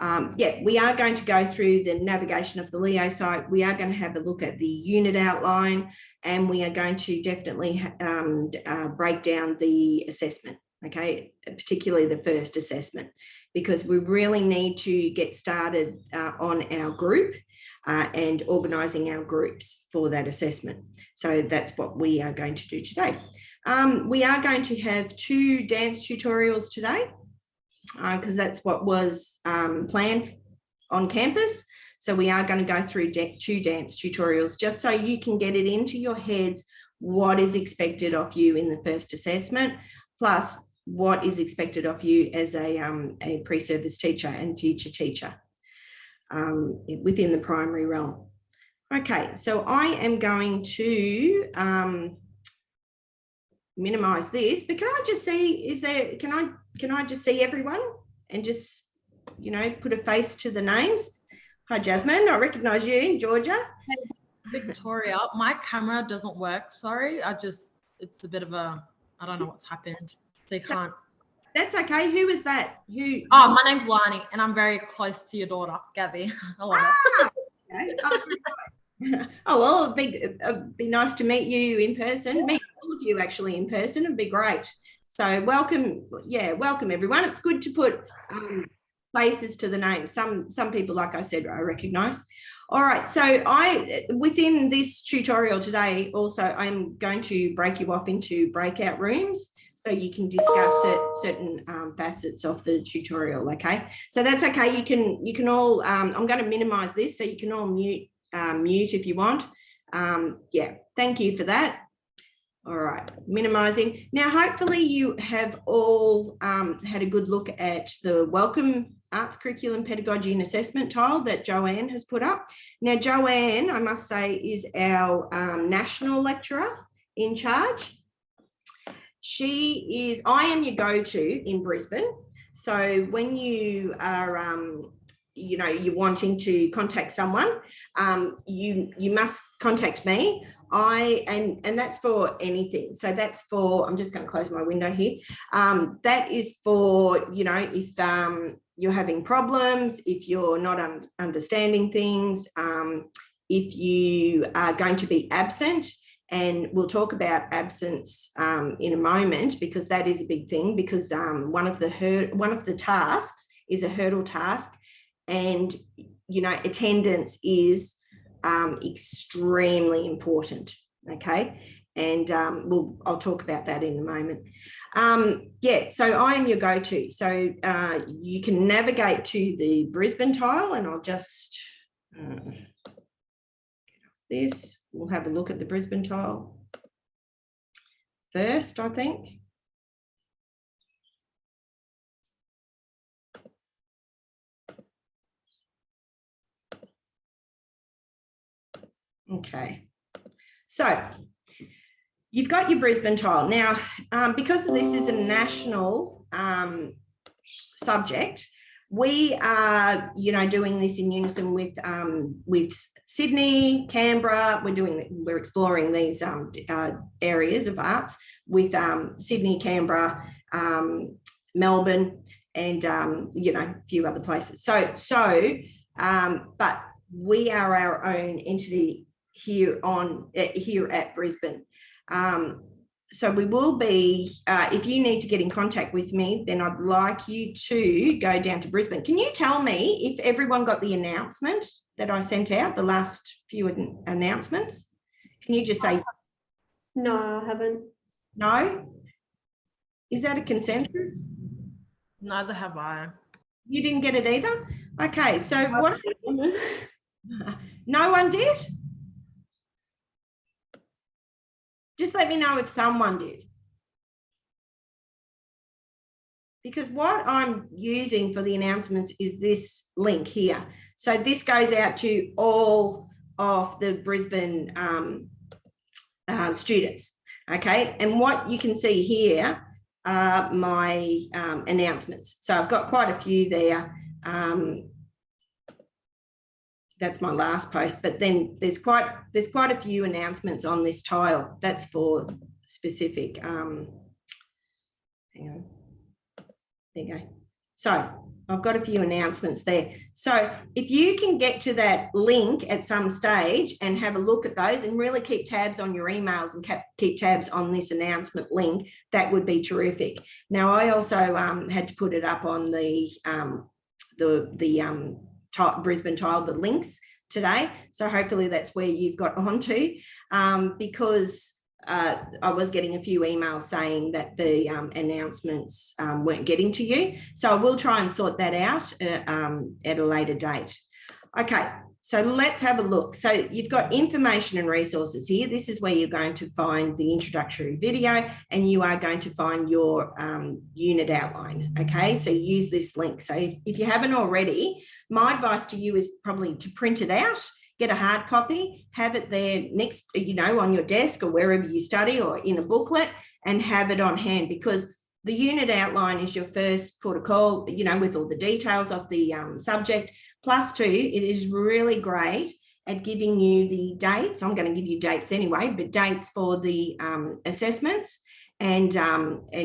Yeah, we are going to go through the navigation of the Leo site. We are going to have a look at the unit outline, and we are going to definitely break down the assessment, okay, particularly the first assessment, because we really need to get started on our group and organising our groups for that assessment. So that's what we are going to do today. We are going to have 2 dance tutorials today, because that's what was planned on campus. So we are going to go through 2 dance tutorials just so you can get it into your heads what is expected of you in the first assessment, plus what is expected of you as a pre-service teacher and future teacher within the primary realm. Okay, so I am going to minimize this, but can I just see, can I just see everyone and just, you know, put a face to the names? Hi, Jasmine, I recognize you, Georgia. Hey, Victoria, my camera doesn't work. Sorry, it's a bit of a, I don't know what's happened. So you can't. That's okay. Who is that? Who? Oh, my name's Lani, and I'm very close to your daughter, Gabby. I love it. Okay. Oh, well, it'd be nice to meet you in person. Yeah. Meet all of you actually in person. It'd be great. So welcome, welcome everyone. It's good to put faces to the names. Some people, like I said, I recognise. All right, so within this tutorial today, also I'm going to break you up into breakout rooms so you can discuss certain facets of the tutorial. Okay, so that's okay. You can all. I'm going to minimise this so you can all mute if you want. Yeah, thank you for that. All right, minimising. Now, hopefully you have all had a good look at the Welcome Arts Curriculum Pedagogy and Assessment tile that Joanne has put up. Now, Joanne, I must say, is our national lecturer in charge. I am your go-to in Brisbane. So when you are, you know, you're wanting to contact someone, you must contact me. And that's for anything. So that's for, I'm just going to close my window here. That is for, you know, if you're having problems, if you're not understanding things, if you are going to be absent, and we'll talk about absence in a moment, because that is a big thing, because one of the tasks is a hurdle task, and, you know, attendance is extremely important. Okay, and I'll talk about that in a moment. Yeah, so I am your go-to. So you can navigate to the Brisbane tile, and I'll just get off this. We'll have a look at the Brisbane tile first, I think. Okay, so you've got your Brisbane tile. Now, because this is a national subject, we are, you know, doing this in unison with Sydney, Canberra. We're exploring these areas of arts with Sydney, Canberra, Melbourne, and you know, a few other places. But we are our own entity here at Brisbane. So we will be, if you need to get in contact with me, then I'd like you to go down to Brisbane. Can you tell me if everyone got the announcement that I sent out, the last few announcements? Can you just say? No, I haven't. No? Is that a consensus? Neither have I. You didn't get it either? Okay, so what? No one did? Just let me know if someone did. Because what I'm using for the announcements is this link here. So this goes out to all of the Brisbane students, okay? And what you can see here are my announcements. So I've got quite a few there. That's my last post, but then there's quite a few announcements on this tile. That's for specific, hang on, there you go, So I've got a few announcements there. So if you can get to that link at some stage and have a look at those and really keep tabs on your emails and keep tabs on this announcement link, that would be terrific. Now, I also had to put it up on the Brisbane Tile, the links today. So hopefully that's where you've got onto, because I was getting a few emails saying that the announcements weren't getting to you. So I will try and sort that out at a later date. Okay, so let's have a look. So you've got information and resources here. This is where you're going to find the introductory video, and you are going to find your unit outline. Okay, so use this link. So if you haven't already, my advice to you is probably to print it out, get a hard copy, have it there next, on your desk or wherever you study, or in a booklet, and have it on hand, because the unit outline is your first port of call, with all the details of the subject. Plus two, it is really great at giving you the dates. I'm going to give you dates anyway, but dates for the assessments and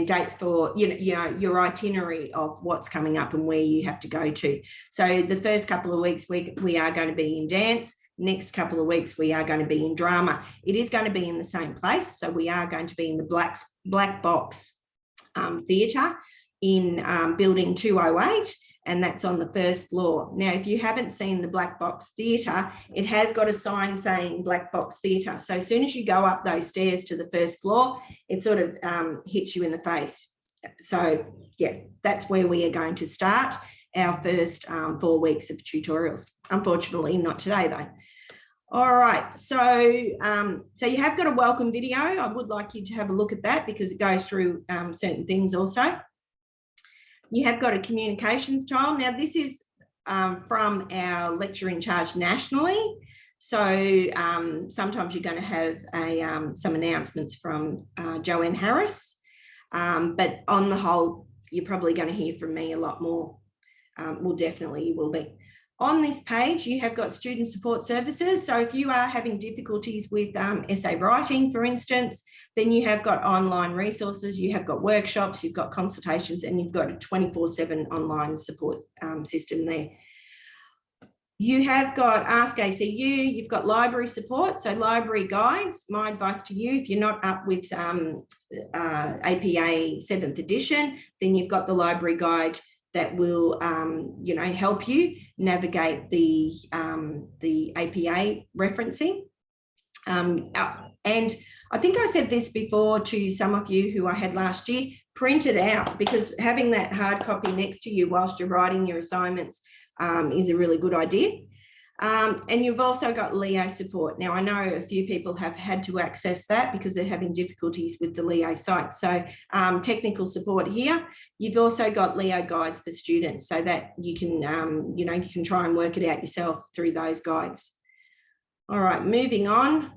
dates for your itinerary of what's coming up and where you have to go to. So the first couple of weeks we are going to be in dance. Next couple of weeks we are going to be in drama. It is going to be in the same place, so we are going to be in the Black Box Theatre in building 208, and that's on the first floor. Now, if you haven't seen the Black Box Theatre, it has got a sign saying Black Box Theatre. So as soon as you go up those stairs to the first floor, it sort of hits you in the face. So yeah, that's where we are going to start our first 4 weeks of tutorials. Unfortunately, not today though. All right, so you have got a welcome video. I would like you to have a look at that because it goes through certain things also. You have got a communications tile. Now, this is from our lecturer in charge nationally. So sometimes you're going to have some announcements from Joanne Harris, but on the whole, you're probably going to hear from me a lot more. Well, definitely you will be. On this page, you have got student support services. So if you are having difficulties with essay writing, for instance, then you have got online resources, you have got workshops, you've got consultations, and you've got a 24/7 online support system there. You have got Ask ACU, you've got library support, so library guides. My advice to you, if you're not up with APA 7th edition, then you've got the library guide that will, help you navigate the APA referencing. And I think I said this before to some of you who I had last year, print it out, because having that hard copy next to you whilst you're writing your assignments is a really good idea. And you've also got Leo support. Now, I know a few people have had to access that because they're having difficulties with the Leo site. So technical support here. You've also got Leo guides for students so that you can, you can try and work it out yourself through those guides. All right, moving on.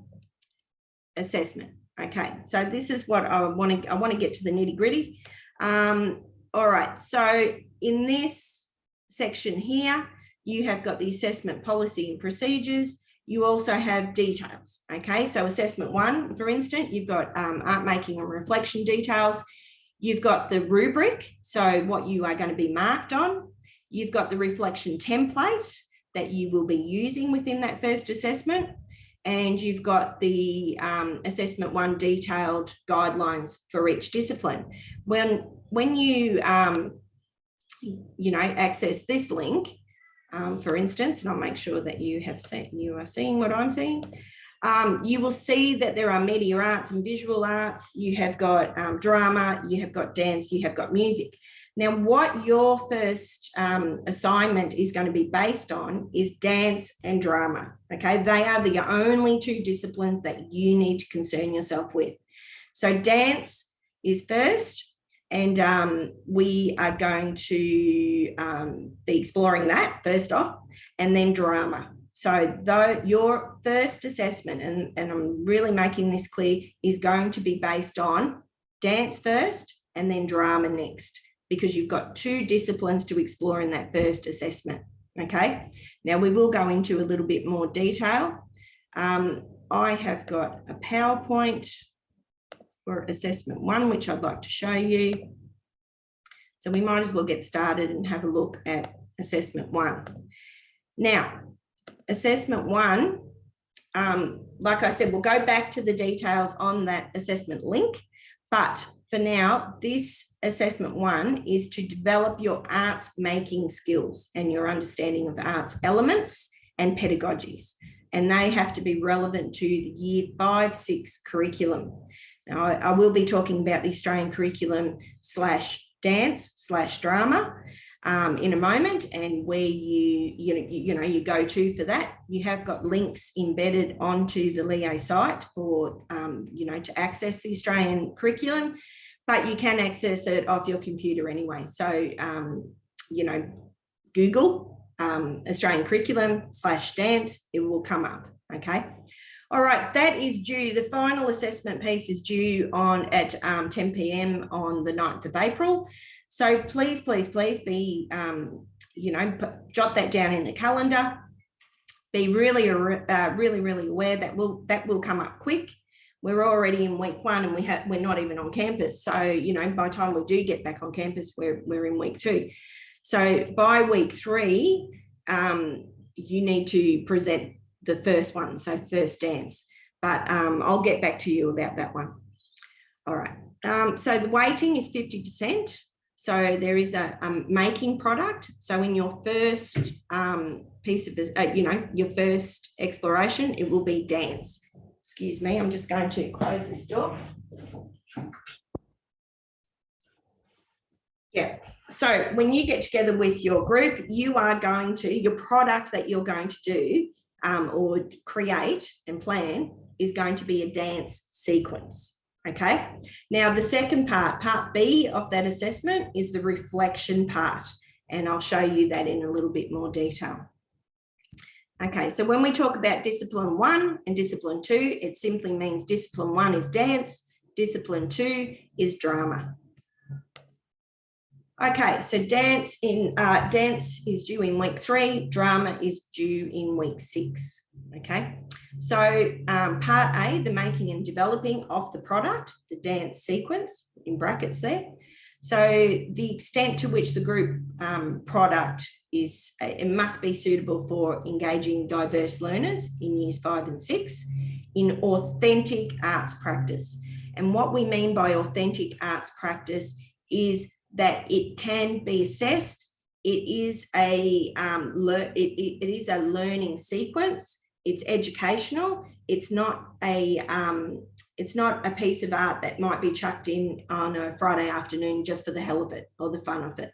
Assessment. Okay, so this is what I want to get to the nitty gritty. All right, so in this section here, you have got the assessment policy and procedures. You also have details. Okay, so assessment 1, for instance, you've got art making and reflection details. You've got the rubric, so what you are going to be marked on. You've got the reflection template that you will be using within that first assessment. And you've got the assessment 1 detailed guidelines for each discipline. When you, access this link, for instance, and I'll make sure that you are seeing what I'm seeing. You will see that there are media arts and visual arts. You have got drama, you have got dance, you have got music. Now, what your first assignment is going to be based on is dance and drama. Okay, they are the only 2 disciplines that you need to concern yourself with. So dance is first. And we are going to be exploring that first off, and then drama. So your first assessment, and I'm really making this clear, is going to be based on dance first and then drama next, because you've got 2 disciplines to explore in that first assessment. Okay, now we will go into a little bit more detail. I have got a PowerPoint for assessment 1, which I'd like to show you. So we might as well get started and have a look at assessment 1. Now, assessment 1, like I said, we'll go back to the details on that assessment link, but for now, this assessment 1 is to develop your arts making skills and your understanding of arts elements and pedagogies, and they have to be relevant to the year 5-6 curriculum. Now, I will be talking about the Australian curriculum /dance /drama in a moment, and where you go to for that. You have got links embedded onto the LEO site for to access the Australian curriculum, but you can access it off your computer anyway. So Google Australian curriculum /dance, it will come up. Okay. All right, that is due. The final assessment piece is due at 10 p.m. on the 9th of April. So please be, jot that down in the calendar. Be really aware that will come up quick. We're already in week 1 and we're not even on campus. So, by the time we do get back on campus, we're in week 2. So by week 3, you need to present the first one, so first dance. But I'll get back to you about that one. All right. So the weighting is 50%. So there is a making product. So in your first piece of, your first exploration, it will be dance. Excuse me, I'm just going to close this door. Yeah. So when you get together with your group, your product that you're going to do or create and plan is going to be a dance sequence. Okay. Now, the second part B of that assessment is the reflection part, and I'll show you that in a little bit more detail. Okay, so when we talk about discipline 1 and discipline 2, it simply means discipline 1 is dance, discipline 2 is drama. Okay, so dance is due in week 3, drama is due in week 6. Okay, so part A, the making and developing of the product, the dance sequence in brackets there. So the extent to which the group product is, it must be suitable for engaging diverse learners in years 5 and 6 in authentic arts practice. And what we mean by authentic arts practice is that it can be assessed. It is a learning sequence. It's educational. It's not a piece of art that might be chucked in on a Friday afternoon just for the hell of it or the fun of it.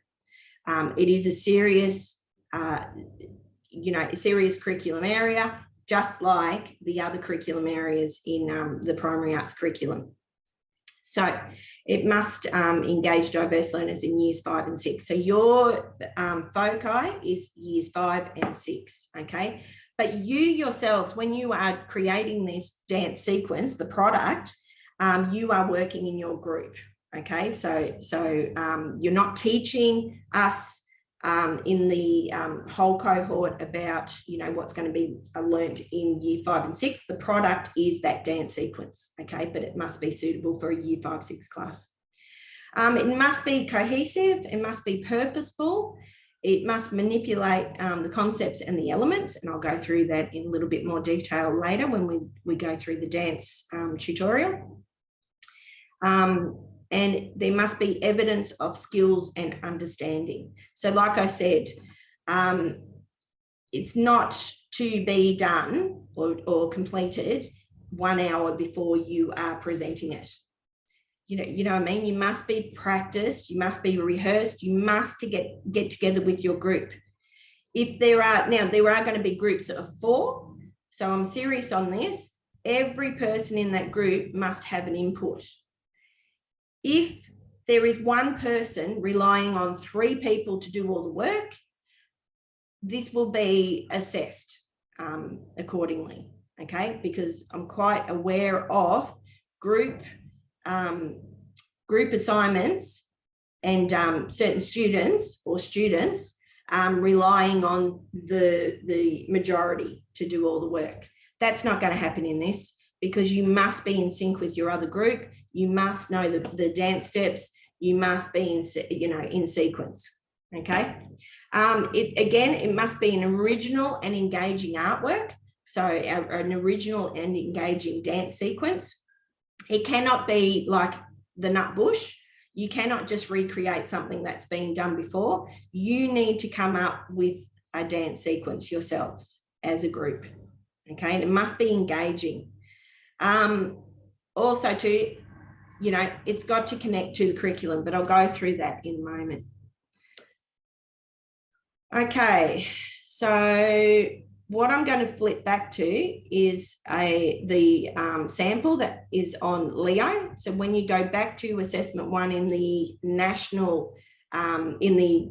It is a serious, serious curriculum area, just like the other curriculum areas in the primary arts curriculum. So it must engage diverse learners in years 5 and 6. So your foci is years 5 and 6, okay? But you yourselves, when you are creating this dance sequence, the product, you are working in your group, okay? So you're not teaching us in the whole cohort about, what's going to be learnt in year 5 and 6. The product is that dance sequence, okay? But it must be suitable for a year 5-6 class. It must be cohesive. It must be purposeful. It must manipulate the concepts and the elements, and I'll go through that in a little bit more detail later when we go through the dance tutorial. And there must be evidence of skills and understanding. So like I said, it's not to be done or completed 1 hour before you are presenting it. You know what I mean? You must be practiced, you must be rehearsed, you must get together with your group. If there are going to be groups of 4, so I'm serious on this, every person in that group must have an input. If there is one person relying on 3 people to do all the work, this will be assessed accordingly, okay? Because I'm quite aware of group assignments and certain students relying on the majority to do all the work. That's not going to happen in this, because you must be in sync with your other group. You must know the dance steps. you must be in sequence. Okay. It must be an original and engaging artwork. So an original and engaging dance sequence. It cannot be like the nut bush. You cannot just recreate something that's been done before. You need to come up with a dance sequence yourselves as a group. Okay, and it must be engaging. Also too, it's got to connect to the curriculum, but I'll go through that in a moment. Okay, so what I'm going to flip back to is the sample that is on Leo. So when you go back to assessment 1 in the national, in the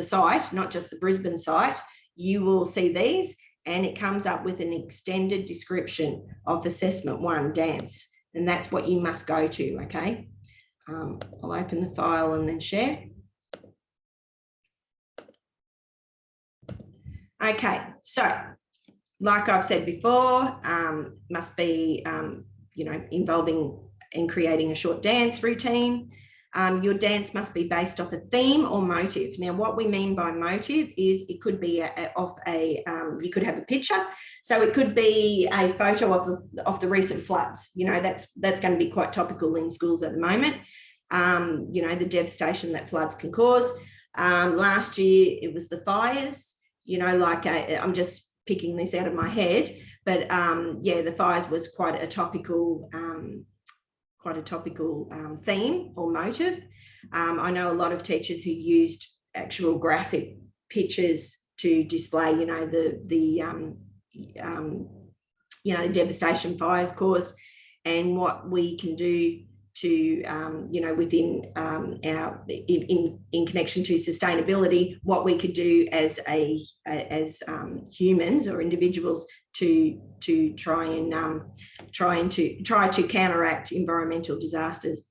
site, not just the Brisbane site, you will see these, and it comes up with an extended description of assessment 1 dance, and that's what you must go to. Okay, I'll open the file and then share. Okay, so like I've said before, must be, involving in creating a short dance routine. Your dance must be based off a theme or motive. Now, what we mean by motive is it could be you could have a picture. So it could be a photo of the recent floods. That's going to be quite topical in schools at the moment. The devastation that floods can cause. Last year, it was the fires. I'm just picking this out of my head, but the fires was quite a topical theme or motive. I know a lot of teachers who used actual graphic pictures to display, the devastation fires caused, and what we can do to, within our in connection to sustainability, what we could do as humans or individuals to try to counteract environmental disasters.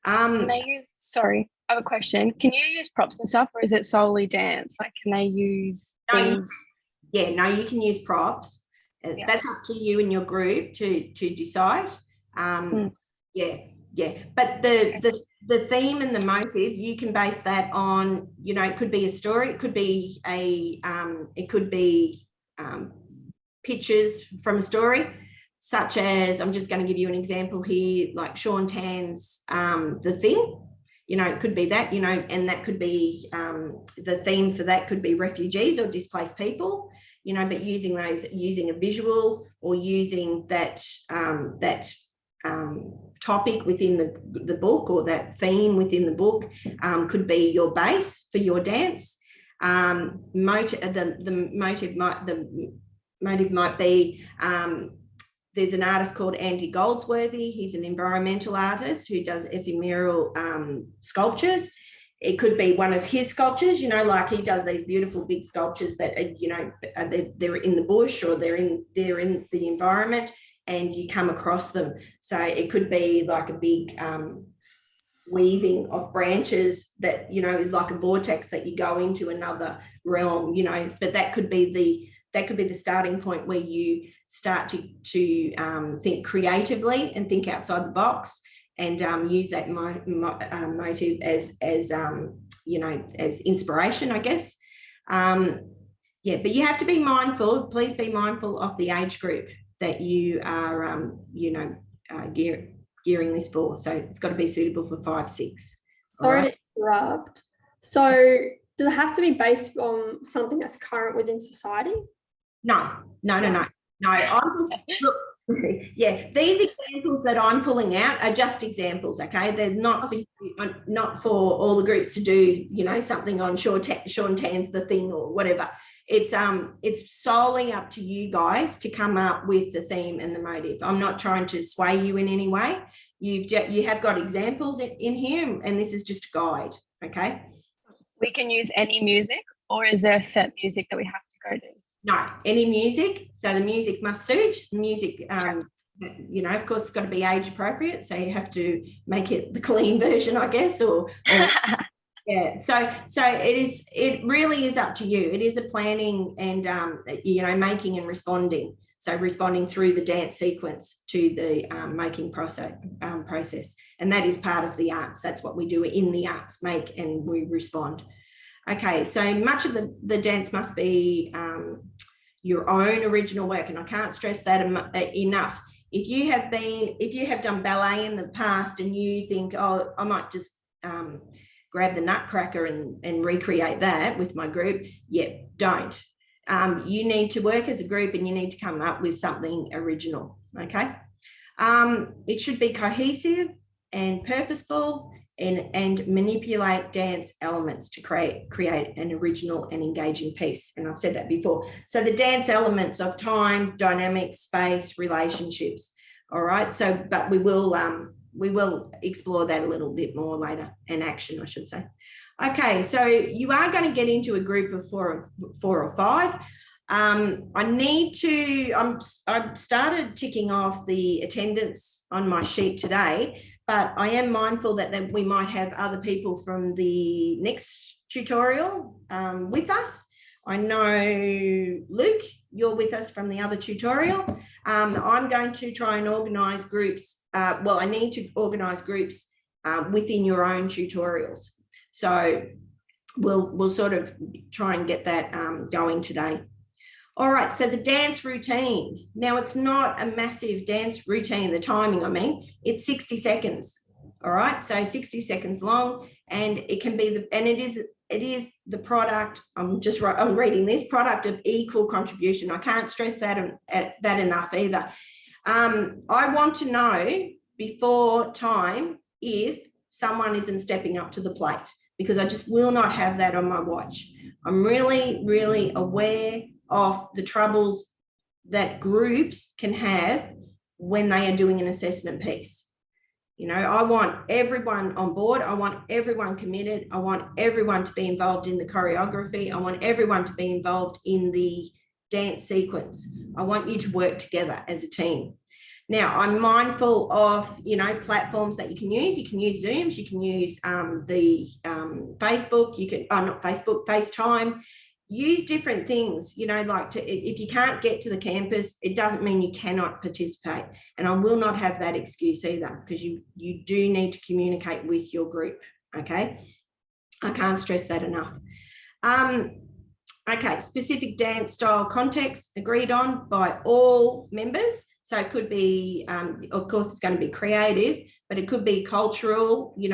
Can they use? Sorry, I have a question. Can you use props and stuff, or is it solely dance? Like, can they use things? No, you can use props. Yeah. That's up to you and your group to decide. Yeah, but the theme and the motive, you can base that on, it could be a story, it could be pictures from a story, such as, I'm just going to give you an example here, like Sean Tan's The Thing. It could be that, and that could be the theme for that could be refugees or displaced people, but using a visual or using that topic within the book, or that theme within the book could be your base for your dance. The motive might be, there's an artist called Andy Goldsworthy. He's an environmental artist who does ephemeral sculptures. It could be one of his sculptures, like he does these beautiful big sculptures that are, they're in the bush, or they're in the environment, and you come across them. So it could be like a big weaving of branches that, is like a vortex that you go into another realm, but that could be the starting point where you start to think creatively and think outside the box, and use that motive as inspiration, I guess. But you have to be mindful. Please be mindful of the age group that you are, gearing this for. So it's got to be suitable for 5, 6. Sorry to interrupt. So does it have to be based on something that's current within society? No. I'm just, look, yeah, these examples that I'm pulling out are just examples, okay? They're not for all the groups to do, something on Sean Tan's The Thing or whatever. It's solely up to you guys to come up with the theme and the motive. I'm not trying to sway you in any way. You have got examples in here, and this is just a guide, okay? We can use any music, or is there set music that we have to go to? No, any music. So the music must suit. Music, of course, it's got to be age appropriate. So you have to make it the clean version, I guess, or yeah. So it really is up to you. It is a planning and making and responding. So responding through the dance sequence to the making process. And that is part of the arts. That's what we do in the arts, make and we respond. Okay, so much of the dance must be your own original work, and I can't stress that enough. If you have done ballet in the past and you think, oh, I might just grab the Nutcracker and recreate that with my group, don't. You need to work as a group and you need to come up with something original, okay? It should be cohesive and purposeful and manipulate dance elements to create an original and engaging piece. And I've said that before. So the dance elements of time, dynamic, space, relationships. All right. So, but we will explore that a little bit more later, and action, I should say. Okay, so you are going to get into a group of four or five. I've started ticking off the attendance on my sheet today, but I am mindful that we might have other people from the next tutorial with us. I know, Luke, you're with us from the other tutorial. I'm going to try and organise groups. I need to organise groups within your own tutorials. So we'll sort of try and get that going today. All right, so the dance routine. Now, it's not a massive dance routine, the timing, I mean, it's 60 seconds. All right, so 60 seconds long, and it can be it is the product. I'm reading this product of equal contribution. I can't stress that enough either. I want to know before time if someone isn't stepping up to the plate, because I just will not have that on my watch. I'm really, really aware of the troubles that groups can have when they are doing an assessment piece. You know, I want everyone on board. I want everyone committed. I want everyone to be involved in the choreography. I want everyone to be involved in the dance sequence. I want you to work together as a team. Now, I'm mindful of, platforms that you can use. You can use Zooms, you can use Facebook, FaceTime. Use different things, if you can't get to the campus, it doesn't mean you cannot participate. And I will not have that excuse either, because you do need to communicate with your group, okay? I can't stress that enough. Okay, specific dance style context agreed on by all members. So it could be, of course, it's going to be creative, but it could be cultural, you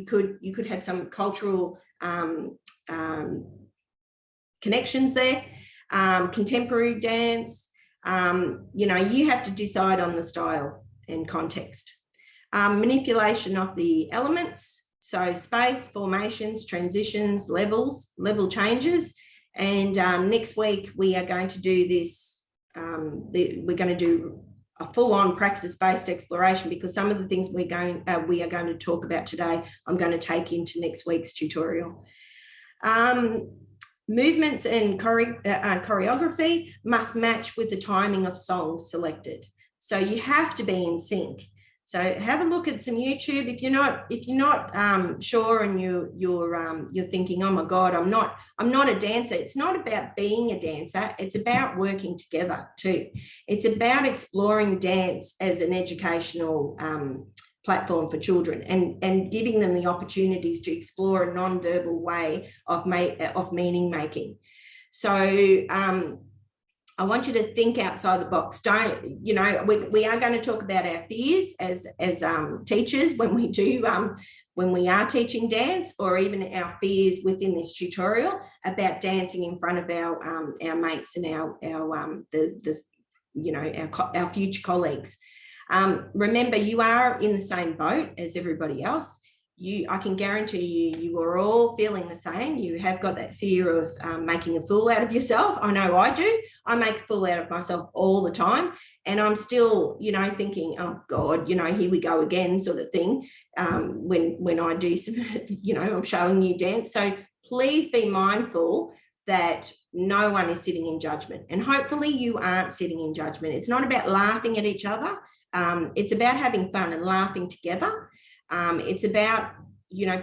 could have some cultural connections there, contemporary dance, you have to decide on the style and context. Manipulation of the elements, so space, formations, transitions, level changes. And next week we are going to do this, we're going to do a full-on praxis-based exploration, because some of the things we are going to talk about today, I'm going to take into next week's tutorial. Movements and choreography must match with the timing of songs selected. So you have to be in sync. So have a look at some YouTube. If you're not sure and you're thinking, oh my God, I'm not a dancer. It's not about being a dancer. It's about working together too. It's about exploring dance as an educational platform for children and giving them the opportunities to explore a non-verbal way of meaning making. So I want you to think outside the box. Don't, we are going to talk about our fears as teachers when we are teaching dance, or even our fears within this tutorial about dancing in front of our mates and our future colleagues. Remember, you are in the same boat as everybody else. I can guarantee you are all feeling the same. You have got that fear of making a fool out of yourself. I know I do. I make a fool out of myself all the time. And I'm still, thinking, oh God, here we go again, sort of thing. When I do some, I'm showing you dance. So please be mindful that no one is sitting in judgment. And hopefully you aren't sitting in judgment. It's not about laughing at each other. It's about having fun and laughing together. It's about,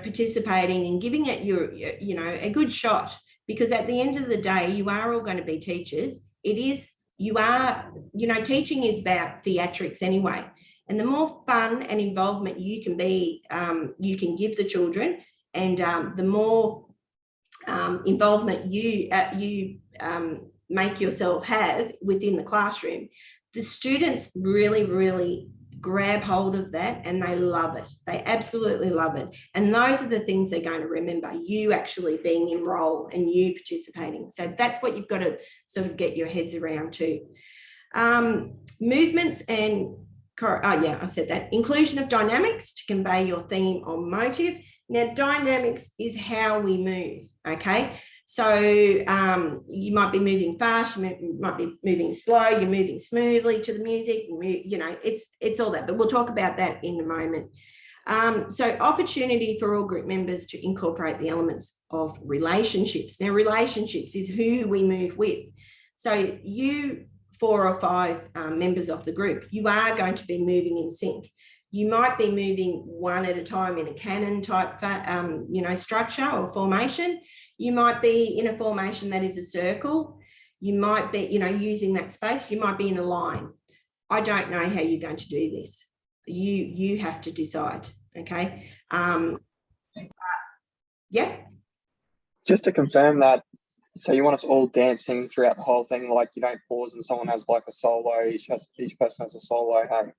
participating and giving it a good shot, because at the end of the day, you are all going to be teachers. It is you are, you know, teaching is about theatrics anyway. And the more fun and involvement you can be, you can give the children, and the more involvement you make yourself have within the classroom, the students really, really grab hold of that, and they love it. They absolutely love it. And those are the things they're going to remember, you actually being in role and you participating. So that's what you've got to sort of get your heads around too. Movements and, I've said that. Inclusion of dynamics to convey your theme or motive. Now, dynamics is how we move, okay? So you might be moving fast, you might be moving slow, you're moving smoothly to the music, you know, it's all that, but we'll talk about that in a moment. So opportunity for all group members to incorporate the elements of relationships. Now, relationships is who we move with. So you 4 or 5 members of the group, you are going to be moving in sync. You might be moving one at a time in a cannon type, you know, structure or formation. You might be in a formation that is a circle. You might be, you know, using that space. You might be in a line. I don't know how you're going to do this. You have to decide, okay? Yeah. Just to confirm that, so you want us all dancing throughout the whole thing, like you don't pause and someone has like a solo, each person has a solo, hey?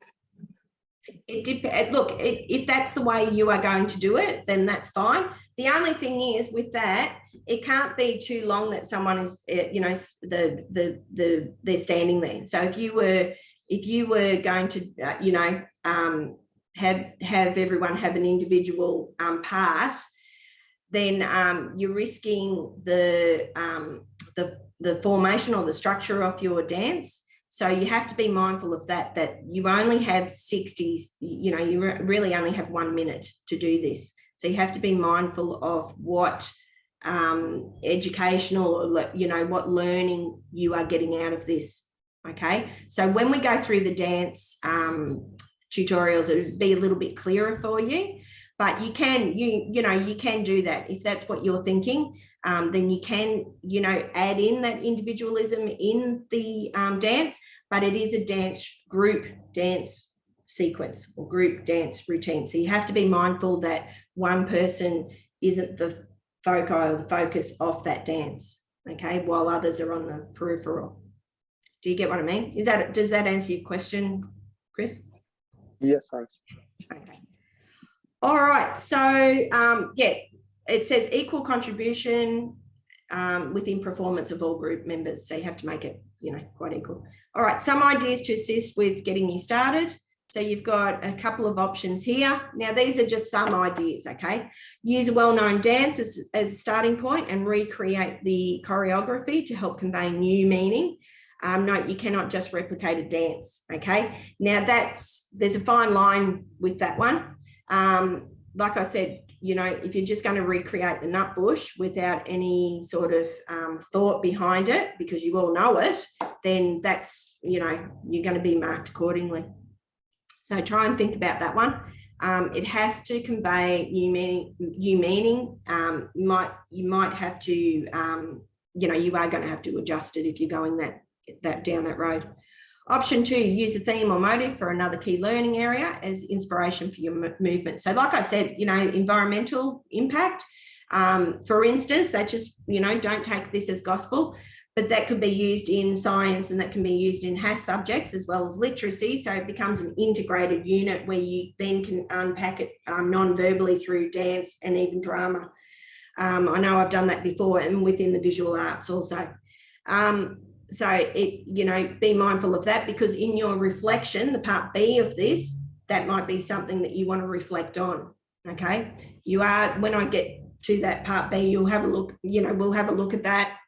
Look, if that's the way you are going to do it, then that's fine. The only thing is with that, it can't be too long that someone is, you know, they're standing there. So if you were going to, you know, have everyone have an individual part, then you're risking the formation or the structure of your dance. So you have to be mindful of that you only have 60, you know, you really only have 1 minute to do this. So you have to be mindful of what educational, you know, what learning you are getting out of this, okay? So when we go through the dance tutorials, it would be a little bit clearer for you, but you can, you know, you can do that. If that's what you're thinking, then you can, you know, add in that individualism in the dance, but it is a group dance sequence or group dance routine. So you have to be mindful that one person isn't the foci or the focus of that dance, okay, while others are on the peripheral. Do you get what I mean? Does that answer your question, Chris? Yes, thanks. Okay. All right. So, yeah, it says equal contribution within performance of all group members. So you have to make it, you know, quite equal. All right. Some ideas to assist with getting you started. So you've got a couple of options here. Now, these are just some ideas, okay? Use a well-known dance as a starting point and recreate the choreography to help convey new meaning. Note, you cannot just replicate a dance, okay? Now, there's a fine line with that one. Like I said, you know, if you're just going to recreate the nut bush without any sort of thought behind it, because you all know it, then that's, you know, you're going to be marked accordingly. So try and think about that one. It has to convey new meaning. You might have to, you know, you are going to have to adjust it if you're going down that road. Option 2, use a theme or motive for another key learning area as inspiration for your movement. So like I said, you know, environmental impact, for instance, that just, you know, don't take this as gospel, but that could be used in science and that can be used in HASS subjects as well as literacy. So it becomes an integrated unit where you then can unpack it non-verbally through dance and even drama. I know I've done that before, and within the visual arts also. So it, you know, be mindful of that, because in your reflection, the part B of this, that might be something that you want to reflect on. Okay. When I get to that part B, you'll have a look, you know, we'll have a look at that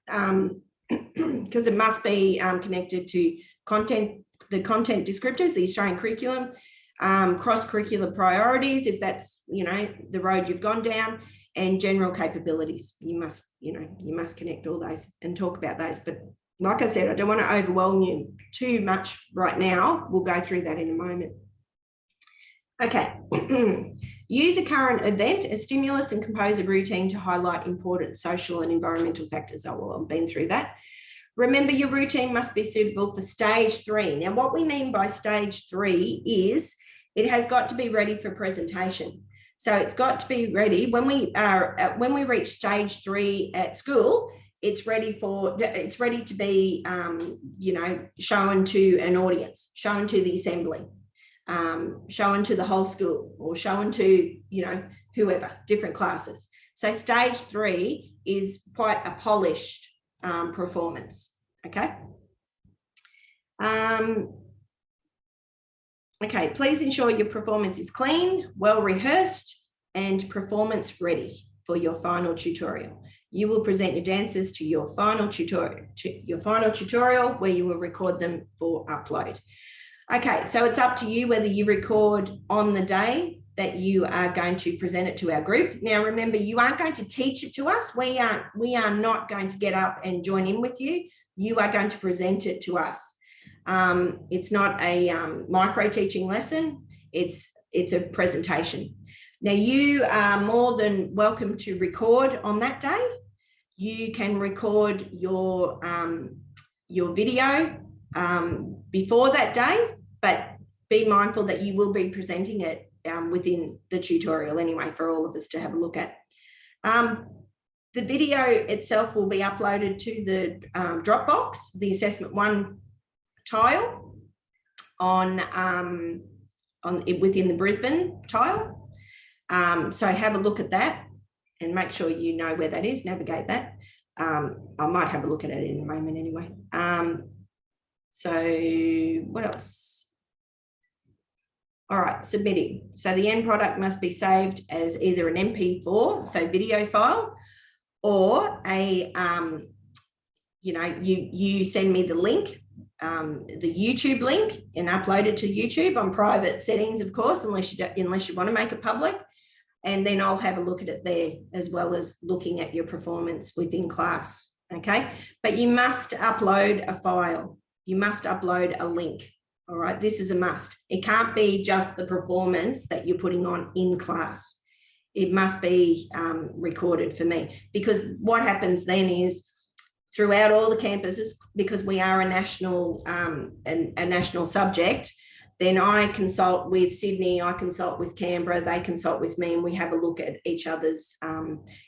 because it must be connected to content, the content descriptors, the Australian curriculum, cross-curricular priorities, if that's, you know, the road you've gone down, and general capabilities. You must, you know, you must connect all those and talk about those. But like I said, I don't want to overwhelm you too much right now. We'll go through that in a moment. Okay. Use a current event as stimulus and compose a routine to highlight important social and environmental factors. Oh, well, I've been through that. Remember, your routine must be suitable for stage 3. Now, what we mean by stage 3 is it has got to be ready for presentation. So it's got to be ready when we reach stage 3 at school. It's ready to be, shown to an audience, shown to the assembly, shown to the whole school, or shown to, whoever, different classes. So stage 3 is quite a polished performance. Okay. Okay, please ensure your performance is clean, well rehearsed, and performance ready for your final tutorial. You will present your dancers to your final tutorial where you will record them for upload. Okay, so it's up to you whether you record on the day that you are going to present it to our group. Now, remember, you aren't going to teach it to us. We are not going to get up and join in with you. You are going to present it to us. It's not a micro teaching lesson. It's a presentation. Now, you are more than welcome to record on that day. You can record your video before that day, but be mindful that you will be presenting it within the tutorial anyway for all of us to have a look at. The video itself will be uploaded to the Dropbox, the Assessment 1 tile within the Brisbane tile. So have a look at that and make sure you know where that is, navigate that. I might have a look at it in a moment anyway. So what else? All right, submitting. So the end product must be saved as either an MP4, so video file, or a, you send me the link, the YouTube link, and upload it to YouTube on private settings, of course, unless you want to make it public. And then I'll have a look at it there, as well as looking at your performance within class. Okay, but you must upload a file. You must upload a link. All right, this is a must. It can't be just the performance that you're putting on in class. It must be recorded for me, because what happens then is throughout all the campuses, because we are a national subject, then I consult with Sydney, I consult with Canberra, they consult with me, and we have a look at each other's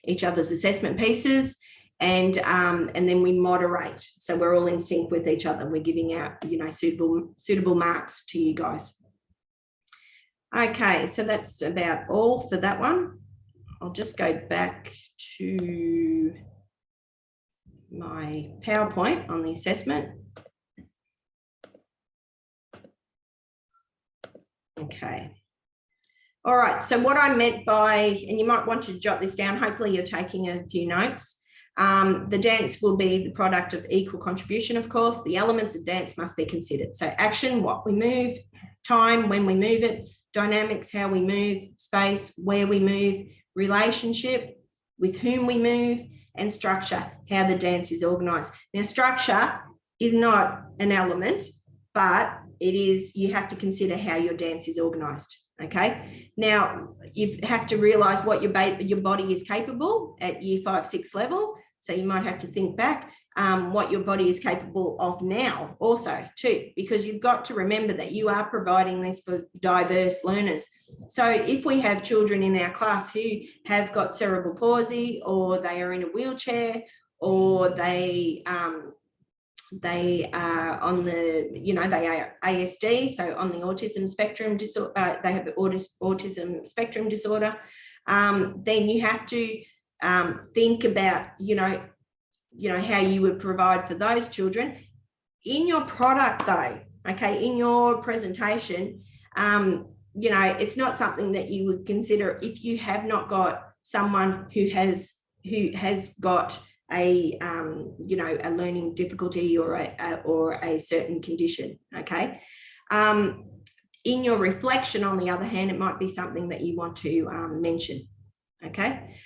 assessment pieces. And then we moderate, so we're all in sync with each other. We're giving out, suitable marks to you guys. Okay, so that's about all for that one. I'll just go back to my PowerPoint on the assessment. Okay. All right, so what I meant by, and you might want to jot this down, hopefully you're taking a few notes. The dance will be the product of equal contribution, of course. The elements of dance must be considered. So action, what we move, time, when we move it, dynamics, how we move, space, where we move, relationship, with whom we move, and structure, how the dance is organised. Now, structure is not an element, but it is, you have to consider how your dance is organised. Okay, now you have to realise what your body is capable at year 5, 6 level. So you might have to think back what your body is capable of now also too, because you've got to remember that you are providing this for diverse learners. So if we have children in our class who have got cerebral palsy, or they are in a wheelchair, or they are on the, they are ASD, so on the autism spectrum disorder, they have autism spectrum disorder, then you have to think about, how you would provide for those children. In your product though, okay, in your presentation, it's not something that you would consider if you have not got someone who has got a learning difficulty or a certain condition. Okay, in your reflection, on the other hand, it might be something that you want to mention. Okay,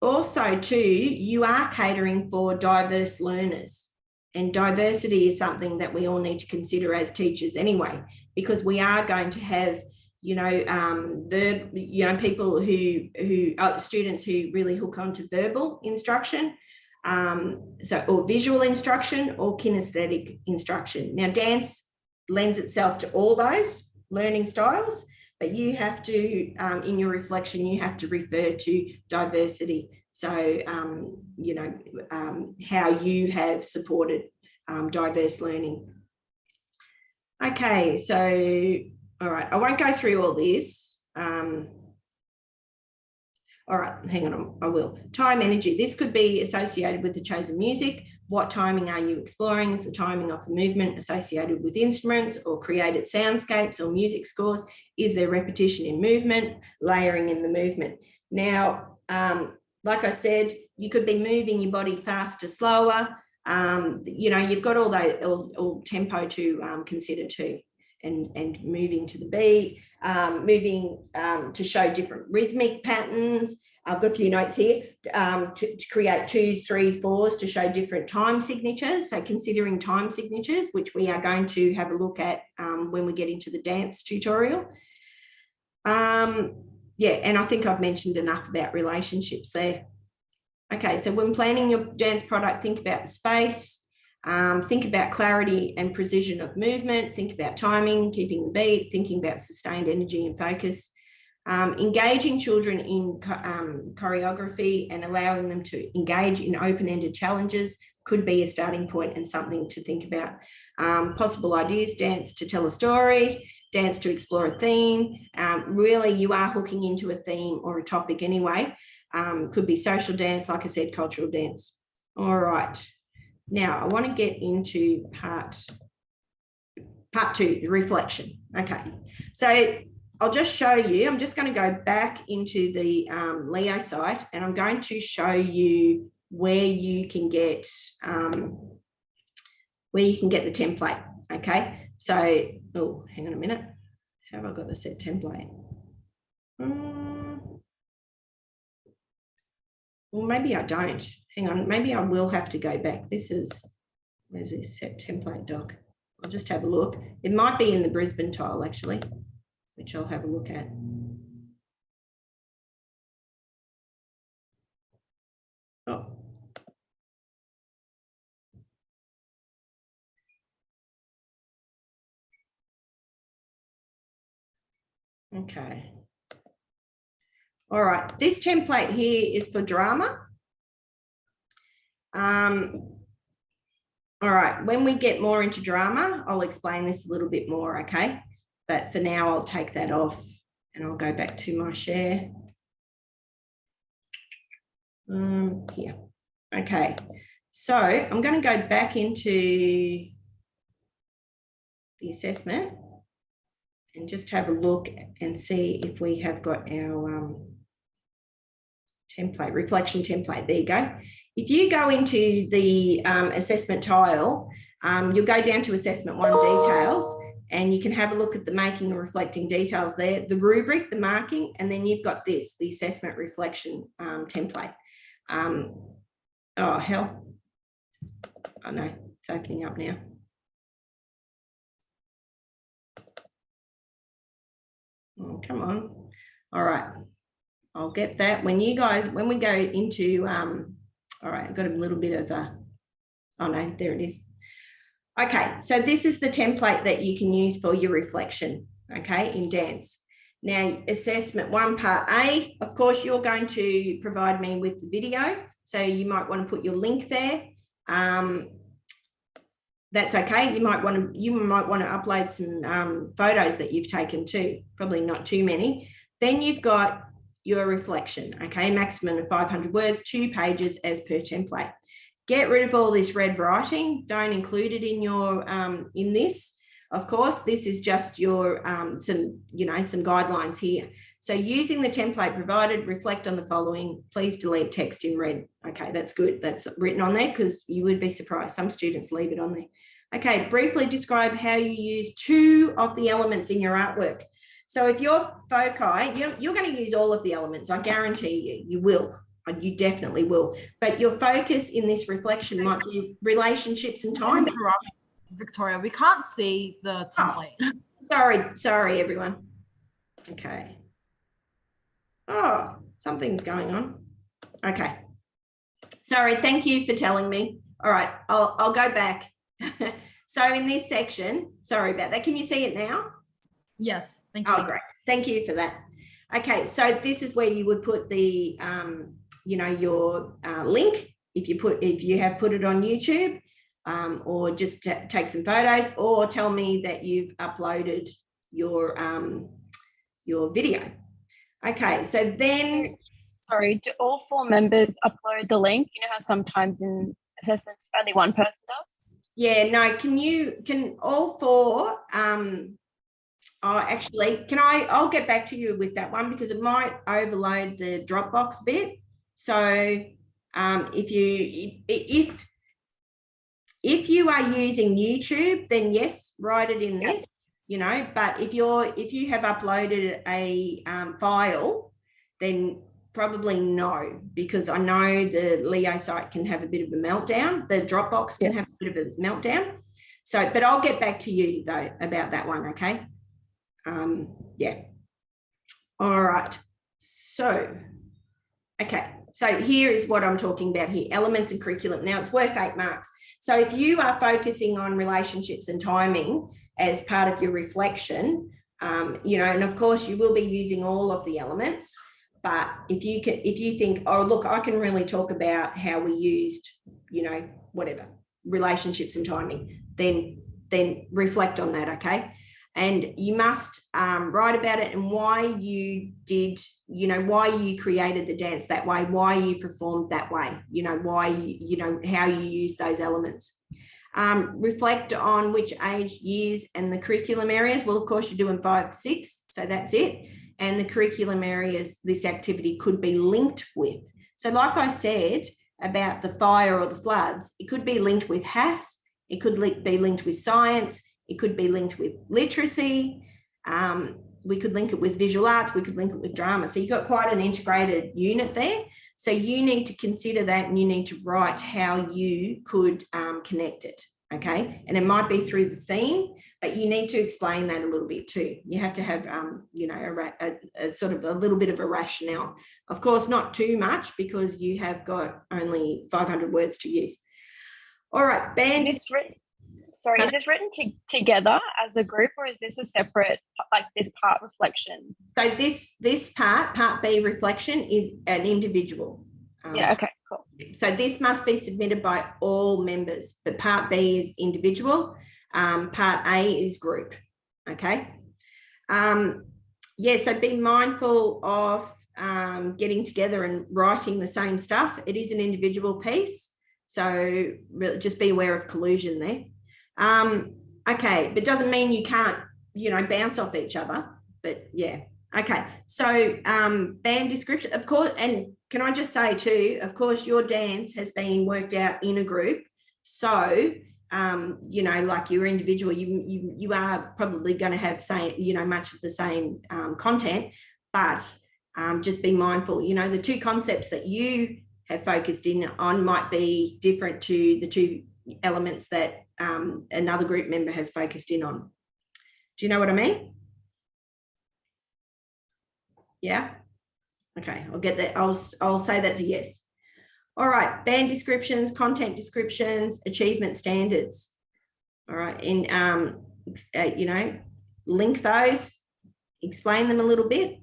also too, you are catering for diverse learners, and diversity is something that we all need to consider as teachers anyway, because we are going to have people students who really hook on to verbal instruction. or visual instruction or kinesthetic instruction. Now, dance lends itself to all those learning styles, but you have to, in your reflection, you have to refer to diversity. So, how you have supported diverse learning. Okay, so, all right, I won't go through all this. All right, hang on, I will. Time energy. This could be associated with the chosen music. What timing are you exploring? Is the timing of the movement associated with instruments or created soundscapes or music scores? Is there repetition in movement, layering in the movement? Now, like I said, you could be moving your body faster, slower. You've got all tempo to consider too, and moving to the beat, moving to show different rhythmic patterns. I've got a few notes here to create 2s, 3s, 4s to show different time signatures. So considering time signatures, which we are going to have a look at when we get into the dance tutorial. And I think I've mentioned enough about relationships there. Okay, so when planning your dance product, think about the space, think about clarity and precision of movement, think about timing, keeping the beat, thinking about sustained energy and focus. Engaging children in choreography and allowing them to engage in open-ended challenges could be a starting point and something to think about. Possible ideas: dance to tell a story, dance to explore a theme. Really, you are hooking into a theme or a topic anyway. Could be social dance, like I said, cultural dance. All right. Now, I want to get into part 2, the reflection. Okay. So I'll just show you, I'm just going to go back into the Leo site and I'm going to show you where you can get the template. Okay. So, oh, hang on a minute. Have I got the set template? Well, maybe I don't. Hang on, maybe I will have to go back. Where's this set template doc? I'll just have a look. It might be in the Brisbane tile actually, which I'll have a look at. Oh. Okay. All right, this template here is for drama. All right, when we get more into drama, I'll explain this a little bit more, okay? But for now, I'll take that off and I'll go back to my share. Here. Okay, so I'm going to go back into the assessment and just have a look and see if we have got our template, reflection template. There you go. If you go into the assessment tile, you'll go down to assessment 1 details and you can have a look at the making and reflecting details there, the rubric, the marking, and then you've got this, the assessment reflection template. Oh, hell. Oh no, it's opening up now. Oh, come on. All right. I'll get that. When we go into, all right, I've got a little bit of a, oh no, there it is. Okay, so this is the template that you can use for your reflection, okay, in dance. Now, assessment 1, part A, of course, you're going to provide me with the video. So you might want to put your link there. That's okay. You might want to upload some photos that you've taken too, probably not too many. Then you've got your reflection, okay, maximum of 500 words, 2 pages as per template. Get rid of all this red writing. Don't include it in your in this. Of course, this is just your some guidelines here. So using the template provided, reflect on the following. Please delete text in red. Okay, that's good. That's written on there because you would be surprised. Some students leave it on there. Okay, briefly describe how you use 2 of the elements in your artwork. So if you're foci, you're going to use all of the elements. I guarantee you will. You definitely will. But your focus in this reflection might be relationships and timing. Victoria, we can't see the template. Oh, sorry, everyone. Okay. Oh, something's going on. Okay. Sorry, thank you for telling me. All right, I'll go back. So in this section, sorry about that. Can you see it now? Yes, thank you. Oh, great. Thank you for that. Okay, so this is where you would put the, you know, your link if you have put it on YouTube, or just take some photos, or tell me that you've uploaded your video. Okay, so then. Sorry, do all 4 members upload the link? You know how sometimes in assessments only one person does? Yeah, no, can all 4, actually, I'll get back to you with that one because it might overload the Dropbox bit. So if you are using YouTube, then yes, write it in this, you know, but if you have uploaded a file, then probably no, because I know the Leo site can have a bit of a meltdown. The Dropbox can have a bit of a meltdown. So, but I'll get back to you though about that one, okay? Yeah. All right. So, okay. So here is what I'm talking about here, elements and curriculum. Now it's worth 8 marks. So if you are focusing on relationships and timing as part of your reflection, you know, and of course you will be using all of the elements, but if you think, oh, look, I can really talk about how we used, you know, whatever, relationships and timing, then reflect on that, okay? And you must write about it and why you did, you know, why you created the dance that way, why you performed that way, you know, why, you know, how you use those elements. Reflect on which age, years and the curriculum areas. Well, of course, you're doing 5, 6, so that's it. And the curriculum areas this activity could be linked with. So like I said about the fire or the floods, it could be linked with HASS, it could be linked with science, it could be linked with literacy, we could link it with visual arts, we could link it with drama. So you've got quite an integrated unit there. So you need to consider that and you need to write how you could connect it, okay? And it might be through the theme, but you need to explain that a little bit too. You have to have, you know, a sort of a little bit of a rationale. Of course, not too much because you have got only 500 words to use. All right, band. Is this written together as a group, or is this a separate, like this part reflection? So this part B reflection is an individual. Yeah, okay, cool. So this must be submitted by all members, but part B is individual, part A is group, okay? Yeah, so be mindful of getting together and writing the same stuff. It is an individual piece, so just be aware of collusion there. Okay, but doesn't mean you can't, you know, bounce off each other, but yeah. Okay, so band description, of course, and can I just say too, of course, your dance has been worked out in a group. So, you know, like your individual, you are probably going to have, say, you know, much of the same content, but just be mindful, you know, the 2 concepts that you have focused in on might be different to the 2 elements that another group member has focused in on. Do you know what I mean? Yeah. Okay, I'll get that. I'll say that's a yes. All right, band descriptions, content descriptions, achievement standards. All right, and you know, link those, explain them a little bit.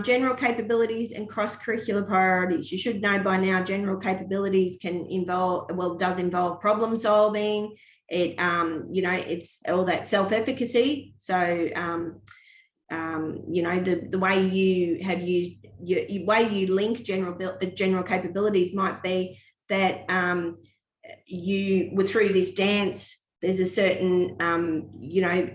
General capabilities and cross-curricular priorities. You should know by now general capabilities can involve, well, does involve problem solving. It, you know, it's all that self-efficacy. So, you know, the way you have used, your way you link general capabilities might be that you were through this dance, there's a certain, you know,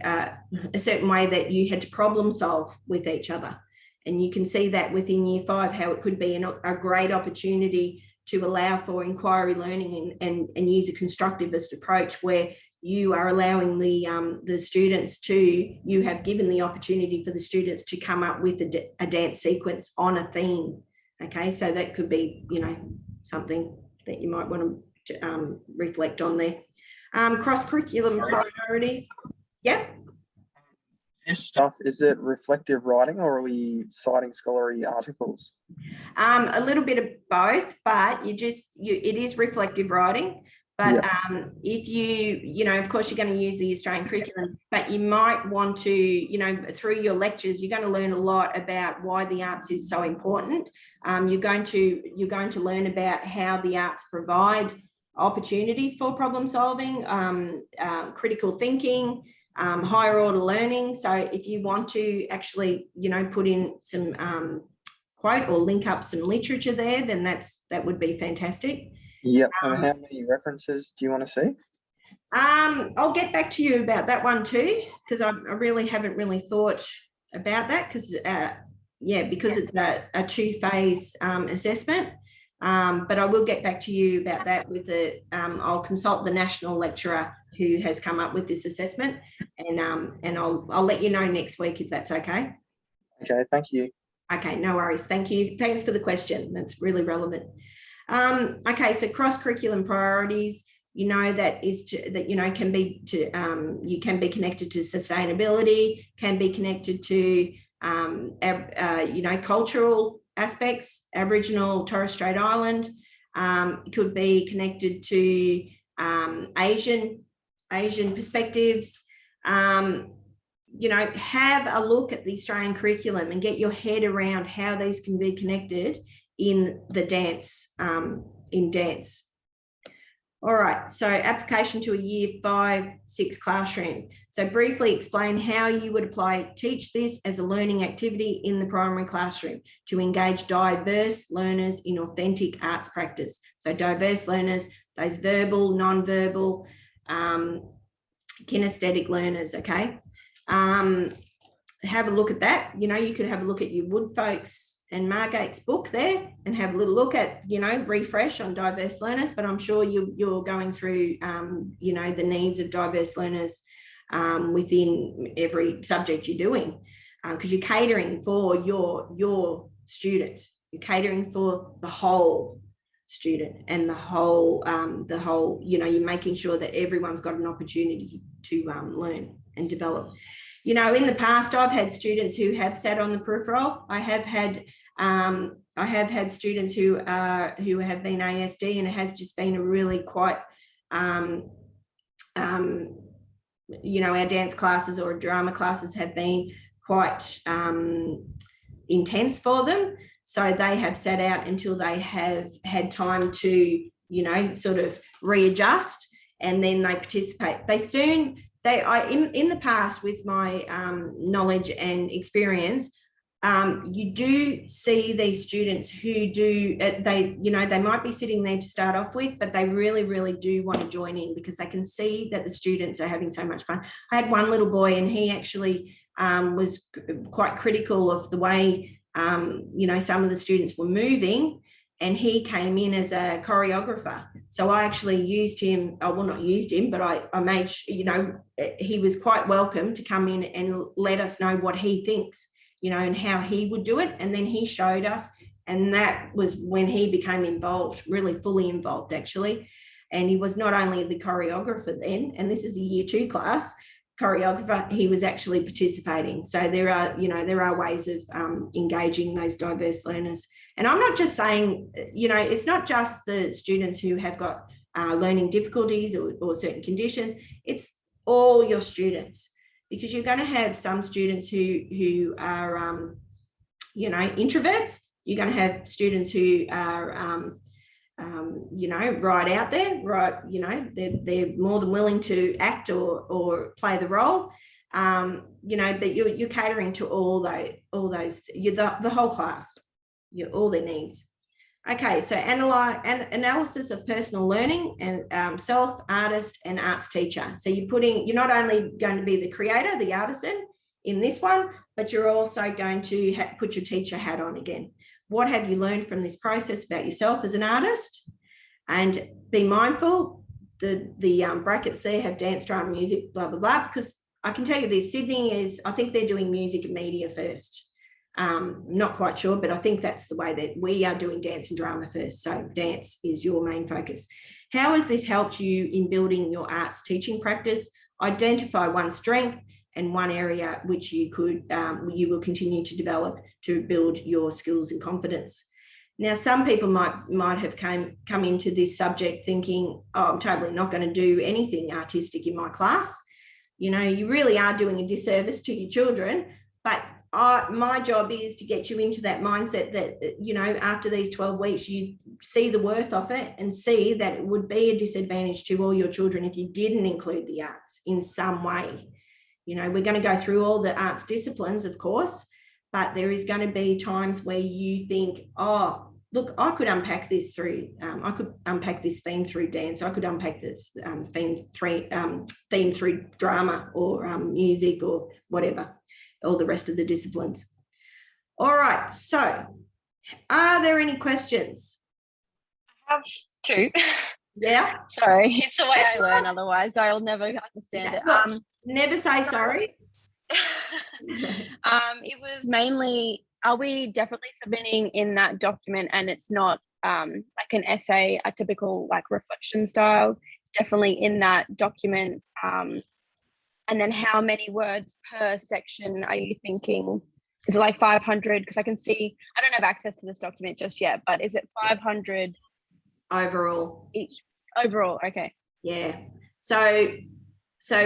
a certain way that you had to problem solve with each other. And you can see that within year 5, how it could be a great opportunity to allow for inquiry learning and use a constructivist approach where you are allowing the students to, you have given the opportunity for the students to come up with a dance sequence on a theme. Okay, so that could be, you know, something that you might want to reflect on there. Cross-curriculum priorities. Yeah. This stuff, is it reflective writing or are we citing scholarly articles? A little bit of both, but it is reflective writing. But if you know, of course, you're going to use the Australian curriculum, but you might want to, you know, through your lectures, you're going to learn a lot about why the arts is so important. You're going to learn about how the arts provide opportunities for problem solving, critical thinking, higher order learning. So if you want to actually, you know, put in some quote or link up some literature there, then that would be fantastic. Yep. And how many references do you want to see? I'll get back to you about that one too, because I really haven't really thought about that because because it's a two-phase assessment. But I will get back to you about that with I'll consult the national lecturer who has come up with this assessment, and I'll let you know next week if that's okay. Okay, thank you. Okay, no worries. Thank you. Thanks for the question. That's really relevant. Okay, so cross-curriculum priorities, you know, can be you can be connected to sustainability, can be connected to you know, cultural aspects, Aboriginal, Torres Strait Island. It could be connected to Asian perspectives. You know, have a look at the Australian curriculum and get your head around how these can be connected in the dance, in dance. All right, so application to a year 5-6 classroom. So briefly explain how you would teach this as a learning activity in the primary classroom to engage diverse learners in authentic arts practice. So diverse learners, those verbal, non-verbal, kinesthetic learners, okay? Have a look at that. You know, you could have a look at your Woodfolks and Margate's book there and have a little look at, you know, refresh on diverse learners, but I'm sure you're going through, you know, the needs of diverse learners within every subject you're doing, because you're catering for your students. You're catering for the whole student and the whole, you know, you're making sure that everyone's got an opportunity to learn and develop. You know, in the past, I've had students who have sat on the peripheral. I have had students who have been ASD, and it has just been a really quite, you know, our dance classes or drama classes have been quite intense for them. So they have sat out until they have had time to, you know, sort of readjust, and then they participate. In the past, with my knowledge and experience, you do see these students who do, you know, they might be sitting there to start off with, but they really, really do want to join in because they can see that the students are having so much fun. I had one little boy, and he actually was quite critical of the way, you know, some of the students were moving, and he came in as a choreographer. So I actually used him, well, not used him, but I made, you know, he was quite welcome to come in and let us know what he thinks, you know, and how he would do it. And then he showed us, and that was when he became involved, really fully involved actually. And he was not only the choreographer then, and this is a year 2 class, choreographer, he was actually participating. So there are ways of engaging those diverse learners. And I'm not just saying, you know, it's not just the students who have got learning difficulties or certain conditions, it's all your students, because you're going to have some students who are, you know, introverts. You're going to have students who are, you know, right out there, right, you know, they're more than willing to act or play the role, you know, but you're catering to all those, the whole class, all their needs. Okay, so analysis of personal learning and self, artist, and arts teacher. So you're not only going to be the creator, the artisan in this one, but you're also going to put your teacher hat on again. What have you learned from this process about yourself as an artist? And be mindful, the brackets there have dance, drama, music, blah, blah, blah, because I can tell you this, Sydney I think they're doing music and media first. Not quite sure, but I think that's the way that we are doing dance and drama first. So dance is your main focus. How has this helped you in building your arts teaching practice? Identify one strength and one area which you will continue to develop to build your skills and confidence. Now, some people might have come into this subject thinking, oh, I'm totally not going to do anything artistic in my class. You know, you really are doing a disservice to your children, but my job is to get you into that mindset that, you know, after these 12 weeks, you see the worth of it and see that it would be a disadvantage to all your children if you didn't include the arts in some way. You know, we're going to go through all the arts disciplines, of course, but there is going to be times where you think, oh, look, I could unpack this through, I could unpack this theme through dance. I could unpack this theme through drama or music or whatever, all the rest of the disciplines. All right, so are there any questions? I have two. Yeah. Sorry, it's the way I learn, otherwise I'll never understand it. Look, never say sorry. It was mainly, are we definitely submitting in that document and it's not like an essay, a typical like reflection style, definitely in that document? And then how many words per section are you thinking? Is it like 500? Because I can see, I don't have access to this document just yet, but is it 500 overall? each? Overall, okay. Yeah. So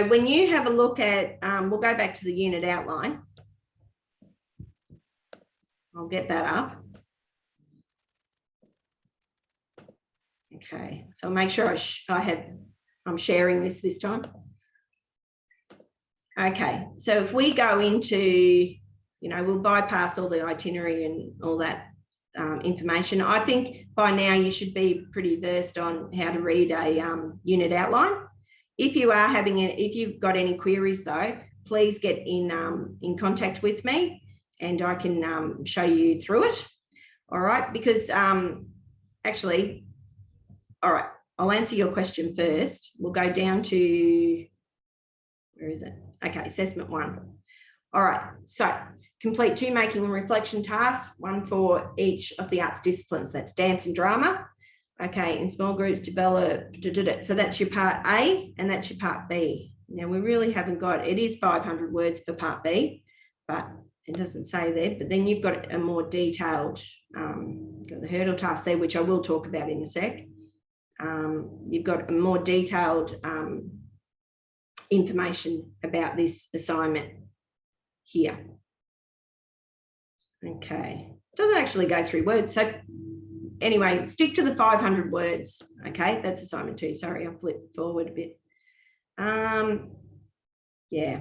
when you have a look at, we'll go back to the unit outline. I'll get that up. Okay, so make sure I'm sharing this time. Okay, so if we go into, you know, we'll bypass all the itinerary and all that information. I think by now you should be pretty versed on how to read a unit outline. If you are if you've got any queries though, please get in contact with me and I can show you through it. All right, because actually, all right, I'll answer your question first. We'll go down to, where is it? Okay, assessment 1. All right, so complete 2 making and reflection tasks, 1 for each of the arts disciplines. That's dance and drama. Okay, in small groups, develop. So that's your part A and that's your part B. Now we really haven't got, it is 500 words for part B, but it doesn't say there. But then you've got a more detailed, got the hurdle task there, which I will talk about in a sec. You've got a more detailed information about this assignment here. Okay, doesn't actually go through words. So anyway, stick to the 500 words. Okay, that's assignment 2. Sorry, I flipped forward a bit. Yeah,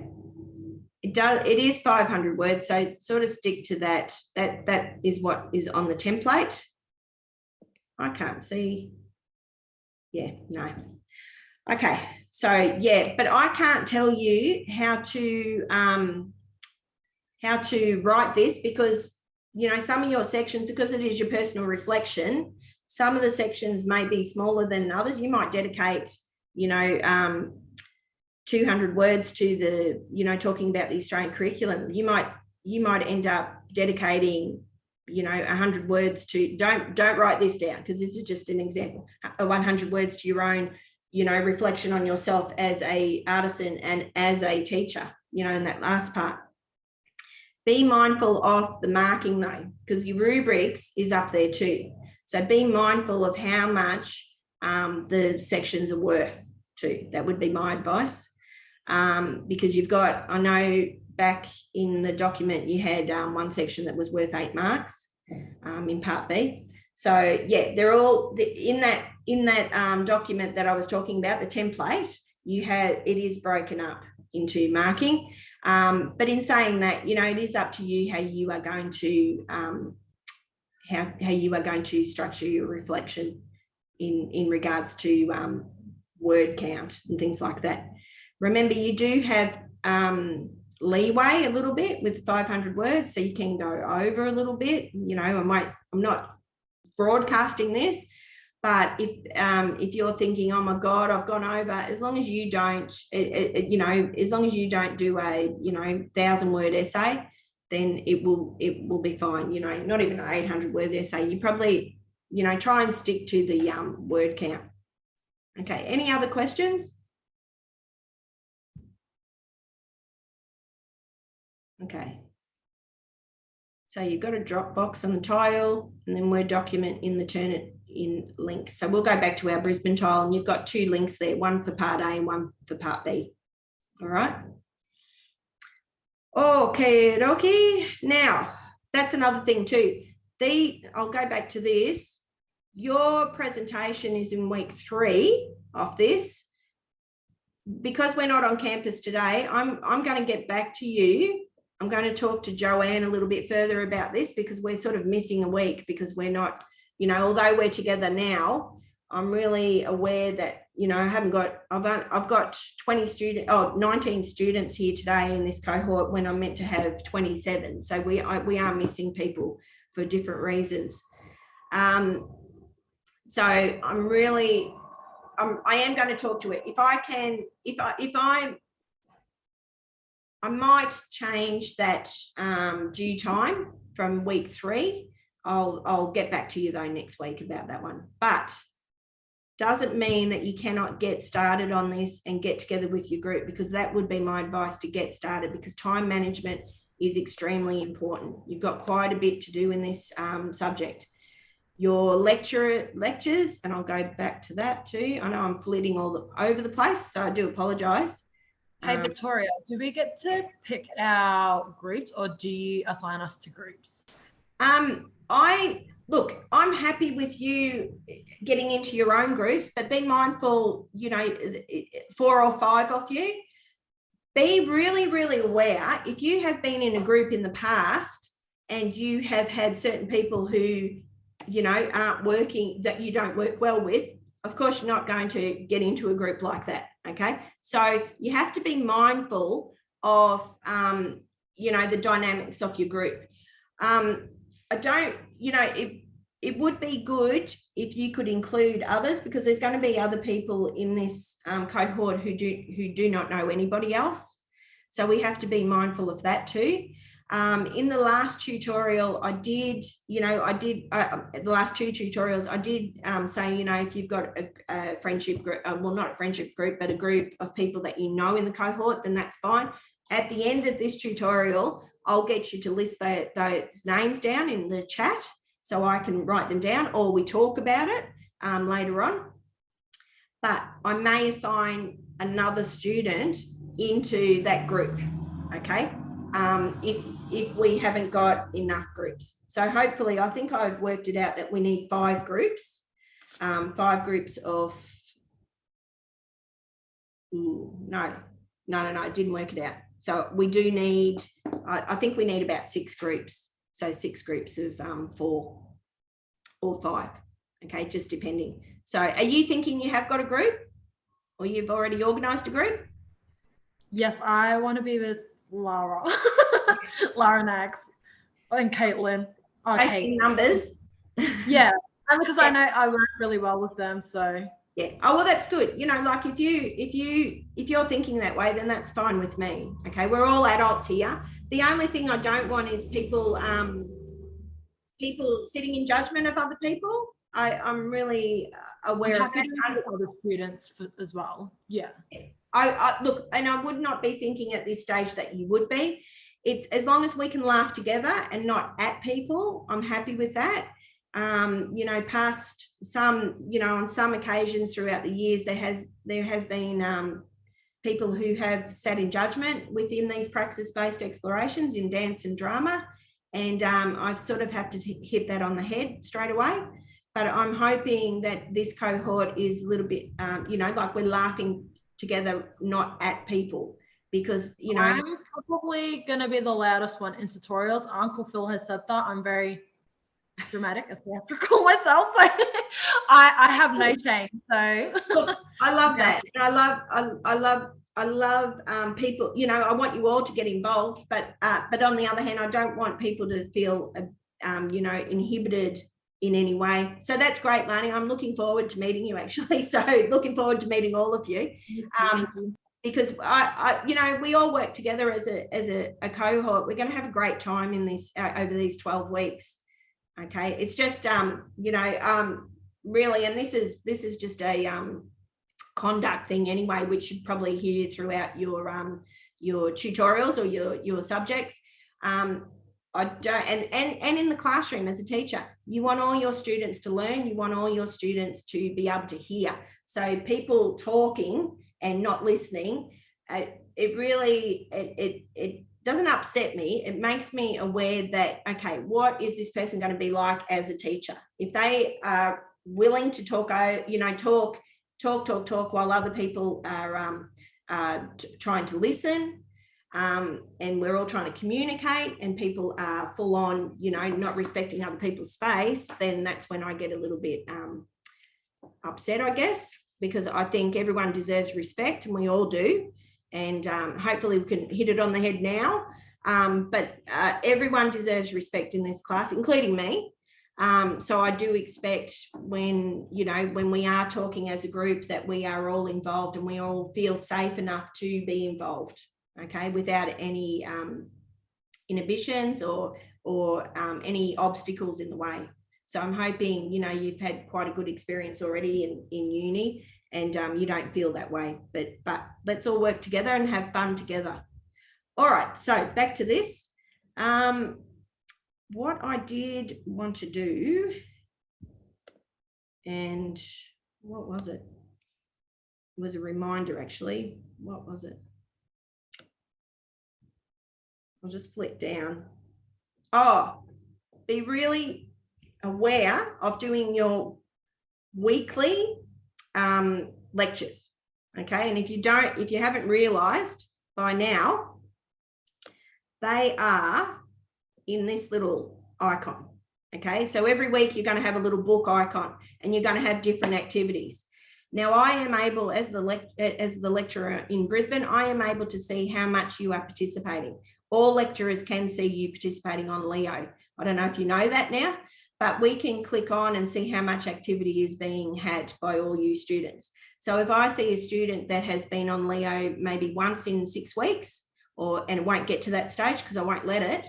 it is 500 words. So sort of stick to that. That is what is on the template. I can't see. Yeah, no. Okay, so yeah, but I can't tell you how to write this because, you know, some of your sections, because it is your personal reflection, some of the sections may be smaller than others. You might dedicate, you know, 200 words to the, you know, talking about the Australian curriculum. You might end up dedicating, you know, 100 words to, don't write this down because this is just an example, 100 words to your own, you know, reflection on yourself as a artisan and as a teacher, you know, in that last part. Be mindful of the marking though, because your rubrics is up there too. So be mindful of how much the sections are worth too. That would be my advice. Because you've got, I know back in the document you had one section that was worth 8 marks in part B. So yeah, they're all in that document that I was talking about, the template, it is broken up into marking. But in saying that, you know, it is up to you how you are going to how you are going to structure your reflection in regards to word count and things like that. Remember, you do have leeway a little bit with 500 words, so you can go over a little bit. You know, I'm not broadcasting this, but if you're thinking, oh my God, I've gone over, as long as you don't, you know, as long as you don't do a, you know, 1,000-word essay, then it will be fine. You know, not even an 800-word essay. You probably, you know, try and stick to the word count. Okay. Any other questions? Okay. So you've got a Dropbox on the tile and then Word document in the Turnitin link. So we'll go back to our Brisbane tile and you've got 2 links there, one for part A and one for part B. All right. Okay. Now, that's another thing too. I'll go back to this. Your presentation is in week 3 of this. Because we're not on campus today, I'm going to get back to you. I'm going to talk to Joanne a little bit further about this because we're sort of missing a week because we're not, you know, although we're together now, I'm really aware that, you know, I've got 19 students here today in this cohort when I'm meant to have 27. So we are missing people for different reasons. So I am going to talk to it. If I can, I might change that due time from week 3. I'll get back to you though next week about that one. But doesn't mean that you cannot get started on this and get together with your group, because that would be my advice to get started, because time management is extremely important. You've got quite a bit to do in this subject. Your lectures, and I'll go back to that too. I know I'm flitting all over the place, so I do apologise. Hey, Victoria, do we get to pick our groups or do you assign us to groups? I'm happy with you getting into your own groups, but be mindful, you know, 4 or 5 of you. Be really, really aware. If you have been in a group in the past and you have had certain people who, you know, aren't working, that you don't work well with, of course, you're not going to get into a group like that. Okay. So you have to be mindful of, you know, the dynamics of your group. It would be good if you could include others, because there's going to be other people in this cohort who do not know anybody else. So we have to be mindful of that too. In the last tutorial, the last 2 tutorials, I did say, you know, if you've got a friendship group, well, not a friendship group, but a group of people that you know in the cohort, then that's fine. At the end of this tutorial, I'll get you to list those names down in the chat so I can write them down, or we talk about it later on. But I may assign another student into that group, okay? If we haven't got enough groups. So hopefully, I think I've worked it out that we need 5 groups, 5 groups of, no, I didn't work it out. So we do need, I think we need about 6 groups. So 6 groups of 4 or 5, okay, just depending. So are you thinking you have got a group, or you've already organised a group? Yes, I want to be with Lara, Lara Nags, and Caitlin. Taking numbers. Yeah, and because I know I work really well with them, so yeah. Oh well, that's good. You know, like if you're thinking that way, then that's fine with me. Okay, we're all adults here. The only thing I don't want is people sitting in judgment of other people. I'm really aware of that. Other students as well. Yeah. I look, and I would not be thinking at this stage that you would be. It's as long as we can laugh together and not at people, I'm happy with that. You know, past some, you know, on some occasions throughout the years, there has been people who have sat in judgment within these praxis-based explorations in dance and drama, and I sort of have to hit that on the head straight away. But I'm hoping that this cohort is a little bit, you know, like we're laughing together, not at people, because, you know, I'm probably going to be the loudest one in tutorials. Uncle Phil has said that. I'm very dramatic, as I have to call myself, so I have no shame. So look, I love that. I love people, you know, I want you all to get involved, but on the other hand, I don't want people to feel you know, inhibited in any way. So that's great, Lani. I'm looking forward to meeting you, actually. So looking forward to meeting all of you. Because I you know, we all work together as a cohort. We're going to have a great time in this over these 12 weeks. Okay, it's just you know, really, and this is just a conduct thing anyway, which should probably hear throughout your tutorials or your subjects. I don't, and in the classroom as a teacher, you want all your students to learn, you want all your students to be able to hear. So people talking and not listening, it doesn't upset me. It makes me aware that, okay, what is this person going to be like as a teacher? If they are willing to talk while other people are trying to listen, and we're all trying to communicate, and people are full on, not respecting other people's space, then that's when I get a little bit upset, I guess, because I think everyone deserves respect, and we all do. And hopefully we can hit it on the head now. But everyone deserves respect in this class, including me. So I do expect when we are talking as a group that we are all involved and we all feel safe enough to be involved, okay, without any inhibitions or any obstacles in the way. So I'm hoping, you've had quite a good experience already in uni, and you don't feel that way, but let's all work together and have fun together. All right, so back to this. What I did want to do, and what was it? It was a reminder, actually. What was it? I'll just flip down. Oh, be really aware of doing your weekly lectures, okay? And if you haven't realized by now, they are in this little icon, okay? So every week you're going to have a little book icon, and you're going to have different activities. Now I am able, as the lecturer in Brisbane, I am able to see how much you are participating. All lecturers can see you participating on Leo. I don't know if you know that now, but we can click on and see how much activity is being had by all you students. So if I see a student that has been on Leo maybe once in 6 weeks, and it won't get to that stage because I won't let it,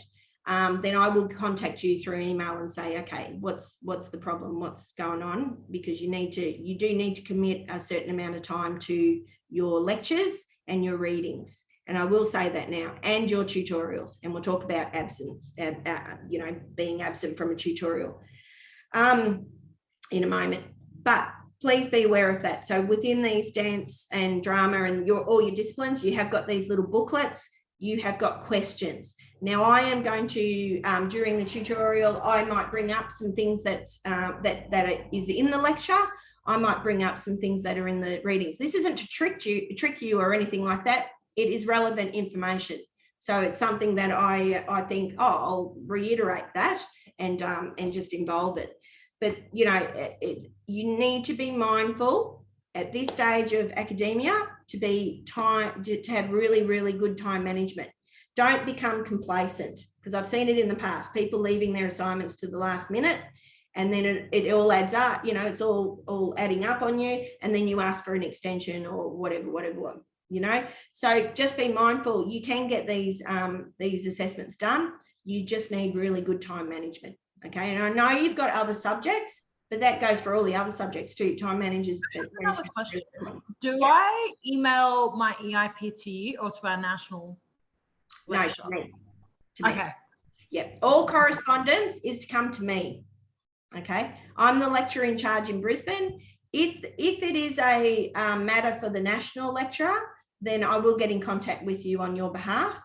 then I will contact you through email and say, okay, what's the problem? What's going on? Because you do need to commit a certain amount of time to your lectures and your readings. And I will say that now, and your tutorials. And we'll talk about absence, being absent from a tutorial in a moment. But please be aware of that. So within these dance and drama and all your disciplines, you have got these little booklets. You have got questions. Now I am going to, during the tutorial, I might bring up some things that is in the lecture. I might bring up some things that are in the readings. This isn't to trick you or anything like that. It is relevant information. So it's something that I think, I'll reiterate that and just involve it. But, you need to be mindful at this stage of academia to have really, really good time management. Don't become complacent, because I've seen it in the past, people leaving their assignments to the last minute, and then it all adds up, it's all adding up on you, and then you ask for an extension or whatever. So just be mindful. You can get these assessments done. You just need really good time management. Okay. And I know you've got other subjects, but that goes for all the other subjects too. Time managers. Another question. Do I email my EIP to you or to our national lecture? No, to me. Okay. Yeah. All correspondence is to come to me. Okay. I'm the lecturer in charge in Brisbane. If it is a matter for the national lecturer, then I will get in contact with you on your behalf.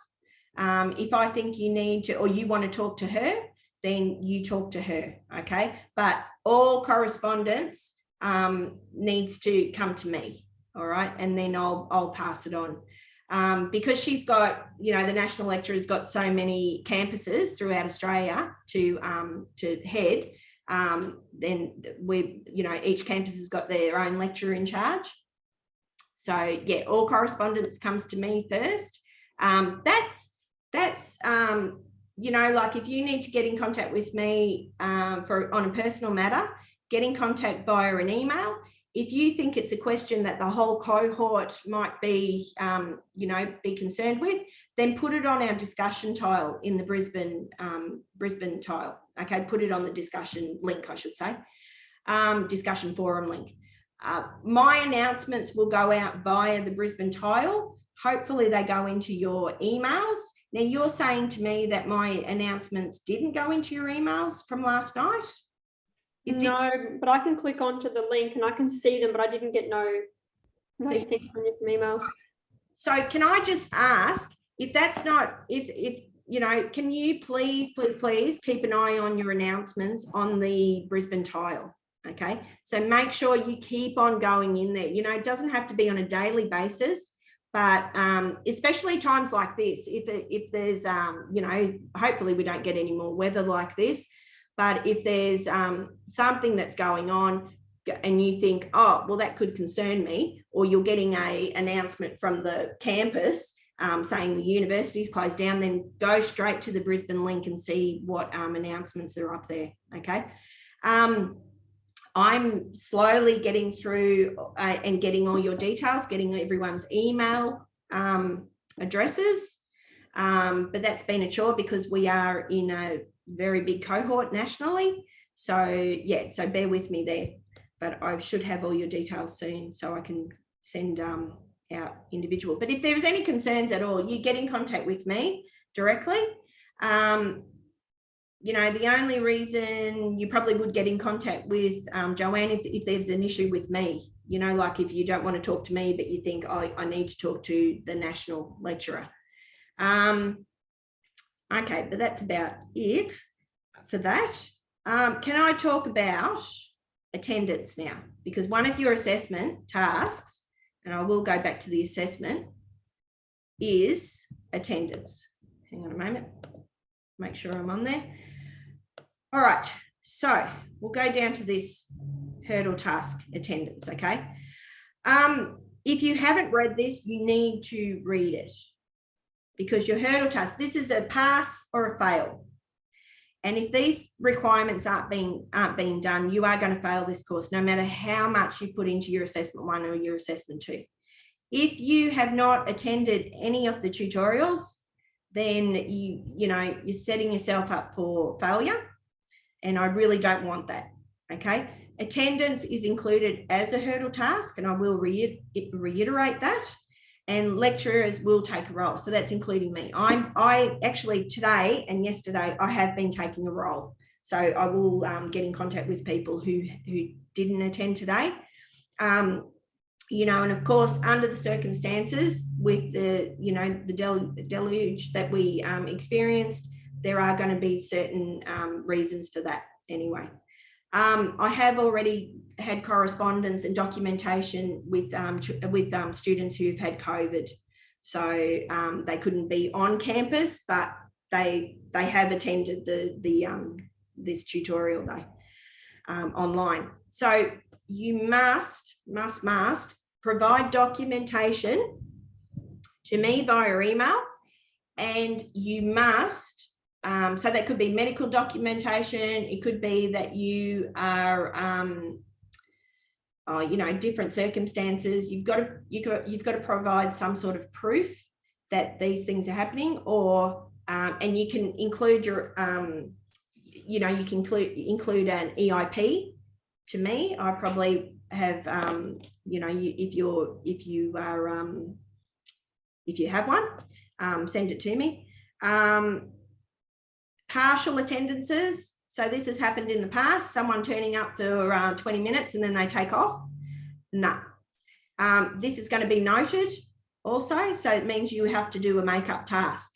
If I think you need to, or you want to talk to her, then you talk to her, okay? But all correspondence needs to come to me, all right? And then I'll pass it on. Because she's got, the national lecturer's got so many campuses throughout Australia to head, then each campus has got their own lecturer in charge. So yeah, all correspondence comes to me first. That's like if you need to get in contact with me on a personal matter, get in contact via an email. If you think it's a question that the whole cohort might be, be concerned with, then put it on our discussion tile in the Brisbane tile. Okay, put it on the discussion link, I should say, discussion forum link. My announcements will go out via the Brisbane tile. Hopefully they go into your emails. Now you're saying to me that my announcements didn't go into your emails from last night? It did. No, but I can click onto the link and I can see them, but I didn't get no So- thing from you from emails. So can I just ask if that's not, if you know, can you please keep an eye on your announcements on the Brisbane Tile? Okay, so make sure you keep on going in there. You know, it doesn't have to be on a daily basis, but especially times like this, if there's you know, hopefully we don't get any more weather like this, but if there's something that's going on and you think, oh, well, that could concern me, or you're getting an announcement from the campus saying the university's closed down, then go straight to the Brisbane link and see what announcements are up there. Okay. I'm slowly getting through and getting all your details, getting everyone's email addresses. But that's been a chore because we are in a very big cohort nationally. So yeah, so bear with me there. But I should have all your details soon so I can send out individual. But if there's any concerns at all, you get in contact with me directly. You know, the only reason you probably would get in contact with Joanne if there's an issue with me, you know, like if you don't want to talk to me, but you think, oh, I need to talk to the national lecturer. Okay, but that's about it for that. Can I talk about attendance now? Because one of your assessment tasks, and I will go back to the assessment, is attendance. Hang on a moment, make sure I'm on there. All right, so we'll go down to this hurdle task attendance, okay? If you haven't read this, you need to read it because your hurdle task, this is a pass or a fail. And if these requirements aren't being done, you are going to fail this course, no matter how much you put into your assessment 1 or your assessment 2. If you have not attended any of the tutorials, then you know, you're setting yourself up for failure. And I really don't want that. Okay. Attendance is included as a hurdle task, and I will reiterate that. And lecturers will take a role. So that's including me. I actually today and yesterday, I have been taking a role. So I will get in contact with people who didn't attend today. You know, and of course, under the circumstances with the, you know, the deluge that we experienced, there are going to be certain reasons for that anyway. I have already had correspondence and documentation with students who've had COVID. So they couldn't be on campus, but they have attended this tutorial day online. So you must provide documentation to me via email, and you must, so that could be medical documentation. It could be that you are, you know, different circumstances. You've got to provide some sort of proof that these things are happening, or and you can include your, you know, you can include an EIP to me. I probably have, you know, if you have one, send it to me. Partial attendances. So this has happened in the past, someone turning up for 20 minutes and then they take off. No. This is going to be noted also. So it means you have to do a makeup task.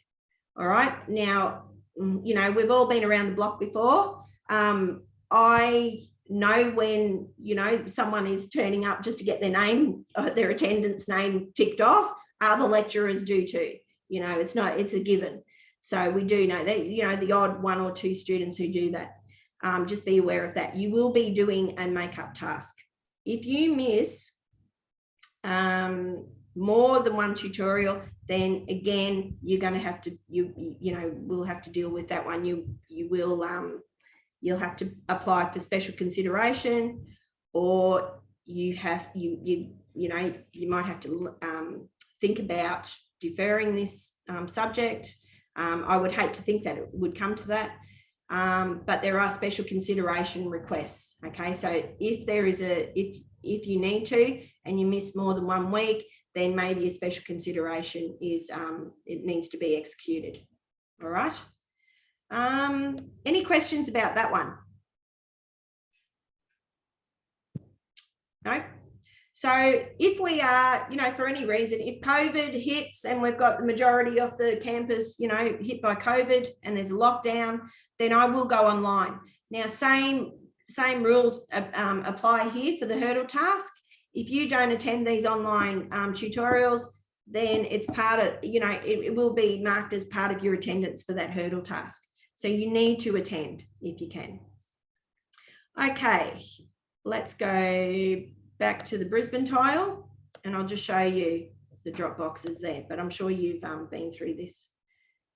All right. Now, you know, we've all been around the block before. I know when, you know, someone is turning up just to get their name, their attendance name ticked off. Other lecturers do too. You know, it's a given. So we do know that, you know, the odd 1 or 2 students who do that. Just be aware of that. You will be doing a makeup task. If you miss more than one tutorial, then again, you're going to have to, you know, we'll have to deal with that one. You will, you'll have to apply for special consideration, or you know, you might have to think about deferring this subject. I would hate to think that it would come to that, but there are special consideration requests. Okay, so if there is if you need to, and you miss more than 1 week, then maybe a special consideration is it needs to be executed. All right. Any questions about that one? No. So if we are, you know, for any reason, if COVID hits and we've got the majority of the campus, you know, hit by COVID and there's a lockdown, then I will go online. Now, same rules apply here for the hurdle task. If you don't attend these online tutorials, then it's part of, you know, it will be marked as part of your attendance for that hurdle task. So you need to attend if you can. Okay, let's go back to the Brisbane tile, and I'll just show you the drop boxes there, but I'm sure you've been through this.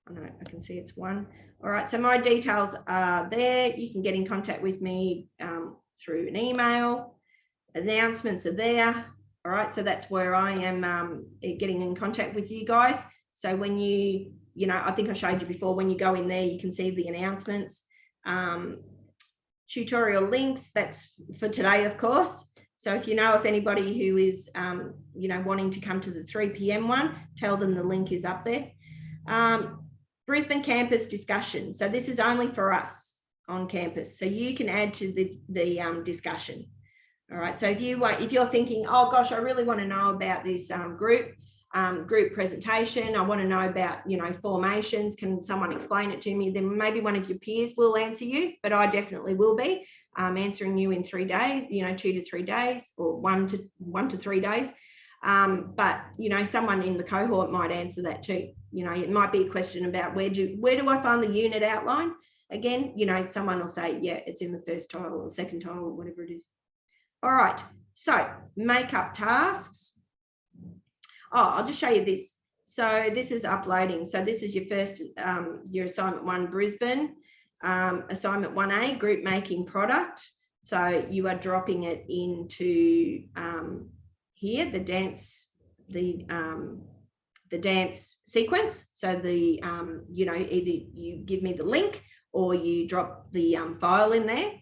I know I can see it's one. All right, so my details are there. You can get in contact with me through an email. Announcements are there. All right, so that's where I am getting in contact with you guys. So when you know, I think I showed you before, when you go in there, you can see the announcements. Tutorial links, that's for today, of course. So if you know of anybody who is, you know, wanting to come to the 3 p.m. one, tell them the link is up there. Brisbane campus discussion. So this is only for us on campus. So you can add to the discussion. All right. So if you're thinking, oh gosh, I really want to know about this group presentation, I want to know about, you know, formations, can someone explain it to me? Then maybe one of your peers will answer you, but I definitely will be answering you in 3 days, you know, 2 to 3 days, or 1 to 3 days. But, you know, someone in the cohort might answer that too. You know, it might be a question about where do I find the unit outline? Again, you know, someone will say, yeah, it's in the first tile or the second tile or whatever it is. All right, so make up tasks. Oh, I'll just show you this. So this is uploading. So this is your first, your assignment 1 Brisbane, assignment 1A, group making product. So you are dropping it into here, the dance sequence. So the, you know, either you give me the link or you drop the file in there.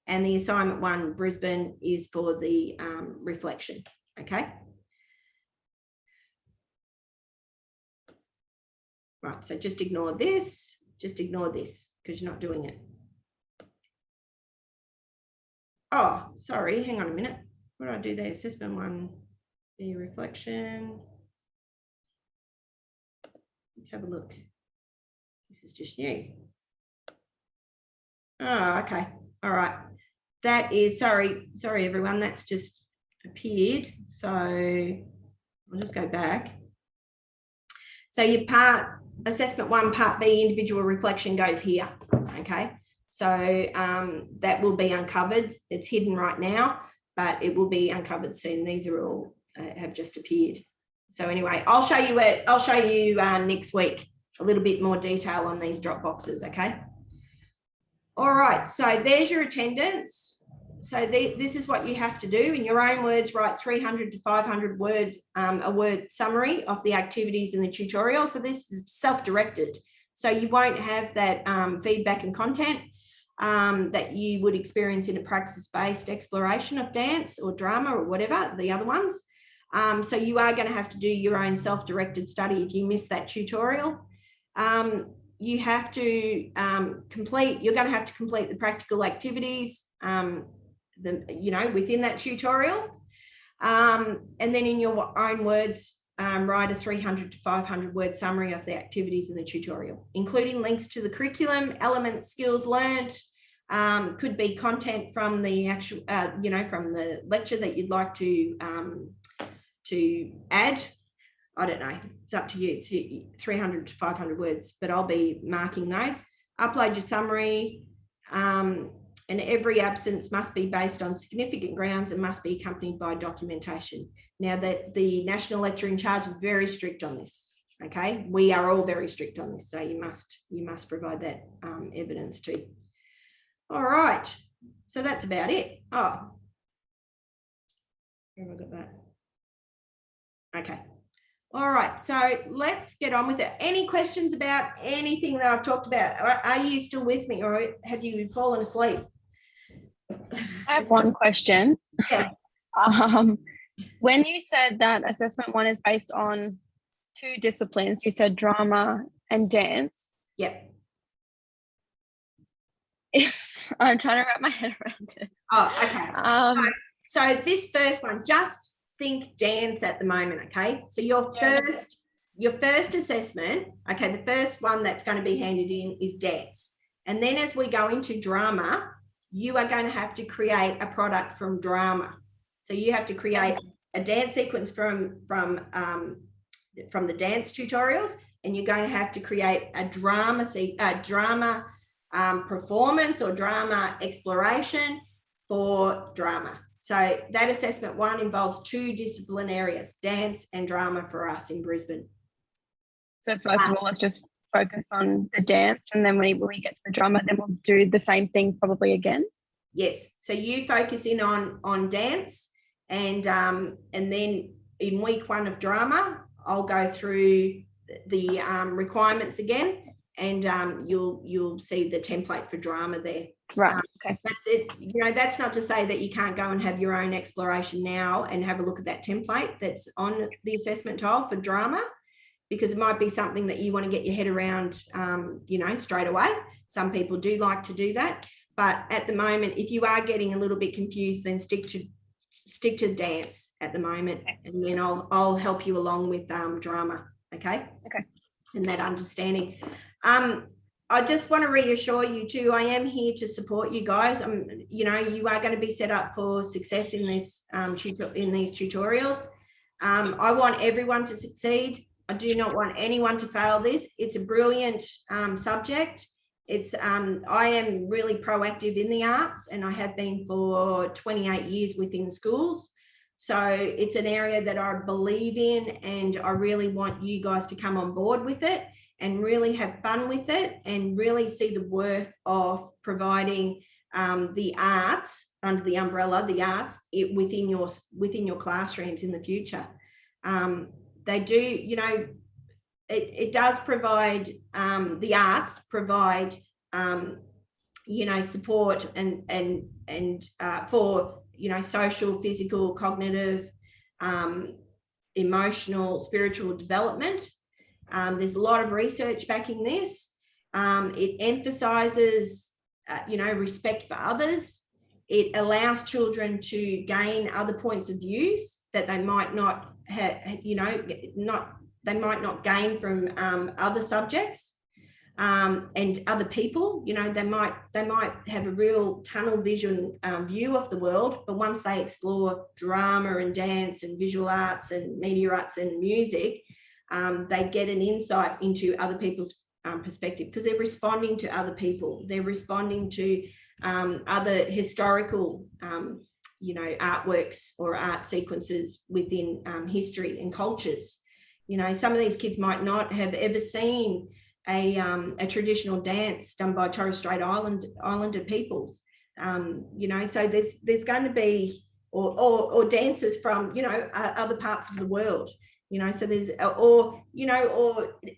And the assignment 1 Brisbane is for the reflection, okay? Right, so just ignore this because you're not doing it. Oh, sorry, hang on a minute. What did I do there? Assessment 1, the reflection. Let's have a look. This is just new. Oh, okay, all right. That is, sorry everyone, that's just appeared. So I'll just go back. So your assessment 1, part B, individual reflection goes here, okay? So that will be uncovered. It's hidden right now, but it will be uncovered soon. These are all have just appeared. So anyway, I'll show you next week, a little bit more detail on these drop boxes, okay? All right, so there's your attendance. So this is what you have to do. In your own words, write 300 to 500 a word summary of the activities in the tutorial. So this is self-directed. So you won't have that feedback and content that you would experience in a praxis-based exploration of dance or drama or whatever, the other ones. So you are going to have to do your own self-directed study if you miss that tutorial. You have to you're going to have to complete the practical activities, you know, within that tutorial. And then in your own words, write a 300 to 500 word summary of the activities in the tutorial, including links to the curriculum, elements, skills learned, could be content from the actual, you know, from the lecture that you'd like to add. I don't know, it's up to you. It's 300 to 500 words, but I'll be marking those. Upload your summary, and every absence must be based on significant grounds and must be accompanied by documentation. Now that the National Lecturer in Charge is very strict on this, okay? We are all very strict on this, so you must provide that evidence too. All right, so that's about it. Oh, where have I got that? Okay. All right, so let's get on with it. Any questions about anything that I've talked about? Are you still with me, or have you fallen asleep? I have one question. Yeah. When you said that assessment 1 is based on 2 disciplines, you said drama and dance. Yep. I'm trying to wrap my head around it. Oh, okay. Um, So this first one, just think dance at the moment, okay? So your first assessment, okay, the first one that's going to be handed in is dance. And then as we go into drama, you are going to have to create a product from drama. So you have to create a dance sequence from the dance tutorials, and you're going to have to create a drama performance or drama exploration for drama. So that assessment 1 involves 2 discipline areas, dance and drama for us in Brisbane. so first of all, let's just focus on the dance, and then when we get to the drama, then we'll do the same thing probably again. Yes, so you focus in on dance, and then in week 1 of drama, I'll go through the requirements again, and you'll see the template for drama there. Right. Okay. But that's not to say that you can't go and have your own exploration now and have a look at that template that's on the assessment tile for drama, because it might be something that you want to get your head around, straight away. Some people do like to do that, but at the moment, if you are getting a little bit confused, then stick to dance at the moment, and then I'll help you along with drama. Okay. And that understanding. I just want to reassure you too, I am here to support you guys. You are going to be set up for success in this in these tutorials. I want everyone to succeed. I do not want anyone to fail this. It's a brilliant subject. I am really proactive in the arts, and I have been for 28 years within schools. So it's an area that I believe in, and I really want you guys to come on board with it and really have fun with it, and really see the worth of providing the arts under the umbrella, the arts within your classrooms in the future. They do, it does provide, the arts provide, support and for, social, physical, cognitive, emotional, spiritual development. There's a lot of research backing this. It emphasizes, respect for others. It allows children to gain other points of views that they might not have, they might not gain from other subjects and other people. They might have a real tunnel vision view of the world, but once they explore drama and dance and visual arts and media arts and music, they get an insight into other people's perspective, because they're responding to other people. They're responding to other historical, artworks or art sequences within history and cultures. Some of these kids might not have ever seen a traditional dance done by Torres Strait Islander peoples. So there's going to be or dancers from other parts of the world. So there's or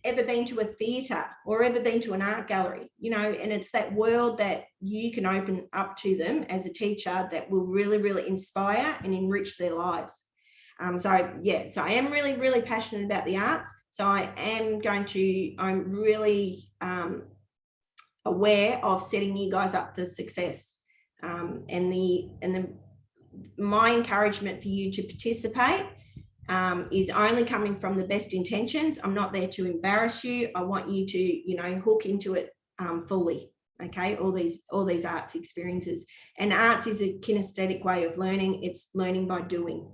ever been to a theatre or ever been to an art gallery, and it's that world that you can open up to them as a teacher that will really, really inspire and enrich their lives. So I am really, really passionate about the arts. So I'm really aware of setting you guys up for success. My encouragement for you to participate is only coming from the best intentions. I'm not there to embarrass you. I want you to, hook into it fully. Okay, all these arts experiences, and arts is a kinesthetic way of learning. It's learning by doing.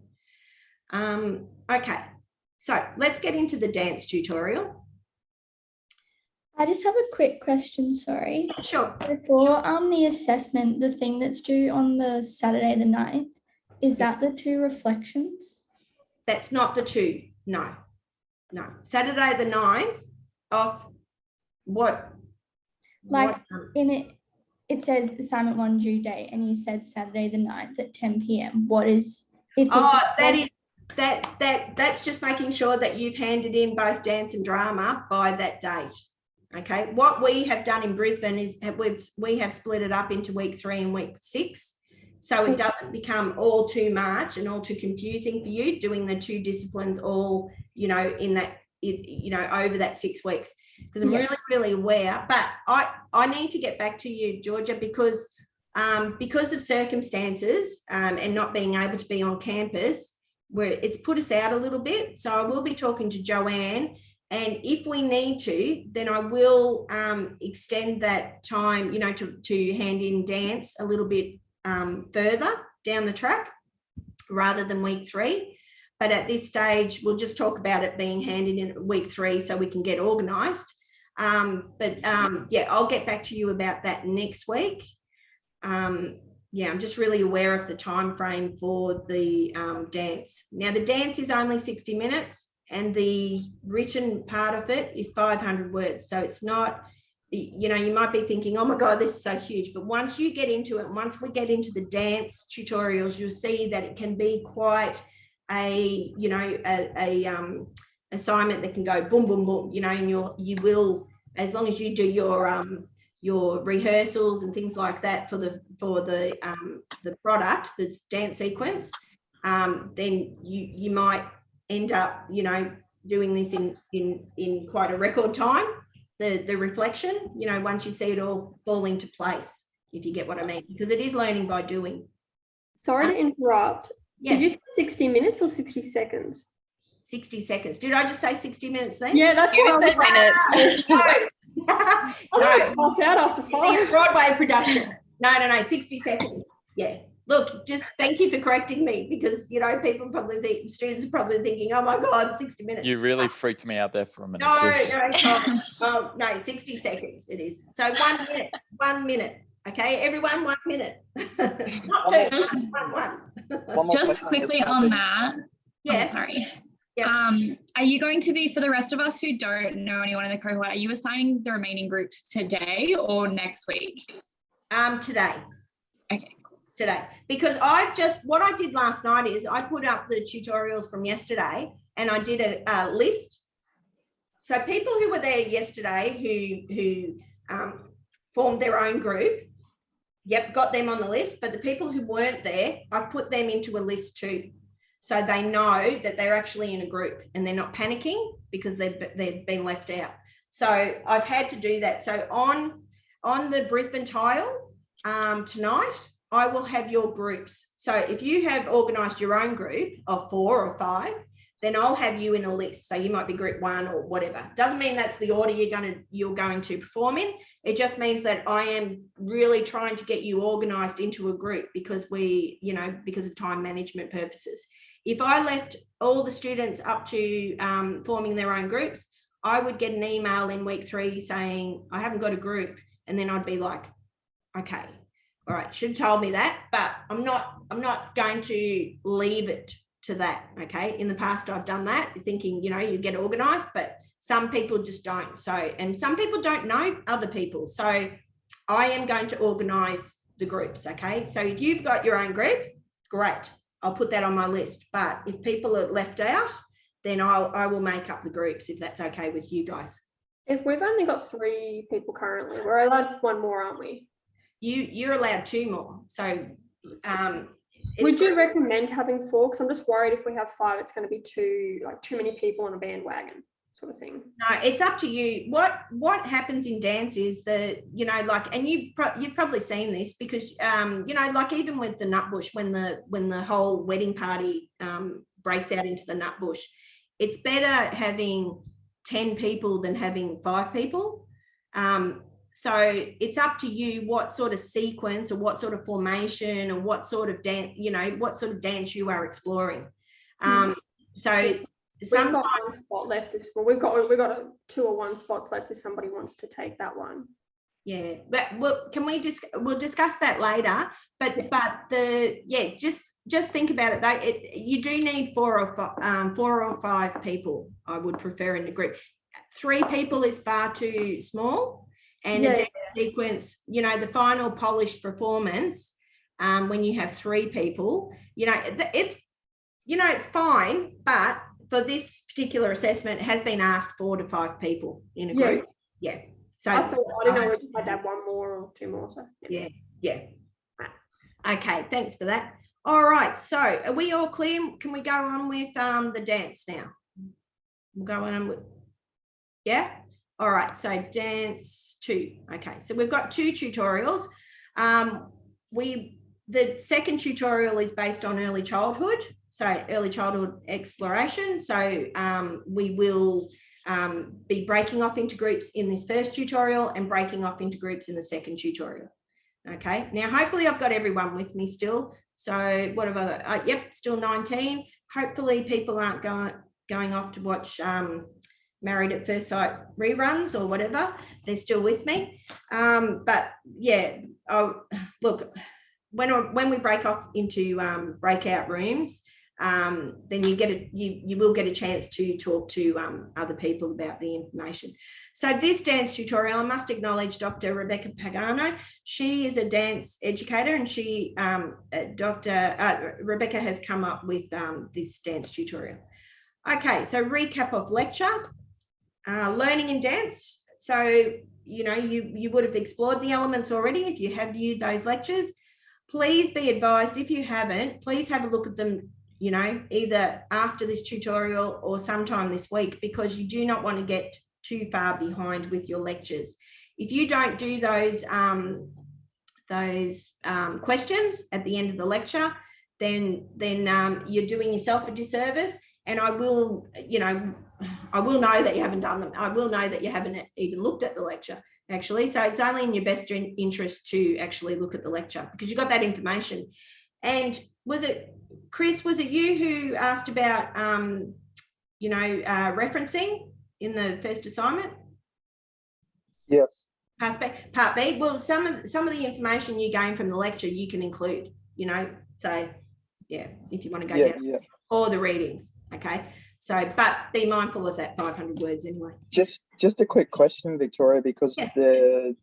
Okay, so let's get into the dance tutorial. I just have a quick question, sorry. Sure. For the assessment, the thing that's due on the Saturday the 9th, is that the 2 reflections? That's not the 2, no. Saturday the 9th of what? In it says assignment 1 due date, and you said Saturday the 9th at 10 p.m. What is, if this that's just making sure that you've handed in both dance and drama by that date. Okay, what we have done in Brisbane is we have split it up into week 3 and week 6. so it doesn't become all too much and all too confusing for you doing the 2 disciplines all, in that, over that 6 weeks. Because I'm really aware, but I need to get back to you, Georgia, because of circumstances and not being able to be on campus, where it's put us out a little bit. So I will be talking to Joanne, and if we need to, then I will extend that time, to hand in dance a little bit further down the track rather than week 3. But at this stage, we'll just talk about it being handed in week 3 so we can get organised. I'll get back to you about that next week. I'm just really aware of the time frame for the dance. Now, the dance is only 60 minutes and the written part of it is 500 words. So it's not, you might be thinking, oh my God, this is so huge. But once you get into it, once we get into the dance tutorials, you'll see that it can be quite a assignment that can go boom, boom, boom, and you will, as long as you do your rehearsals and things like that for the product, this dance sequence, then you might end up, doing this in quite a record time, the reflection, once you see it all fall into place, if you get what I mean, because it is learning by doing. Sorry to interrupt. Yeah. Did you say 60 minutes or 60 seconds? 60 seconds. Did I just say 60 minutes then? Yeah, that's You what said minutes. No. I pass out after 5. It's Broadway production. No, 60 seconds. Yeah. Look, just thank you for correcting me, because, people probably think, students are probably thinking, oh my God, 60 minutes. You really freaked me out there for a minute. No, 60 seconds it is. So 1 minute. Okay, everyone, 1 minute. Not 2, one. One more Just question quickly this on topic. that. Yeah. Oh, sorry. Yeah. Are you going to be, for the rest of us who don't know anyone in the cohort, are you assigning the remaining groups today or next week? Today. Okay. Today, because what I did last night is I put up the tutorials from yesterday and I did a list. So people who were there yesterday who formed their own group, got them on the list, but the people who weren't there, I've put them into a list too. So they know that they're actually in a group and they're not panicking because they've been left out. So I've had to do that. So on the Brisbane tile tonight, I will have your groups. So if you have organised your own group of 4 or 5, then I'll have you in a list. So you might be group 1 or whatever. Doesn't mean that's the order you're going to perform in. It just means that I am really trying to get you organised into a group because because of time management purposes. If I left all the students up to forming their own groups, I would get an email in week 3 saying, I haven't got a group. And then I'd be like, okay, all right, should have told me that, but I'm not going to leave it to that. Okay. In the past, I've done that thinking, you get organized, but some people just don't. So, and some people don't know other people. So I am going to organize the groups. Okay. So if you've got your own group, great. I'll put that on my list. But if people are left out, then I will make up the groups if that's okay with you guys. If we've only got 3 people currently, we're allowed 1 more, aren't we? You're allowed 2 more. So would you recommend having 4? Because I'm just worried if we have 5, it's going to be too many people on a bandwagon sort of thing. No, it's up to you. What happens in dance is that, and you've probably seen this because, even with the Nutbush, when the whole wedding party breaks out into the Nutbush, it's better having 10 people than having 5 people. So it's up to you what sort of sequence or what sort of formation or what sort of dance, dance you are exploring. We've got 1 spot left. We've got 2 or 1 spots left if somebody wants to take that one. Yeah, but we'll discuss that later. But just think about it though. You do need 4 or 5 people. I would prefer in the group. 3 people is far too small. And the dance sequence, the final polished performance, when you have 3 people, it's fine, but for this particular assessment, it has been asked 4 to 5 people in a group. Yeah. So I didn't know if I'd have 1 more or 2 more. So yeah. Okay, thanks for that. All right, so are we all clear? Can we go on with the dance now? We'll go on with, yeah? All right, so dance 2. Okay, so we've got 2 tutorials. The second tutorial is based on early childhood, so early childhood exploration. So we will be breaking off into groups in this first tutorial and breaking off into groups in the second tutorial. Okay, now hopefully I've got everyone with me still. So what have I got? Yep, still 19. Hopefully people aren't going off to watch Married at First Sight reruns or whatever. They're still with me. But yeah, look, when we break off into breakout rooms, then you will get a chance to talk to other people about the information. So this dance tutorial, I must acknowledge Dr. Rebecca Pagano. She is a dance educator, and she, Rebecca has come up with this dance tutorial. Okay, so recap of lecture, learning in dance. So, you know, you would have explored the elements already if you have viewed those lectures. Please be advised, if you haven't, please have a look at them, you know, either after this tutorial or sometime this week, because you do not want to get too far behind with your lectures. If you don't do those questions at the end of the lecture, then you're doing yourself a disservice. And I will know that you haven't done them. I will know that you haven't even looked at the lecture, actually. So it's only in your best interest to actually look at the lecture, because you got that information. And was it, Chris, was it you who asked about, referencing in the first assignment? Yes. Part B. Well, some of the information you gain from the lecture you can include, you know. So yeah, if you want to go down, or the readings. Okay. So, but be mindful of that 500 words anyway. Just a quick question, Victoria, because the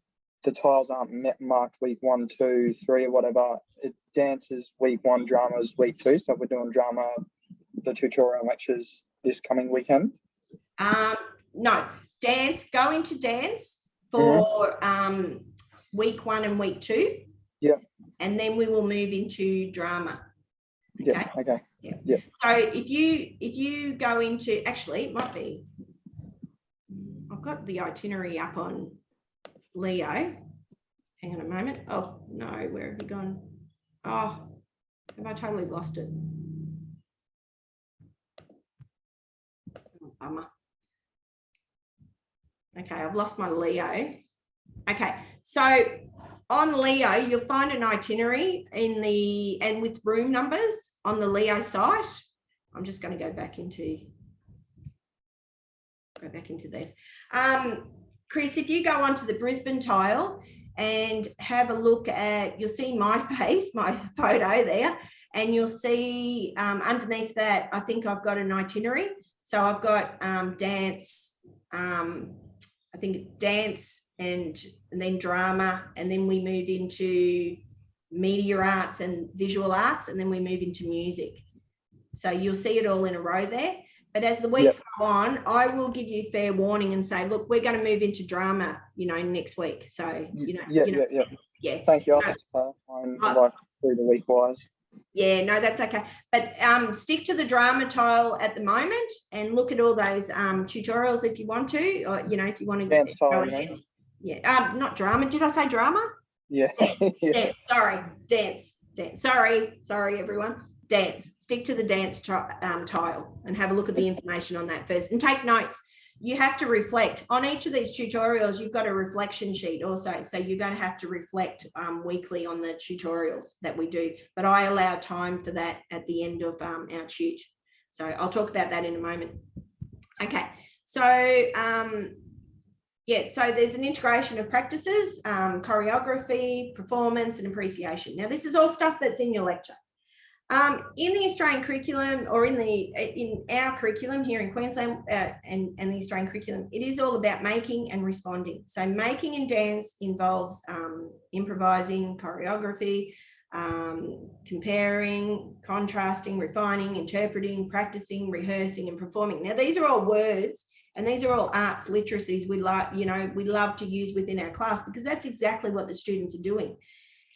tiles aren't marked week 1, 2, 3, or whatever. Dance is week 1, drama is week 2. So we're doing drama, the tutorial lectures this coming weekend. No, dance. Go into dance for week 1 and week 2. Yeah. And then we will move into drama. Okay. Yeah. Okay. Yeah. So if you go into, actually it might be, I've got the itinerary up on Leo. Hang on a moment. Oh no, where have you gone? Oh, have I totally lost it? Oh, bummer. Okay, I've lost my Leo. Okay, so on Leo, you'll find an itinerary and with room numbers on the Leo site. I'm just going to go back into this. Chris, if you go onto the Brisbane tile and have a look at, you'll see my face, my photo there, and you'll see underneath that, I think I've got an itinerary. So I've got dance, I think dance and then drama, and then we move into media arts and visual arts, and then we move into music. So you'll see it all in a row there. But as the weeks go on, I will give you fair warning and say, look, we're going to move into drama, you know, next week. So, yeah. Thank you. I'm like through the week wise. Yeah, no, that's okay. But stick to the drama tile at the moment and look at all those tutorials if you want to, or, you know, if you want to dance tile. Yeah, not drama. Did I say drama? Yeah. Dance. Sorry, dance. Sorry, everyone. Dance. Stick to the dance tile and have a look at the information on that first, and take notes. You have to reflect on each of these tutorials. You've got a reflection sheet also, so you're going to have to reflect weekly on the tutorials that we do, but I allow time for that at the end of our tut. So I'll talk about that in a moment. Okay, so so there's an integration of practices, choreography, performance, and appreciation. Now this is all stuff that's in your lecture. In the Australian curriculum, or in our curriculum here in Queensland and the Australian curriculum, it is all about making and responding. So making in dance involves improvising, choreography, comparing, contrasting, refining, interpreting, practicing, rehearsing, and performing. Now these are all words, and these are all arts literacies we love to use within our class, because that's exactly what the students are doing.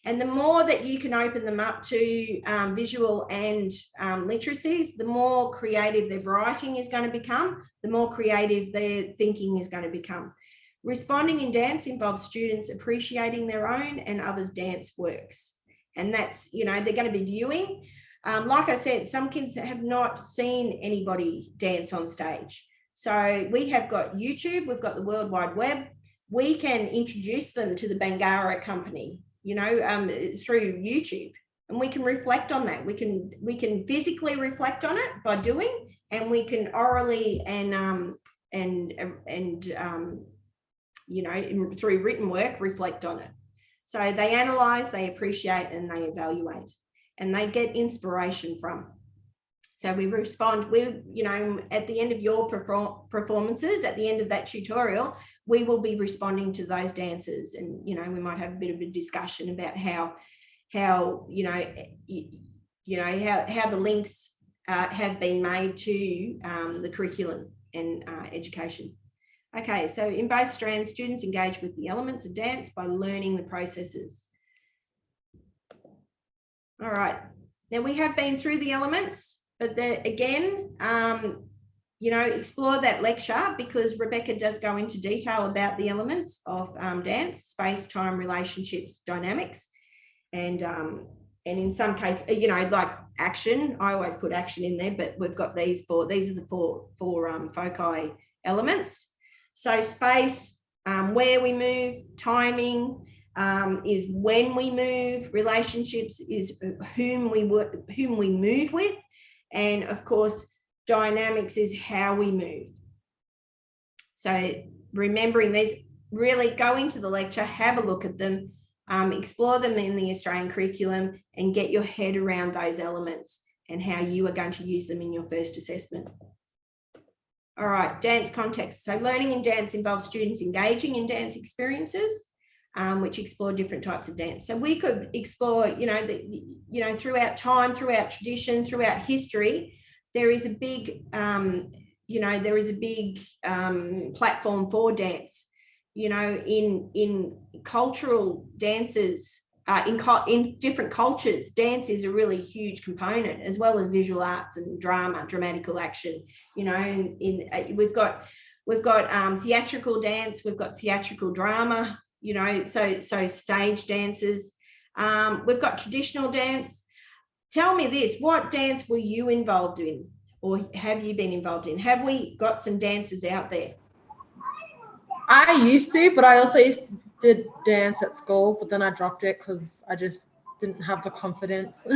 And the more that you can open them up to visual and literacies, the more creative their writing is going to become, the more creative their thinking is going to become. Responding in dance involves students appreciating their own and others' dance works. And that's, you know, they're going to be viewing. Like I said, some kids have not seen anybody dance on stage. So we have got YouTube, we've got the World Wide Web. We can introduce them to the Bangarra Company, you know, through YouTube, and we can reflect on that. We can physically reflect on it by doing, and we can orally and you know, through written work, reflect on it. So they analyze, they appreciate, and they evaluate, and they get inspiration from. So we respond, you know, at the end of your performances, at the end of that tutorial, we will be responding to those dances, and, you know, we might have a bit of a discussion about how how the links have been made to the curriculum and education. Okay, so in both strands, students engage with the elements of dance by learning the processes. All right, now we have been through the elements, but again, you know, explore that lecture, because Rebecca does go into detail about the elements of dance: space, time, relationships, dynamics, and in some cases, you know, like action. I always put action in there, but we've got these four. These are the four foci elements. So space, where we move; timing is when we move; relationships is whom we move with; and of course, dynamics is how we move. So remembering these, really go into the lecture, have a look at them, explore them in the Australian curriculum, and get your head around those elements and how you are going to use them in your first assessment. All right, dance context. So learning in dance involves students engaging in dance experiences, which explore different types of dance. So we could explore, throughout time, throughout tradition, throughout history, there is a big, platform for dance. You know, in cultural dances, in different cultures, dance is a really huge component, as well as visual arts and drama, dramatical action. You know, we've got theatrical dance, we've got theatrical drama. You know, so stage dances. We've got traditional dance. Tell me this: what dance were you involved in, or have you been involved in? Have we got some dances out there? I used to, but I also did dance at school, but then I dropped it because I just didn't have the confidence.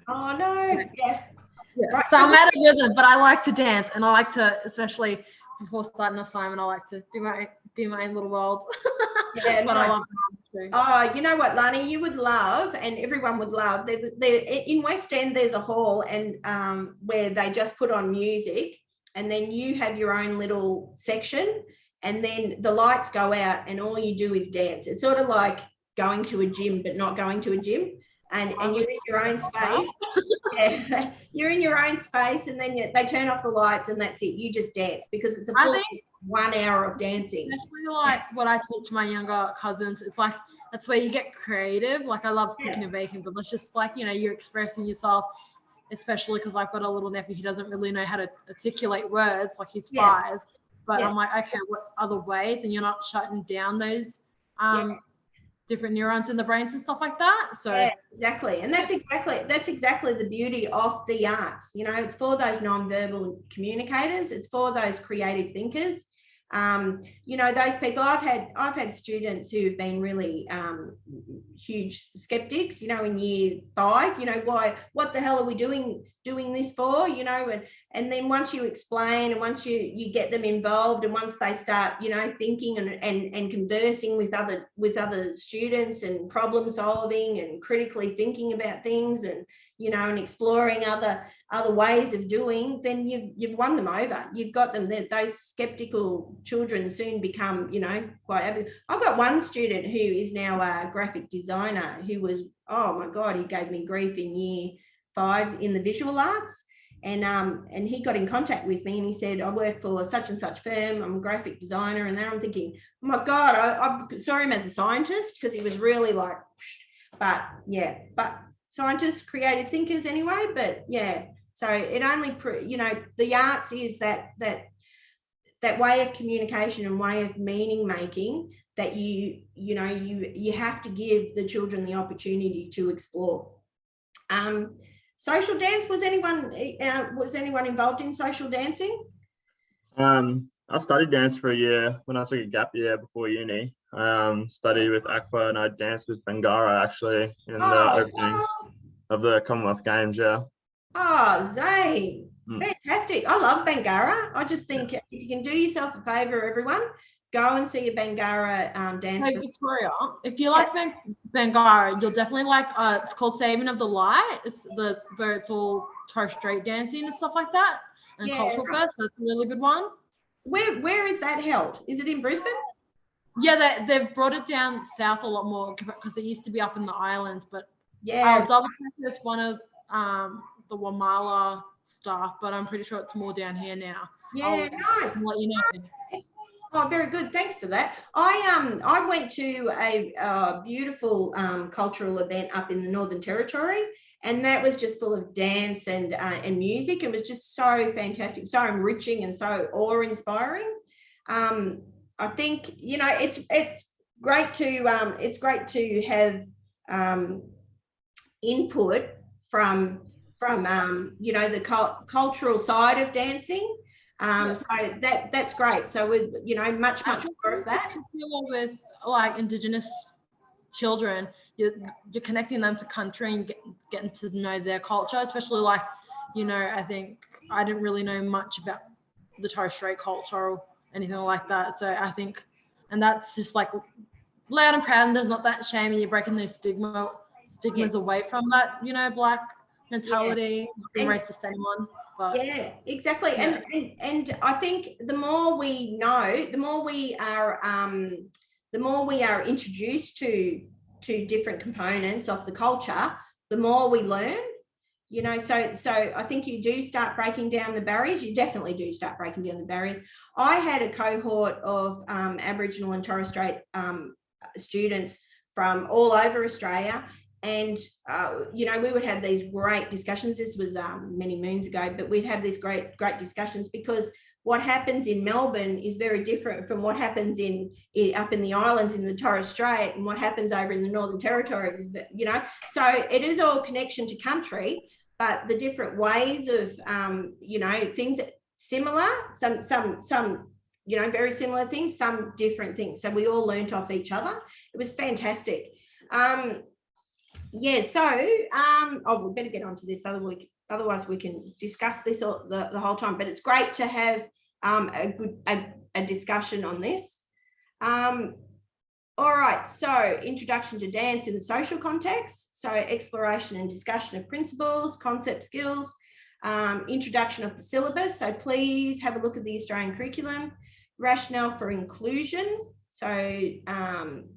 Oh no, So, yeah. Right. So I'm at a rhythm, but I like to dance, and I like to, especially before starting an assignment, I like to do my own little world. Yeah, but nice. I love dance too. Oh, you know what, Lani, you would love, and everyone would love. In West End, there's a hall, and where they just put on music, and then you have your own little section, and then the lights go out, and all you do is dance. It's sort of like going to a gym, but not going to a gym, and you're in your own space. Yeah, you're in your own space, and then they turn off the lights, and that's it. You just dance, because it's a full 1 hour of dancing. Especially like what I teach my younger cousins, it's like that's where you get creative. Like I love cooking and baking, but it's just like, you know, you're expressing yourself, especially because I've got a little nephew who doesn't really know how to articulate words, like he's 5. But I'm like, okay, what other ways? And you're not shutting down those different neurons in the brains and stuff like that. So yeah, exactly. And that's exactly the beauty of the arts. You know, it's for those non-verbal communicators, it's for those creative thinkers. You know, those people, I've had students who've been really huge skeptics, you know, in year 5, you know, what the hell are we doing this for, you know, and then once you explain, and once you get them involved, and once they start, you know, thinking and conversing with other students, and problem solving and critically thinking about things, and, you know, and exploring other ways of doing, then you've won them over. You've got them there. Those skeptical children soon become, you know, quite avid. I've got one student who is now a graphic designer, who was, oh my God, he gave me grief in year 5 in the visual arts. And he got in contact with me, and he said, I work for such and such firm, I'm a graphic designer. And then I'm thinking, oh my God, I saw him as a scientist, because he was really like, but yeah, but scientists, creative thinkers anyway, but yeah. So it only, you know, the arts is that way of communication and way of meaning making that you have to give the children the opportunity to explore. Social dance, was anyone involved in social dancing? I studied dance for a year when I took a gap year before uni. Studied with Aqua and I danced with Bangara actually in the opening of the Commonwealth Games. Yeah. Oh, Zane, fantastic. I love Bangara. I just think if you can do yourself a favor, everyone, go and see a Bangara dance. So Victoria, if you like Bangara, you'll definitely like, it's called Saving of the Light. It's where it's all Torres Strait dancing and stuff like that, and cultural fest. So it's a really good one. Where is that held? Is it in Brisbane? Yeah, they've brought it down south a lot more because it used to be up in the islands. But yeah, I'll double check with one of the Wamala staff, but I'm pretty sure it's more down here now. Yeah, nice. I'll let you know. Oh, very good. Thanks for that. I went to a beautiful cultural event up in the Northern Territory, and that was just full of dance and music. It was just so fantastic, so enriching, and so awe-inspiring. I think it's great to have input from the cultural side of dancing. So that's great. So we're much more of that. With like Indigenous children, you're connecting them to country and getting to know their culture, especially like, I think I didn't really know much about the Torres Strait culture or anything like that. So I think, and that's just like loud and proud, and there's not that shame, and you're breaking those stigmas away from that, Black mentality, not being racist to anyone. But yeah, exactly. Yeah. And I think the more we know, the more we are introduced to different components of the culture, the more we learn. So I think you do start breaking down the barriers. You definitely do start breaking down the barriers. I had a cohort of Aboriginal and Torres Strait students from all over Australia. And, we would have these great discussions. This was many moons ago, but we'd have these great discussions, because what happens in Melbourne is very different from what happens up in the islands in the Torres Strait, and what happens over in the Northern Territory, So it is all connection to country, but the different ways of, things similar, some very similar things, some different things. So we all learnt off each other. It was fantastic. Yeah, so we better get onto this otherwise we can discuss this the whole time, but it's great to have a discussion on this. All right, so introduction to dance in the social context, so exploration and discussion of principles, concept, skills, introduction of the syllabus, so please have a look at the Australian curriculum, rationale for inclusion, so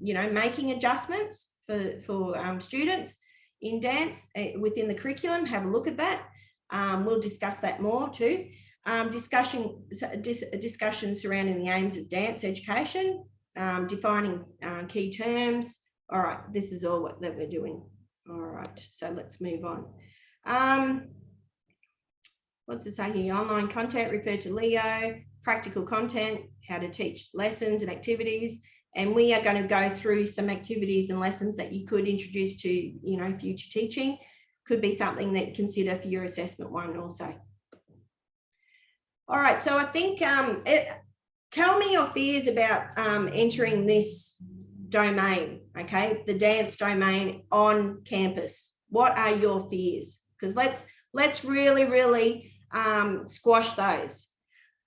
making adjustments for students in dance within the curriculum. Have a look at that. We'll discuss that more too. Discussion surrounding the aims of dance education, defining key terms. All right, this is all that we're doing. All right, so let's move on. What's it say here? Online content referred to Leo, practical content, how to teach lessons and activities. And we are going to go through some activities and lessons that you could introduce to, future teaching. Could be something that you consider for your assessment one also. All right, so I think, tell me your fears about entering this domain, okay? The dance domain on campus. What are your fears? Because let's really squash those.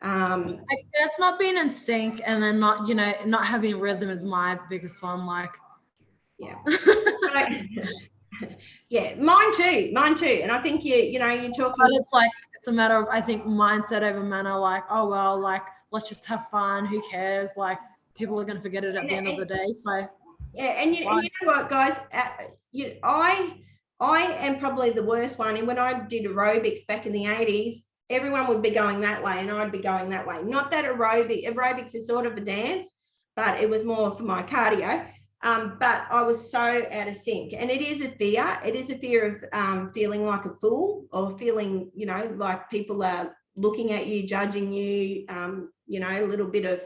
I guess not being in sync, and then not having rhythm is my biggest one. Like, yeah. Yeah, mine too. And I think you're talking. But it's a matter of, I think, mindset over manner. Like, oh well, like let's just have fun. Who cares? Like, people are going to forget it at the end of the day. So yeah, and you know what, guys? I am probably the worst one. And when I did aerobics back in the 80s, everyone would be going that way and I'd be going that way. Not that aerobics is sort of a dance, but it was more for my cardio. But I was so out of sync, and it is a fear. It is a fear of feeling like a fool, or feeling, you know, like people are looking at you, judging you, you know, a little bit of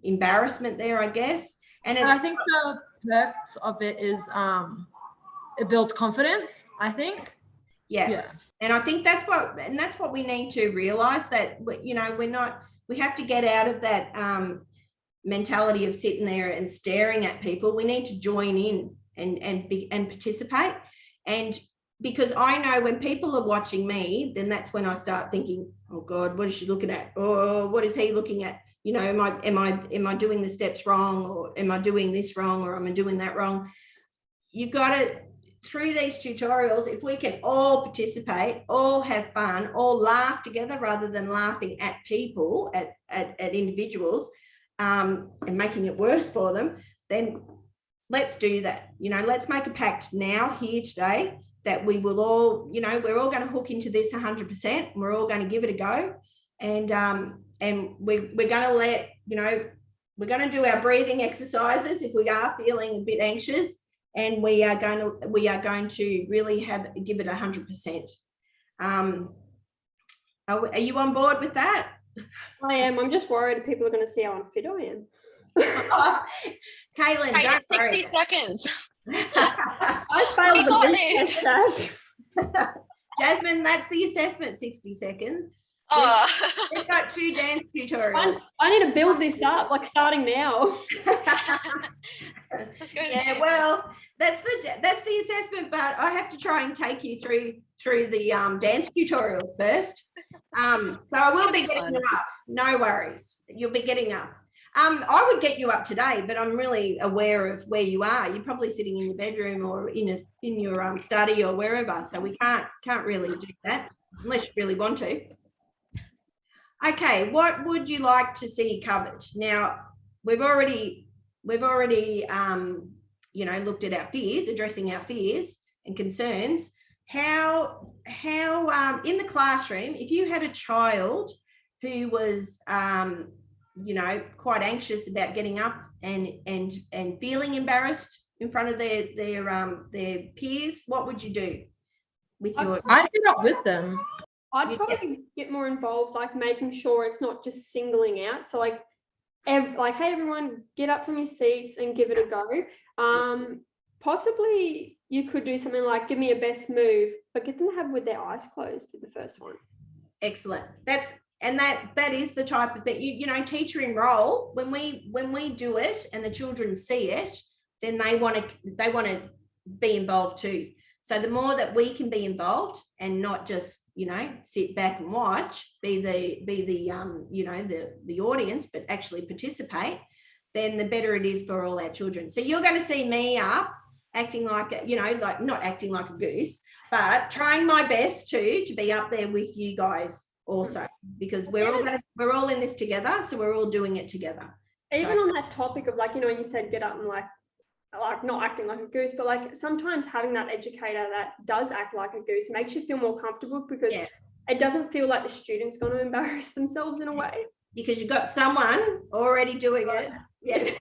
embarrassment there, I guess. And I think the perks of it is it builds confidence, I think. Yeah. And I think that's what we need to realize, that, you know, we have to get out of that mentality of sitting there and staring at people. We need to join in and participate. And because I know when people are watching me, then that's when I start thinking, oh God, what is she looking at? Or what is he looking at? You know, am I doing the steps wrong, or am I doing this wrong, or am I doing that wrong? You've got to, through these tutorials, if we can all participate, all have fun, all laugh together rather than laughing at people, at individuals, and making it worse for them, then let's do that. You know, let's make a pact now here today that we will all, you know, we're all going to hook into this 100%, and we're all going to give it a go. And we're going to let, you know, we're going to do our breathing exercises if we are feeling a bit anxious, and we are going to really give it 100%. Are you on board with that? I am. I'm just worried people are going to see how unfit I am. Caitlin, Hey, don't it's 60 seconds. I failed the test. Jasmine, that's the assessment, 60 seconds. Oh. We've got 2 dance tutorials. I need to build this up, like starting now. Yeah, well, that's the assessment, but I have to try and take you through the dance tutorials first. So I will be getting you up. No worries, you'll be getting up. I would get you up today, but I'm really aware of where you are. You're probably sitting in your bedroom or in your study or wherever. So we can't really do that unless you really want to. Okay, what would you like to see covered? Now, we've already you know, looked at our fears, addressing our fears and concerns. How in the classroom, if you had a child who was you know, quite anxious about getting up and feeling embarrassed in front of their peers, what would you do with your? I'd get up with them. I'd probably get more involved, like making sure it's not just singling out. So like, hey everyone, get up from your seats and give it a go. Possibly you could do something like give me a best move, but get them to have with their eyes closed with the first one. Excellent. That is the type of that you know, teacher in role. When we do it and the children see it, then they want to be involved too. So the more that we can be involved and not just, you know, sit back and watch, be the you know, the audience, but actually participate, then the better it is for all our children. So you're going to see me up acting like, you know, like not acting like a goose, but trying my best to be up there with you guys also, because we're all in this together, so we're all doing it together. Even on that topic of, like, you know, you said get up and like not acting like a goose, but like sometimes having that educator that does act like a goose makes you feel more comfortable, because it doesn't feel like the student's going to embarrass themselves in a way, because you've got someone already doing it. Yeah.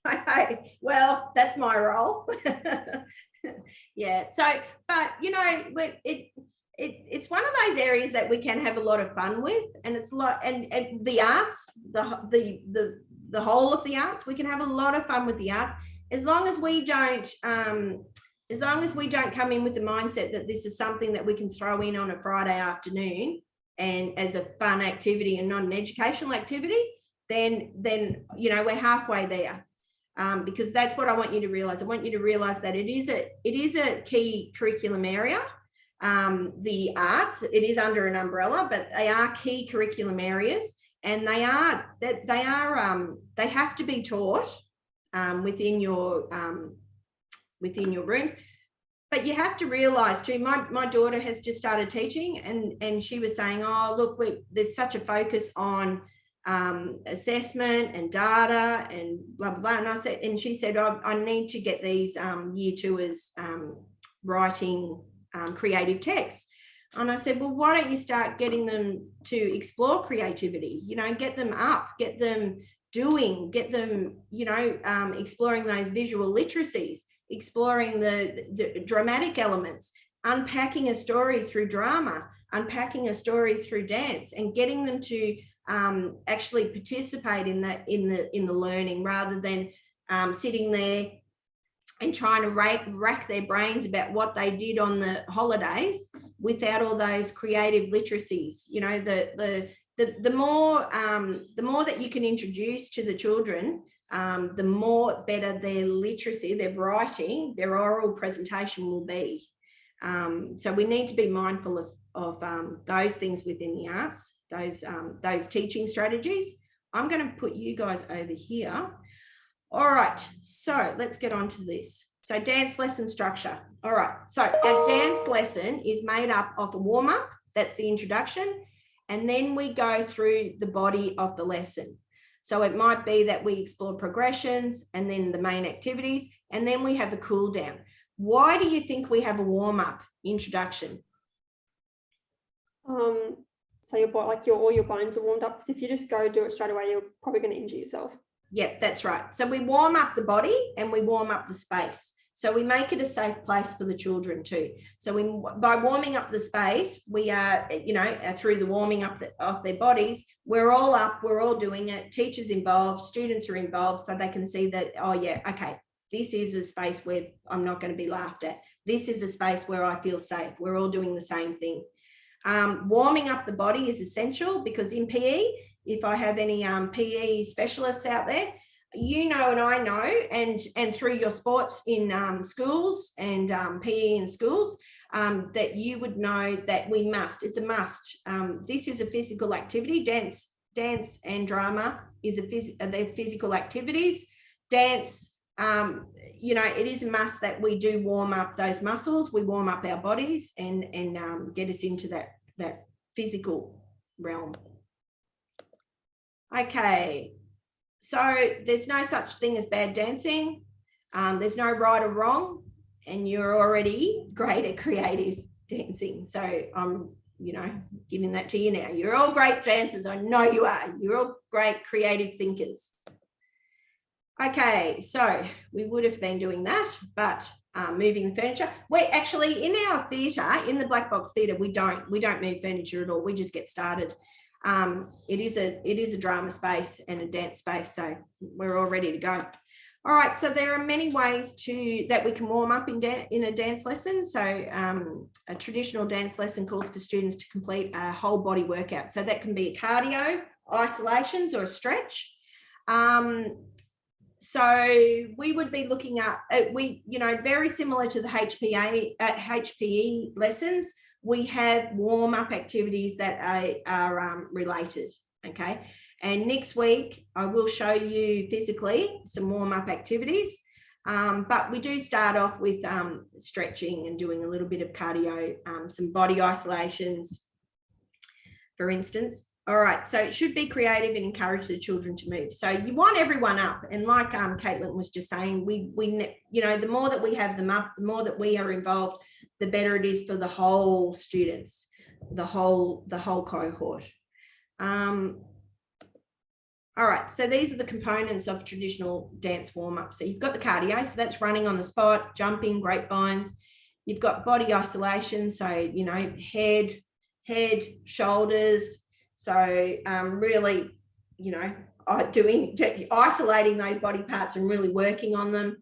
Okay, well, that's my role. Yeah. So, but you know, it's one of those areas that we can have a lot of fun with, and it's a lot, and the arts, the whole of the arts, we can have a lot of fun with the arts, as long as we don't come in with the mindset that this is something that we can throw in on a Friday afternoon and as a fun activity and not an educational activity. Then you know, we're halfway there. Because that's what I want you to realize. I want you to realize that it is a key curriculum area. The arts, it is under an umbrella, but they are key curriculum areas, and they have to be taught within your rooms. But you have to realize too, my daughter has just started teaching, and she was saying, oh look, there's such a focus on assessment and data and blah blah blah, and she said, I need to get these year 2ers writing creative text. And I said, well, why don't you start getting them to explore creativity? You know, get them up, get them doing, get them, you know, exploring those visual literacies, exploring the dramatic elements, unpacking a story through drama, unpacking a story through dance, and getting them to actually participate in that, in the learning, rather than sitting there and trying to rack their brains about what they did on the holidays without all those creative literacies. You know, the more that you can introduce to the children, the more better their literacy, their writing, their oral presentation will be. So we need to be mindful of those things within the arts, those teaching strategies. I'm going to put you guys over here. All right, so let's get on to this. So dance lesson structure. All right, so our dance lesson is made up of a warm-up, that's the introduction, and then we go through the body of the lesson. So it might be that we explore progressions and then the main activities, and then we have a cool down. Why do you think we have a warm-up introduction? So your body, like all your bones are warmed up, because if you just go do it straight away, you're probably going to injure yourself. Yep, that's right. So we warm up the body and we warm up the space. So we make it a safe place for the children too. So by warming up the space, we are, you know, through the warming up of their bodies, we're all up, we're all doing it. Teachers involved, students are involved, so they can see that, oh yeah, okay, this is a space where I'm not going to be laughed at. This is a space where I feel safe. We're all doing the same thing. Warming up the body is essential, because in PE, if I have any PE specialists out there, you know, and I know, and through your sports in schools and PE in schools, that you would know that we must, it's a must. This is a physical activity. Dance and drama is they're physical activities. Dance, you know, it is a must that we do warm up those muscles. We warm up our bodies and get us into that physical realm. Okay, so there's no such thing as bad dancing. There's no right or wrong, and you're already great at creative dancing. So I'm, you know, giving that to you now. You're all great dancers. I know you are. You're all great creative thinkers. Okay, so we would have been doing that, but moving the furniture. We actually, in our theatre, in the Black Box Theatre, we don't move furniture at all. We just get started. It is a drama space and a dance space, so we're all ready to go. All right, so there are many ways that we can warm up in a dance lesson. So a traditional dance lesson calls for students to complete a whole body workout. So that can be a cardio, isolations, or a stretch. So we would be looking at, you know, very similar to the HPE lessons, we have warm-up activities that are related, okay? And next week, I will show you physically some warm-up activities, but we do start off with stretching and doing a little bit of cardio, some body isolations, for instance. All right, so it should be creative and encourage the children to move. So you want everyone up, and like Caitlin was just saying, we you know, the more that we have them up, the more that we are involved, the better it is for the whole students, the whole cohort. All right, so these are the components of traditional dance warm-up. So you've got the cardio, so that's running on the spot, jumping, grapevines. You've got body isolation, so, you know, head, shoulders. So really, you know, isolating those body parts and really working on them.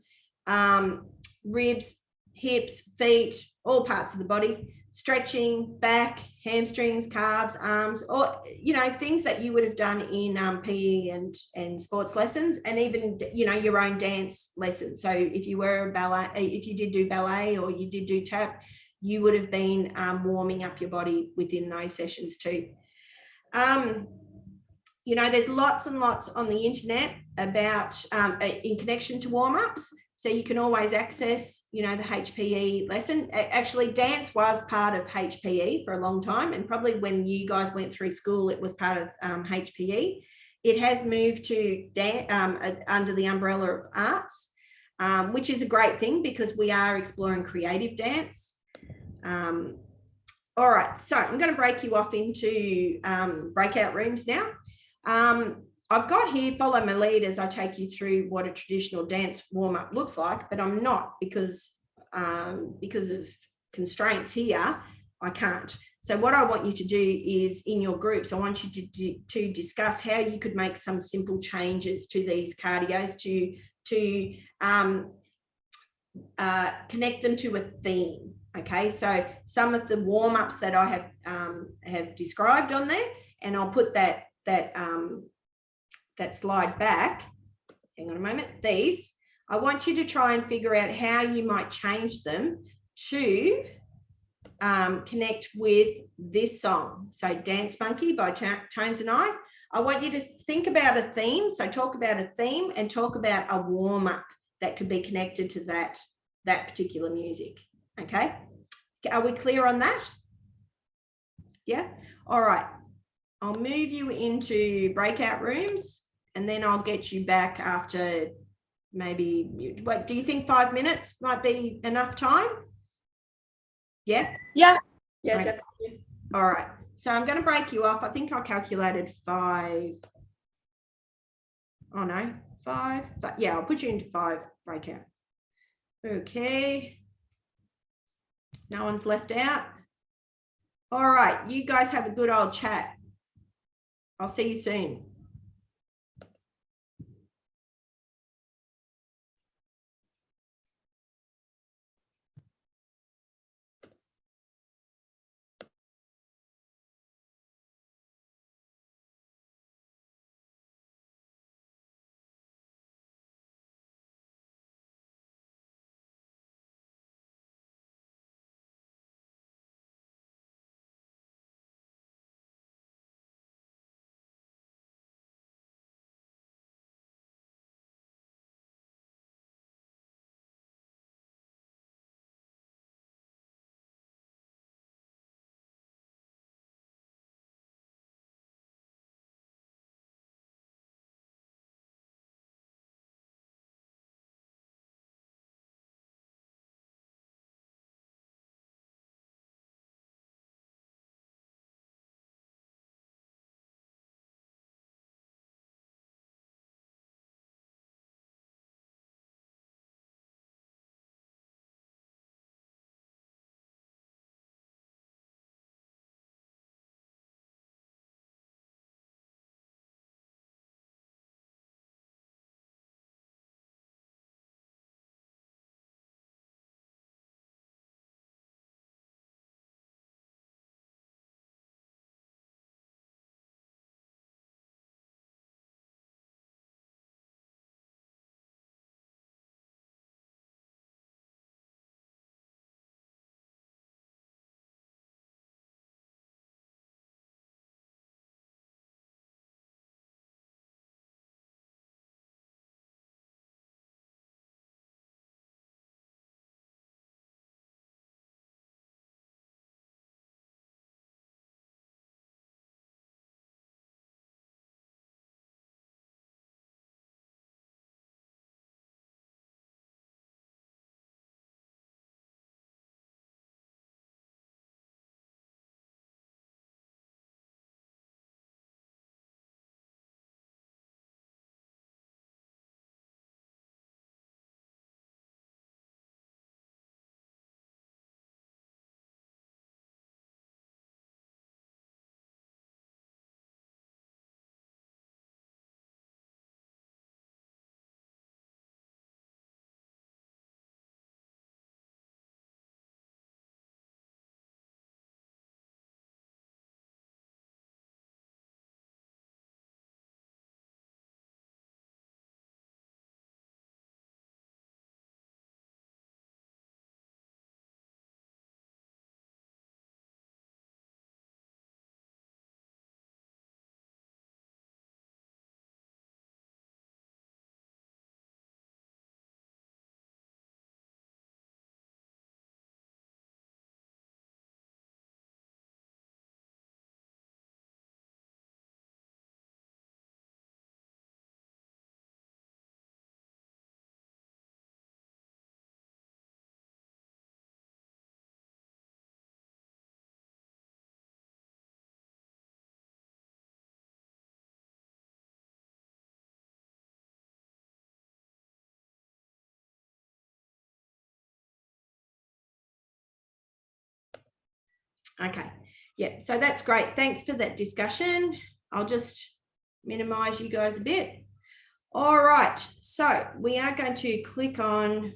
Ribs, hips, feet, all parts of the body. Stretching, back, hamstrings, calves, arms, or, you know, things that you would have done in PE and sports lessons, and even, you know, your own dance lessons. So if you were a ballet, if you did do ballet or you did do tap, you would have been warming up your body within those sessions too. You know, there's lots and lots on the internet about in connection to warm-ups. So you can always access, you know, the HPE lesson. Actually, dance was part of HPE for a long time, and probably when you guys went through school, it was part of HPE. It has moved to under the umbrella of arts, which is a great thing because we are exploring creative dance. All right, so I'm going to break you off into breakout rooms now. I've got here, follow my lead as I take you through what a traditional dance warm-up looks like, but I'm not because of constraints here, I can't. So what I want you to do is in your groups, I want you to discuss how you could make some simple changes to these cardios to connect them to a theme. Okay, so some of the warm-ups that I have described on there, and I'll put that slide back. Hang on a moment. These, I want you to try and figure out how you might change them to connect with this song. So Dance Monkey by Tones and I want you to think about a theme. So talk about a theme and talk about a warm-up that could be connected to that particular music. Okay, are we clear on that? Yeah, all right. I'll move you into breakout rooms and then I'll get you back after maybe, what do you think, 5 minutes might be enough time? Yeah? Yeah. Yeah, Okay. definitely. All right. So I'm going to break you off. I think I calculated 5. Oh no, 5. But yeah, I'll put you into 5 breakout. Okay. No one's left out. All right. You guys have a good old chat. I'll see you soon. Okay, yeah, so that's great. Thanks for that discussion. I'll just minimize you guys a bit. All right, so we are going to click on,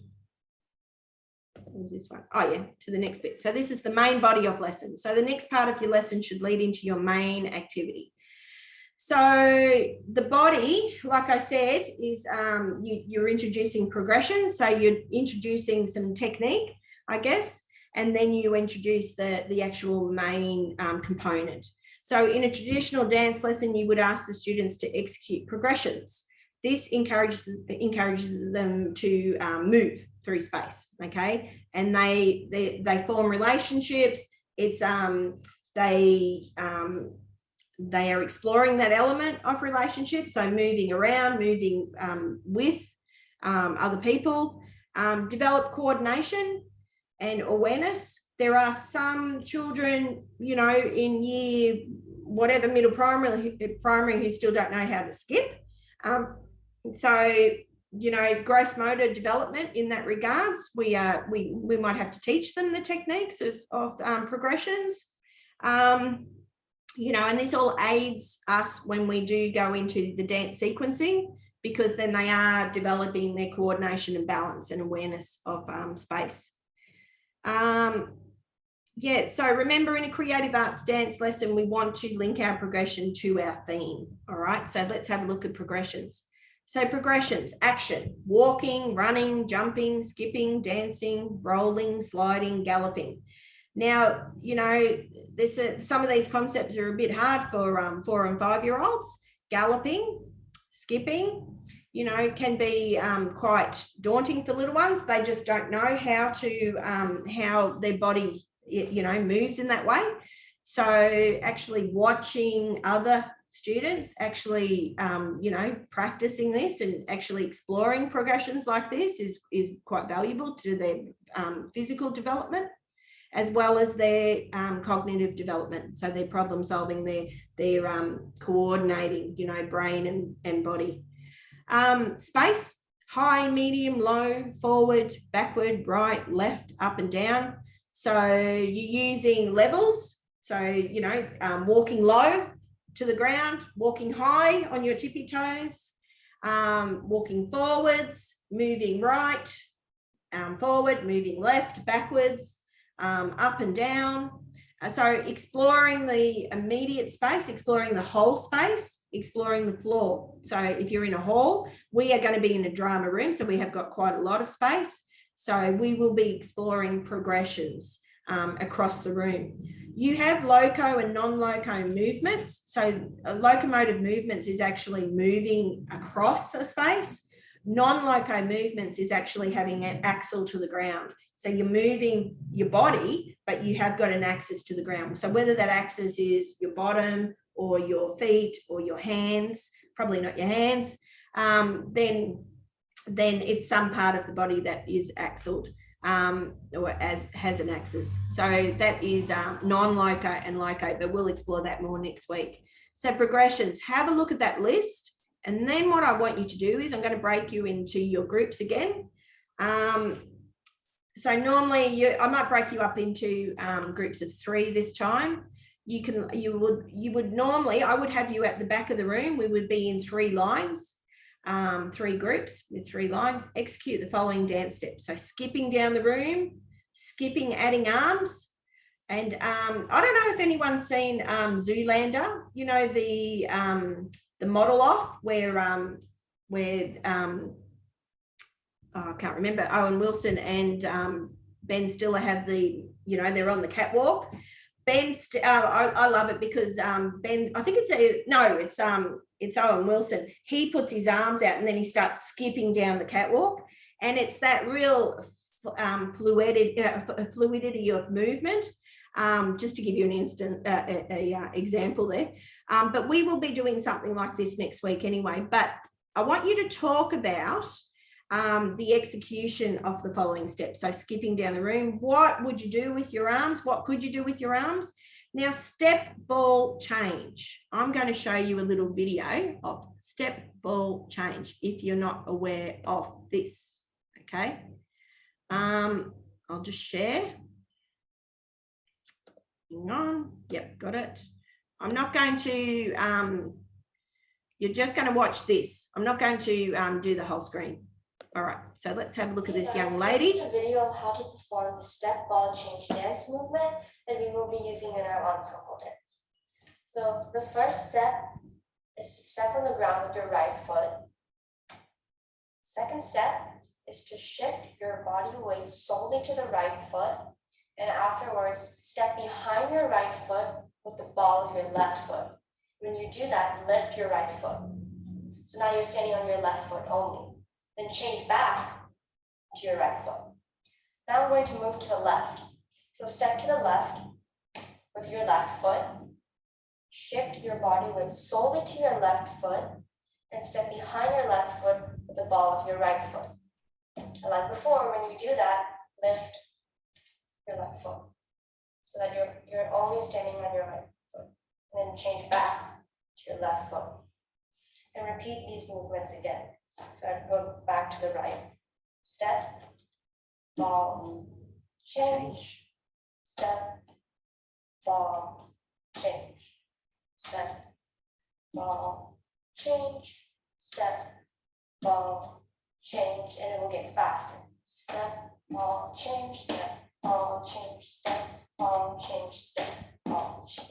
what was this one? Oh yeah, to the next bit. So this is the main body of lessons. So the next part of your lesson should lead into your main activity. So the body, like I said, is you're introducing progression. So you're introducing some technique, I guess, and then you introduce the actual main component. So in a traditional dance lesson, you would ask the students to execute progressions. This encourages them to move through space, okay? And they form relationships. It's they are exploring that element of relationship, so moving around, moving with other people, develop coordination and awareness. There are some children, you know, in year whatever, middle primary who still don't know how to skip. So, you know, gross motor development in that regards, we might have to teach them the techniques of progressions. You know, and this all aids us when we do go into the dance sequencing, because then they are developing their coordination and balance and awareness of space. Yeah, so remember, in a creative arts dance lesson, we want to link our progression to our theme. All right, so let's have a look at progressions. So progressions: action, walking, running, jumping, skipping, dancing, rolling, sliding, galloping. Now, you know, some of these concepts are a bit hard for 4 and 5 year olds. Galloping, skipping, you know, can be quite daunting for little ones. They just don't know how their body, you know, moves in that way. So actually watching other students actually, you know, practicing this and actually exploring progressions like this is quite valuable to their physical development, as well as their cognitive development. So their problem solving, their coordinating, you know, brain and body. Space: high, medium, low, forward, backward, right, left, up and down. So you're using levels. So, you know, walking low to the ground, walking high on your tippy toes, walking forwards, moving right, forward, moving left, backwards, up and down. So exploring the immediate space, exploring the whole space, exploring the floor. So if you're in a hall, we are going to be in a drama room, so we have got quite a lot of space. So we will be exploring progressions across the room. You have loco and non-loco movements. So locomotive movements is actually moving across a space. Non-loco movements is actually having an axle to the ground. So you're moving your body, but you have got an axis to the ground. So whether that axis is your bottom or your feet or your hands, probably not your hands, then it's some part of the body that is axled or has an axis. So that is non-loco and loco, but we'll explore that more next week. So progressions, have a look at that list. And then what I want you to do is I'm going to break you into your groups again. So normally I might break you up into groups of 3 this time. You would normally, I would have you at the back of the room. We would be in 3 lines, 3 groups with 3 lines. Execute the following dance steps. So skipping down the room, skipping, adding arms. And I don't know if anyone's seen Zoolander, you know, the model off where I can't remember, Owen Wilson and Ben Stiller have they're on the catwalk. I love it because Ben, I think it's Owen Wilson. He puts his arms out and then he starts skipping down the catwalk, and it's that real fluidity of movement. Just to give you an example there. But we will be doing something like this next week anyway. But I want you to talk about the execution of the following steps. So skipping down the room, what would you do with your arms? What could you do with your arms? Now, step, ball, change. I'm going to show you a little video of step, ball, change if you're not aware of this. Okay. I'll just share. Hang on. Yep, got it. I'm not going to, you're just going to watch this. I'm not going to do the whole screen. All right, so let's have a look at this young lady. This is a video of how to perform the step, ball, change dance movement that we will be using in our ensemble dance. So the first step is to step on the ground with your right foot. Second step is to shift your body weight solely to the right foot, and afterwards step behind your right foot with the ball of your left foot. When you do that, lift your right foot. So now you're standing on your left foot only. Then change back to your right foot. Now I'm going to move to the left. So step to the left with your left foot. Shift your body weight solely to your left foot and step behind your left foot with the ball of your right foot. And like before, when you do that, lift your left foot so that you're only standing on your right foot. And then change back to your left foot. And repeat these movements again. So I go back to the right. Step, ball, change, step, ball, change, step, ball, change, step, ball, change, and it will get faster. Step, ball, change, step, ball, change, step, ball, change, step, ball, change.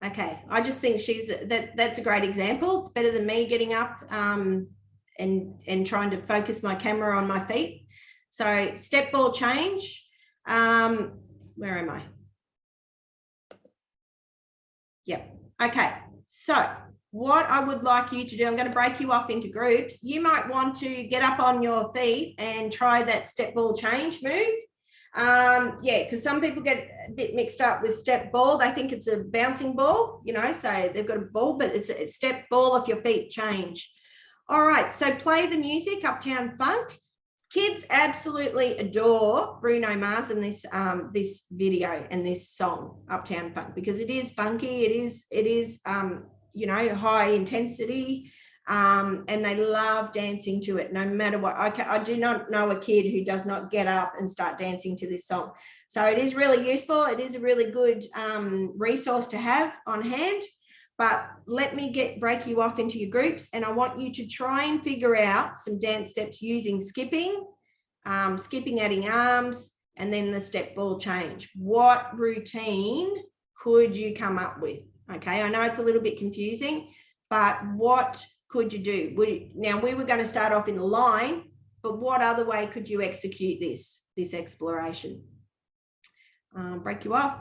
Okay, I just think that's a great example. It's better than me getting up and trying to focus my camera on my feet. So step, ball, change. Where am I? Yep. Okay. So what I would like you to do, I'm going to break you off into groups. You might want to get up on your feet and try that step, ball, change move. Yeah, because some people get a bit mixed up with step, ball. They think it's a bouncing ball, you know, so they've got a ball, but it's step, ball off your feet, change. All right, so play the music, Uptown Funk. Kids absolutely adore Bruno Mars in this this video and this song, Uptown Funk, because it is funky. It is you know, high intensity, and they love dancing to it no matter what. I do not know a kid who does not get up and start dancing to this song. So it is really useful. It is a really good resource to have on hand. But let me break you off into your groups, and I want you to try and figure out some dance steps using skipping, adding arms, and then the step, ball, change. What routine could you come up with? Okay, I know it's a little bit confusing, but what could you do? Now we were going to start off in a line, but what other way could you execute this exploration? Break you off.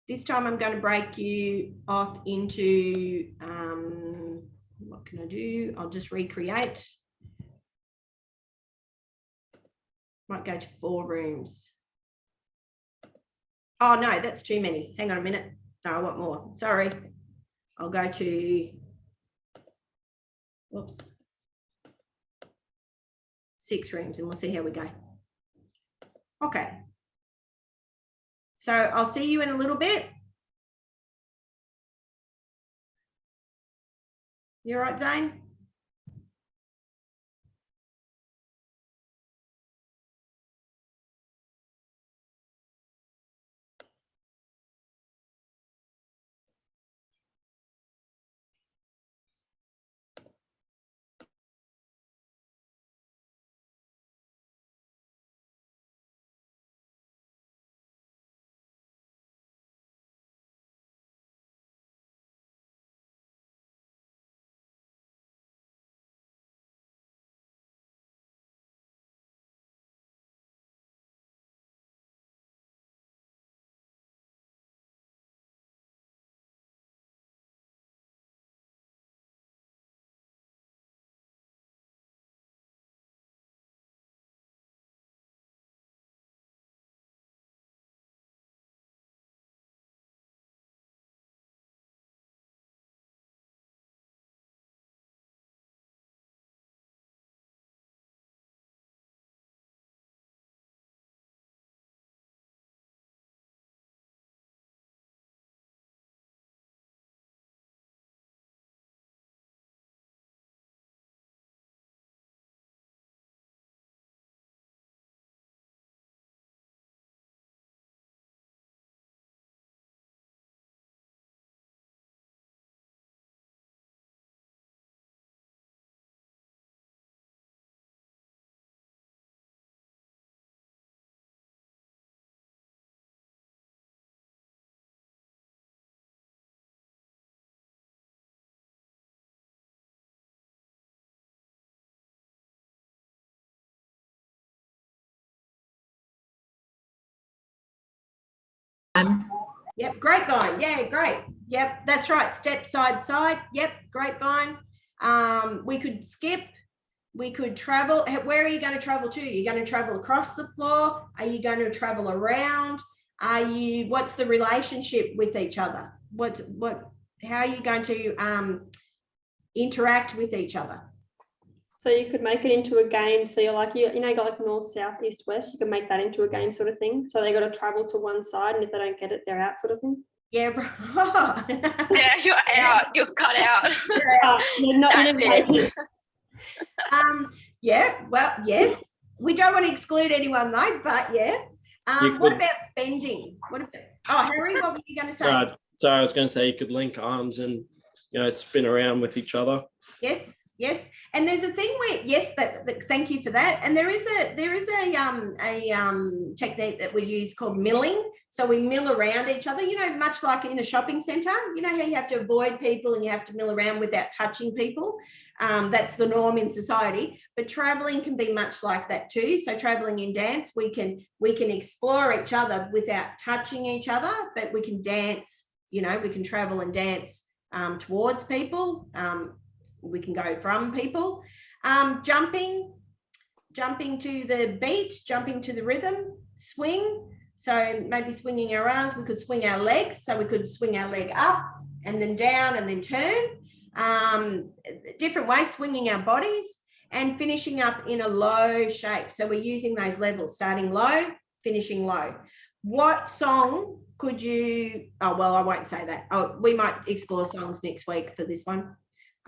This time I'm going to break you off into, what can I do? I'll just recreate. Might go to 4 rooms. Oh no, that's too many. Hang on a minute. No, I want more. Sorry. I'll go to, whoops, 6 rooms and we'll see how we go. Okay. So I'll see you in a little bit. You all right, Zane? Yep, grapevine. Yeah, great. Yep, that's right. Step, side, side. Yep, grapevine. We could skip. We could travel. Where are you going to travel to? You're going to travel across the floor? Are you going to travel around? What's the relationship with each other? How are you going to interact with each other? So you could make it into a game. So you're like, you know, you got like north, south, east, west. You can make that into a game sort of thing. So they got to travel to one side, and if they don't get it, they're out, sort of thing. Yeah, Yeah, you're out. You're cut out. That's it. Yeah, well, yes. We don't want to exclude anyone though, but yeah. What about bending? What about? Oh, Harry, what were you going to say? So I was going to say you could link arms and spin around with each other. Yes, yes. And there's a thing where thank you for that. And there is a technique that we use called milling. So we mill around each other, much like in a shopping centre. You know how you have to avoid people and you have to mill around without touching people. That's the norm in society. But travelling can be much like that too. So travelling in dance, we can explore each other without touching each other, but we can dance. We can travel and dance towards people. We can go from people. Jumping to the beat, jumping to the rhythm, swing. So maybe swinging our arms, we could swing our legs. So we could swing our leg up and then down and then turn. Different ways, swinging our bodies and finishing up in a low shape. So we're using those levels, starting low, finishing low. What song could you, I won't say that. We might explore songs next week for this one.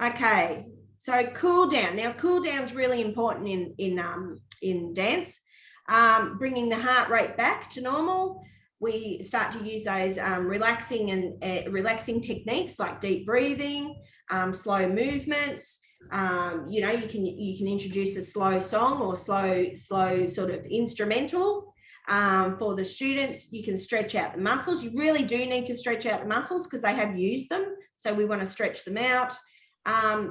Okay, so cool down. Now, cool down's really important in dance. Bringing the heart rate back to normal. We start to use those relaxing techniques like deep breathing, slow movements. You can introduce a slow song or slow sort of instrumental. For the students, you can stretch out the muscles. You really do need to stretch out the muscles because they have used them. So we want to stretch them out.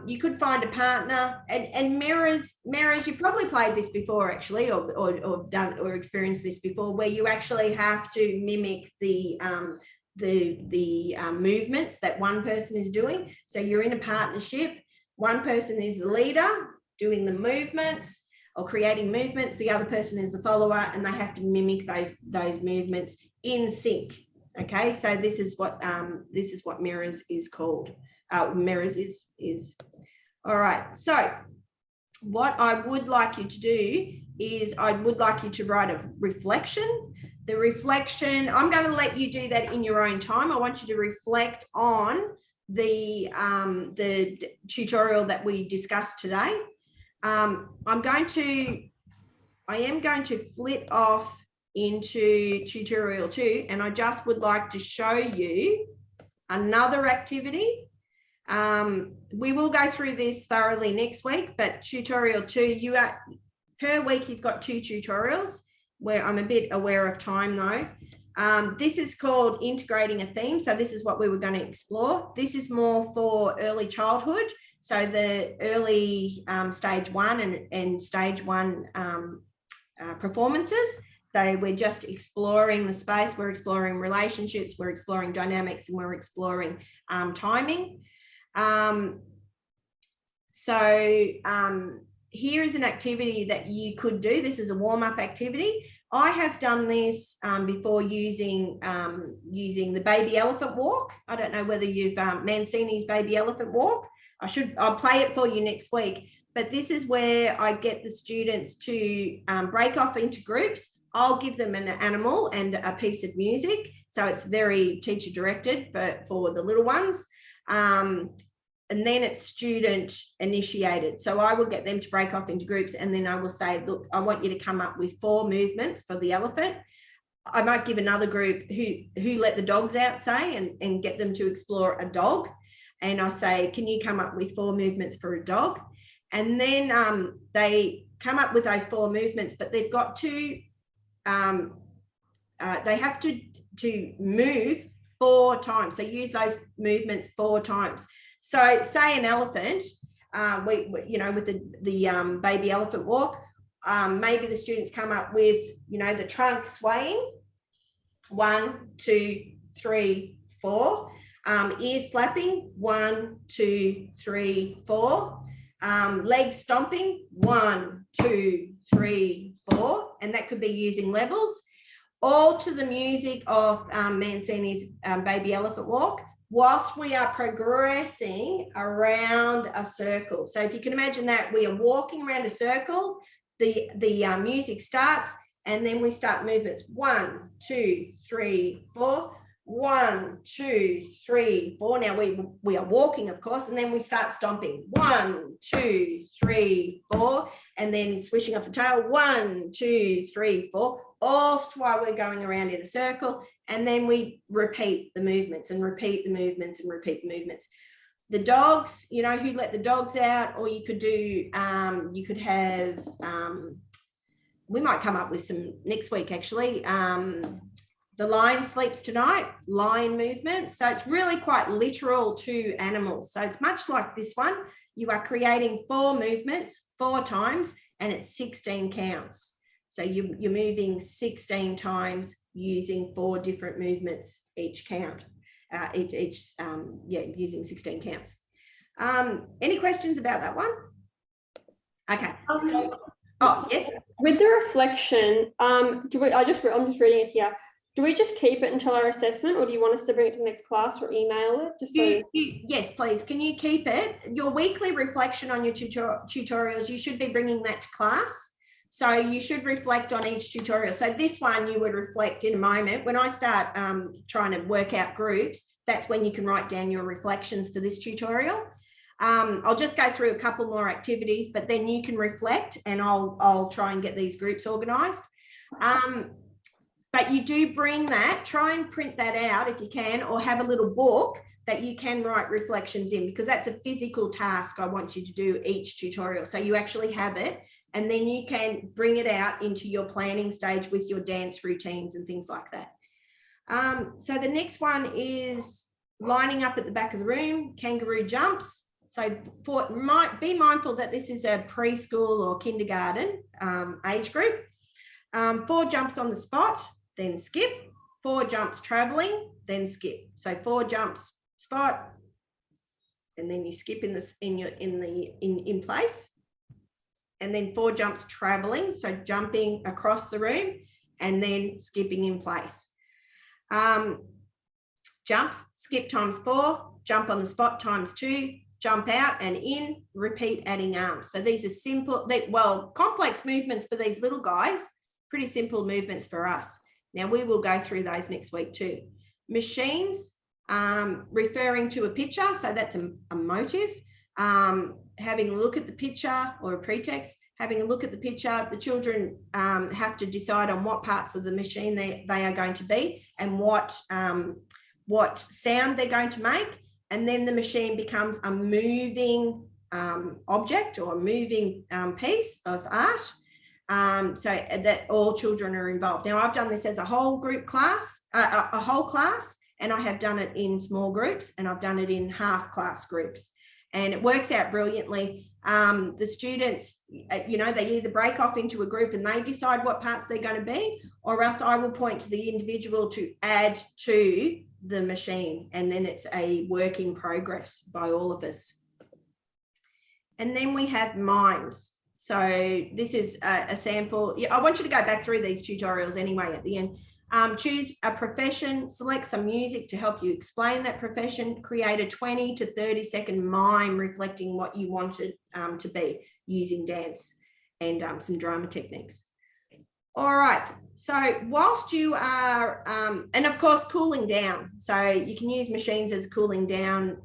You could find a partner and mirrors. You've probably played this before actually, or done or experienced this before, where you actually have to mimic the movements that one person is doing. So you're in a partnership. One person is the leader doing the movements or creating movements. The other person is the follower, and they have to mimic those movements in sync. Okay, so this is what mirrors is called. Mirrors is all right. So what I would like you to do is I would like you to write a reflection. The reflection, I'm going to let you do that in your own time. I want you to reflect on the tutorial that we discussed today. I am going to flip off into tutorial 2, and I just would like to show you another activity. We will go through this thoroughly next week, but tutorial 2, per week you've got 2 tutorials, where I'm a bit aware of time though. This is called integrating a theme. So this is what we were going to explore. This is more for early childhood. So the early stage 1 and stage 1 performances. So we're just exploring the space, we're exploring relationships, we're exploring dynamics, and we're exploring timing. Here is an activity that you could do. This is a warm-up activity. I have done this before using the baby elephant walk. I don't know whether you've Mancini's baby elephant walk. I'll play it for you next week. But this is where I get the students to break off into groups. I'll give them an animal and a piece of music. So it's very teacher directed for the little ones. And then it's student initiated. So I will get them to break off into groups, and then I will say, look, I want you to come up with 4 movements for the elephant. I might give another group who let the dogs out, say, and get them to explore a dog. And I say, can you come up with 4 movements for a dog? And then they come up with those 4 movements, but they've got to, they have to move 4 times. So use those movements 4 times. So say an elephant, with the baby elephant walk, maybe the students come up with, the trunk swaying, 1, 2, 3, 4. Ears flapping, 1, 2, 3, 4. Legs stomping, 1, 2, 3, 4. And that could be using levels, all to the music of Mancini's Baby Elephant Walk, whilst we are progressing around a circle. So if you can imagine that we are walking around a circle, the music starts, and then we start movements. 1, 2, 3, 4. 1, 2, 3, 4. Now we are walking, of course, and then we start stomping. 1, 2, 3, 4, and then swishing up the tail. 1, 2, 3, 4. All while we're going around in a circle, and then we repeat the movements and repeat the movements and repeat the movements. The dogs, you know, who let the dogs out, or you could do, you could have, we might come up with some next week actually. The lion sleeps tonight, lion movement. So it's really quite literal to animals. So it's much like this one. You are creating 4 movements 4 times, and it's 16 counts. So you're moving 16 times using 4 different movements each count, using 16 counts. Any questions about that one? Okay. Yes. With the reflection, I'm just reading it here. Do we just keep it until our assessment, or do you want us to bring it to the next class or email it? Just yes, please. Can you keep it? Your weekly reflection on your tutorials, you should be bringing that to class. So you should reflect on each tutorial. So this one you would reflect in a moment. When I start trying to work out groups, that's when you can write down your reflections for this tutorial. I'll just go through a couple more activities, but then you can reflect, and I'll try and get these groups organised. But you do bring that, try and print that out if you can, or have a little book that you can write reflections in, because that's a physical task I want you to do each tutorial. So you actually have it, and then you can bring it out into your planning stage with your dance routines and things like that. So the next one is lining up at the back of the room, kangaroo jumps. So be mindful that this is a preschool or kindergarten age group. 4 jumps on the spot, then skip. 4 jumps traveling, then skip. So 4 jumps spot, and then you skip in place, and then 4 jumps traveling, so jumping across the room and then skipping in place. Jumps, skip times 4, jump on the spot times 2, jump out and in, repeat adding arms. So these are simple, complex movements for these little guys, pretty simple movements for us. Now we will go through those next week too. Machines, referring to a picture, so that's a motive. Having a look at the picture, or a pretext, having a look at the picture, the children have to decide on what parts of the machine they are going to be, and what sound they're going to make. And then the machine becomes a moving object, or a moving piece of art. So that all children are involved. Now I've done this as a whole group class, a whole class, and I have done it in small groups, and I've done it in half class groups, and it works out brilliantly. The students, they either break off into a group and they decide what parts they're going to be, or else I will point to the individual to add to the machine, and then it's a work in progress by all of us. And then we have mimes. So this is a sample. I want you to go back through these tutorials anyway at the end. Choose a profession, select some music to help you explain that profession, create a 20 to 30 second mime reflecting what you wanted to be using dance and some drama techniques. All right, so whilst you are, and of course, cooling down. So you can use machines as cooling down,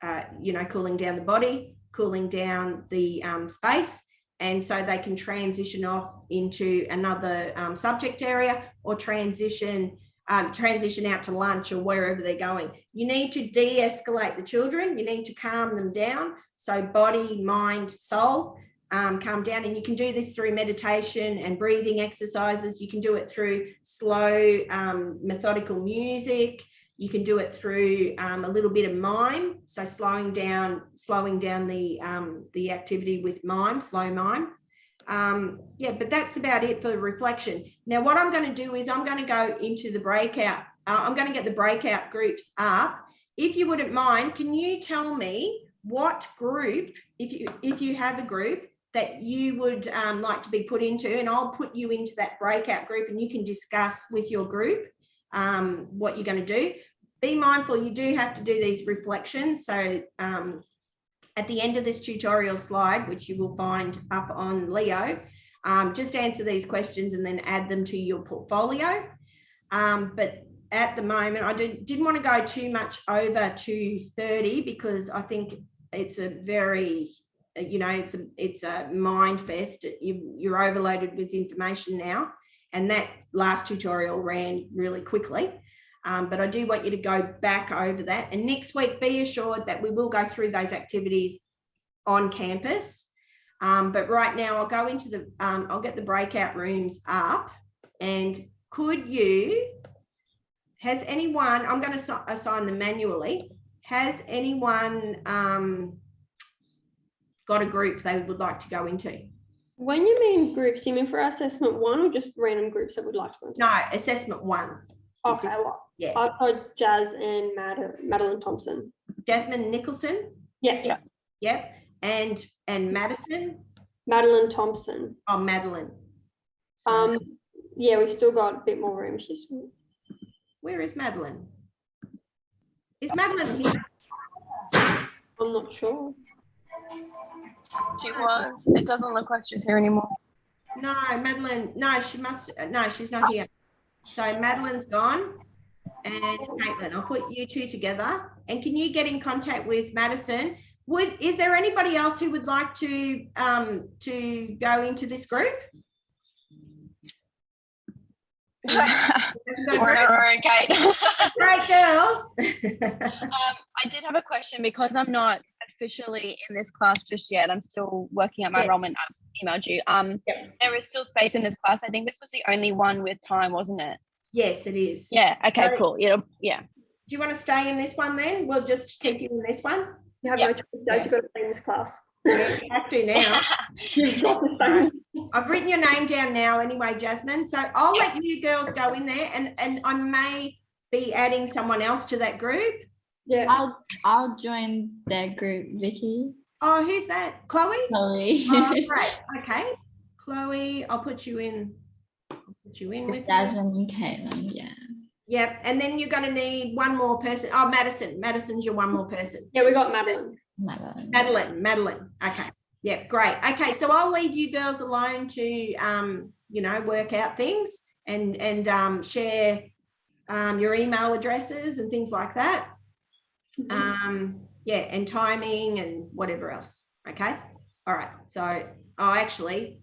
cooling down the body, cooling down the space, and so they can transition off into another subject area, or transition out to lunch or wherever they're going. You need to de-escalate the children. You need to calm them down. So body, mind, soul, calm down. And you can do this through meditation and breathing exercises. You can do it through slow, methodical music. You can do it through a little bit of mime, so slowing down the activity with mime, slow mime. Yeah, but that's about it for the reflection. Now, what I'm going to do is I'm going to go into the breakout. I'm going to get the breakout groups up. If you wouldn't mind, can you tell me what group, if you have a group that you would like to be put into, and I'll put you into that breakout group and you can discuss with your group what you're going to do. Be mindful, you do have to do these reflections. So at the end of this tutorial slide, which you will find up on Leo, just answer these questions and then add them to your portfolio. But at the moment, I didn't want to go too much over 2:30 because I think it's a very, it's a mind fest. You're overloaded with information now, and that last tutorial ran really quickly. But I do want you to go back over that. And next week, be assured that we will go through those activities on campus. But right now I'll go into the, I'll get the breakout rooms up. And has anyone, I'm going to assign them manually. Has anyone got a group they would like to go into? When you mean groups, you mean for assessment 1 or just random groups that would like to go into? No, assessment 1. Okay, well, yeah. I've got Jazz and Madeline Thompson. Jasmine Nicholson? Yeah. Yep. And Madison? Madeline Thompson. Oh, Madeline. Yeah, we've still got a bit more room. Where is Madeline? Is Madeline here? I'm not sure. She was. It doesn't look like she's here anymore. No, Madeline. No, she must. No, she's not here. So Madeline's gone. And Caitlin, I'll put you two together. And can you get in contact with Madison? Is there anybody else who would like to go into this group? We're okay. Great girls. I did have a question because I'm not officially in this class just yet. I'm still working out my enrollment. I emailed you. There is still space in this class. I think this was the only one with time, wasn't it? Yes, it is. Yeah. Okay. Cool. Yeah. Do you want to stay in this one then? We'll just keep you in this one. You have no choice, Jazz. You've got to stay in this class. Yeah, you have to now. You've got to stay. I've written your name down now anyway, Jasmine. So I'll let you girls go in there, and I may be adding someone else to that group. Yeah. I'll join their group, Vicky. Oh, who's that? Chloe? Chloe. Oh, great. Okay. Chloe, I'll put you in. With Jasmine and Caitlin, yeah. Yep. And then you're going to need one more person. Oh, Madison. Madison's your one more person. Yeah, we got Madeline. Madeline. Okay. Yeah, great. Okay, so I'll leave you girls alone to work out things and share your email addresses and things like that. Yeah, and timing and whatever else. Okay. All right. So, actually,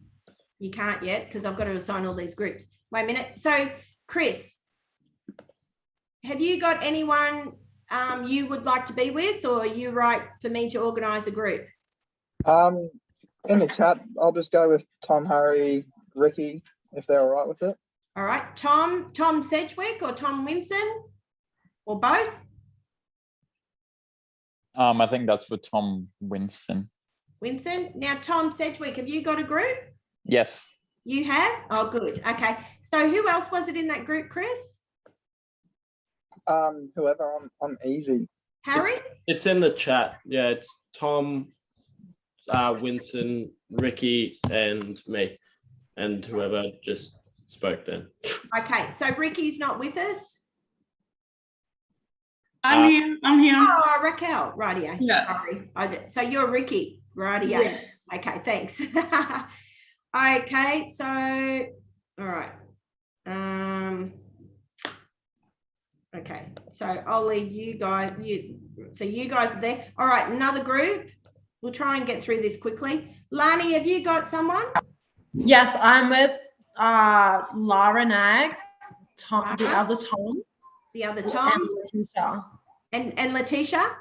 you can't yet because I've got to assign all these groups. Wait a minute. So, Chris, have you got anyone you would like to be with, or are you right for me to organise a group? In the chat, I'll just go with Tom, Harry, Ricky, if they're all right with it. All right. Tom Sedgwick or Tom Winson, or both? I think that's for Tom Winston. Now, Tom Sedgwick, have you got a group? Yes. You have? Oh, good. Okay. So who else was it in that group, Chris? Whoever, I'm easy. Harry? It's in the chat. Yeah, it's Tom, Winston, Ricky, and me, and whoever just spoke then. Okay, so Ricky's not with us? I'm here. Oh, Raquel, rightio. Yeah. Sorry. So you're Ricky, rightio. Yeah. Okay, thanks. Okay, so, all right. Okay, so I'll leave you guys, so you guys are there. All right, another group. We'll try and get through this quickly. Lani, have you got someone? Yes, I'm with Lara Nags, Tom, the other Tom. The other Tom. And Letitia. And Letitia?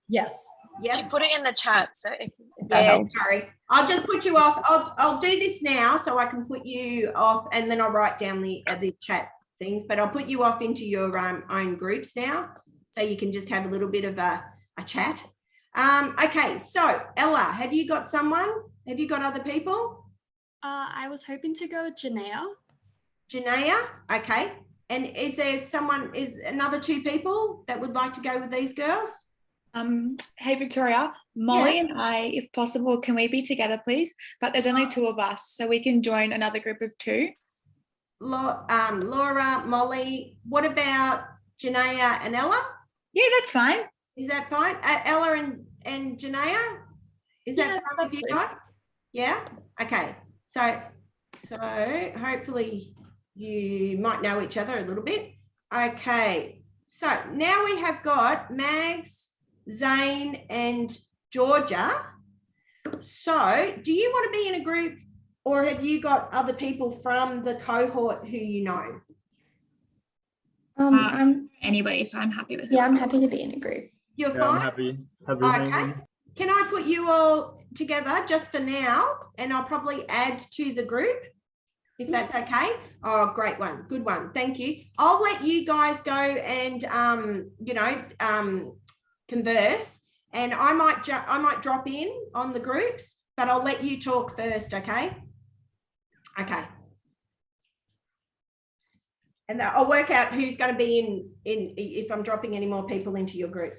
Yes. Yep. She put it in the chat, so if that helps. Sorry. I'll just put you off. I'll do this now so I can put you off, and then I'll write down the chat things, but I'll put you off into your own groups now, so you can just have a little bit of a chat. Okay, so Ella, have you got someone? Have you got other people? I was hoping to go with Janaea. Janaea, okay. And is there another two people that would like to go with these girls? Hey Victoria, Molly and I, if possible, can we be together, please? But there's only two of us, so we can join another group of two. Laura, Molly, what about Janaea and Ella? Yeah, that's fine. Is that fine? Ella and Janaea? Is that fine with you guys? Yeah? Okay. So hopefully you might know each other a little bit. Okay. So now we have got Mags, Zane and Georgia. So do you want to be in a group, or have you got other people from the cohort who you know? I'm Anybody, so I'm happy with it. yeah, I'm happy to be in a group. You're Yeah, I'm fine? happy. Okay. Can I put you all together just for now, and I'll probably add to the group if that's okay? Oh, great one. Good one. Thank you. I'll let you guys go and, converse, and I might drop in on the groups, but I'll let you talk first. Okay. Okay. And I'll work out who's going to be in if I'm dropping any more people into your group.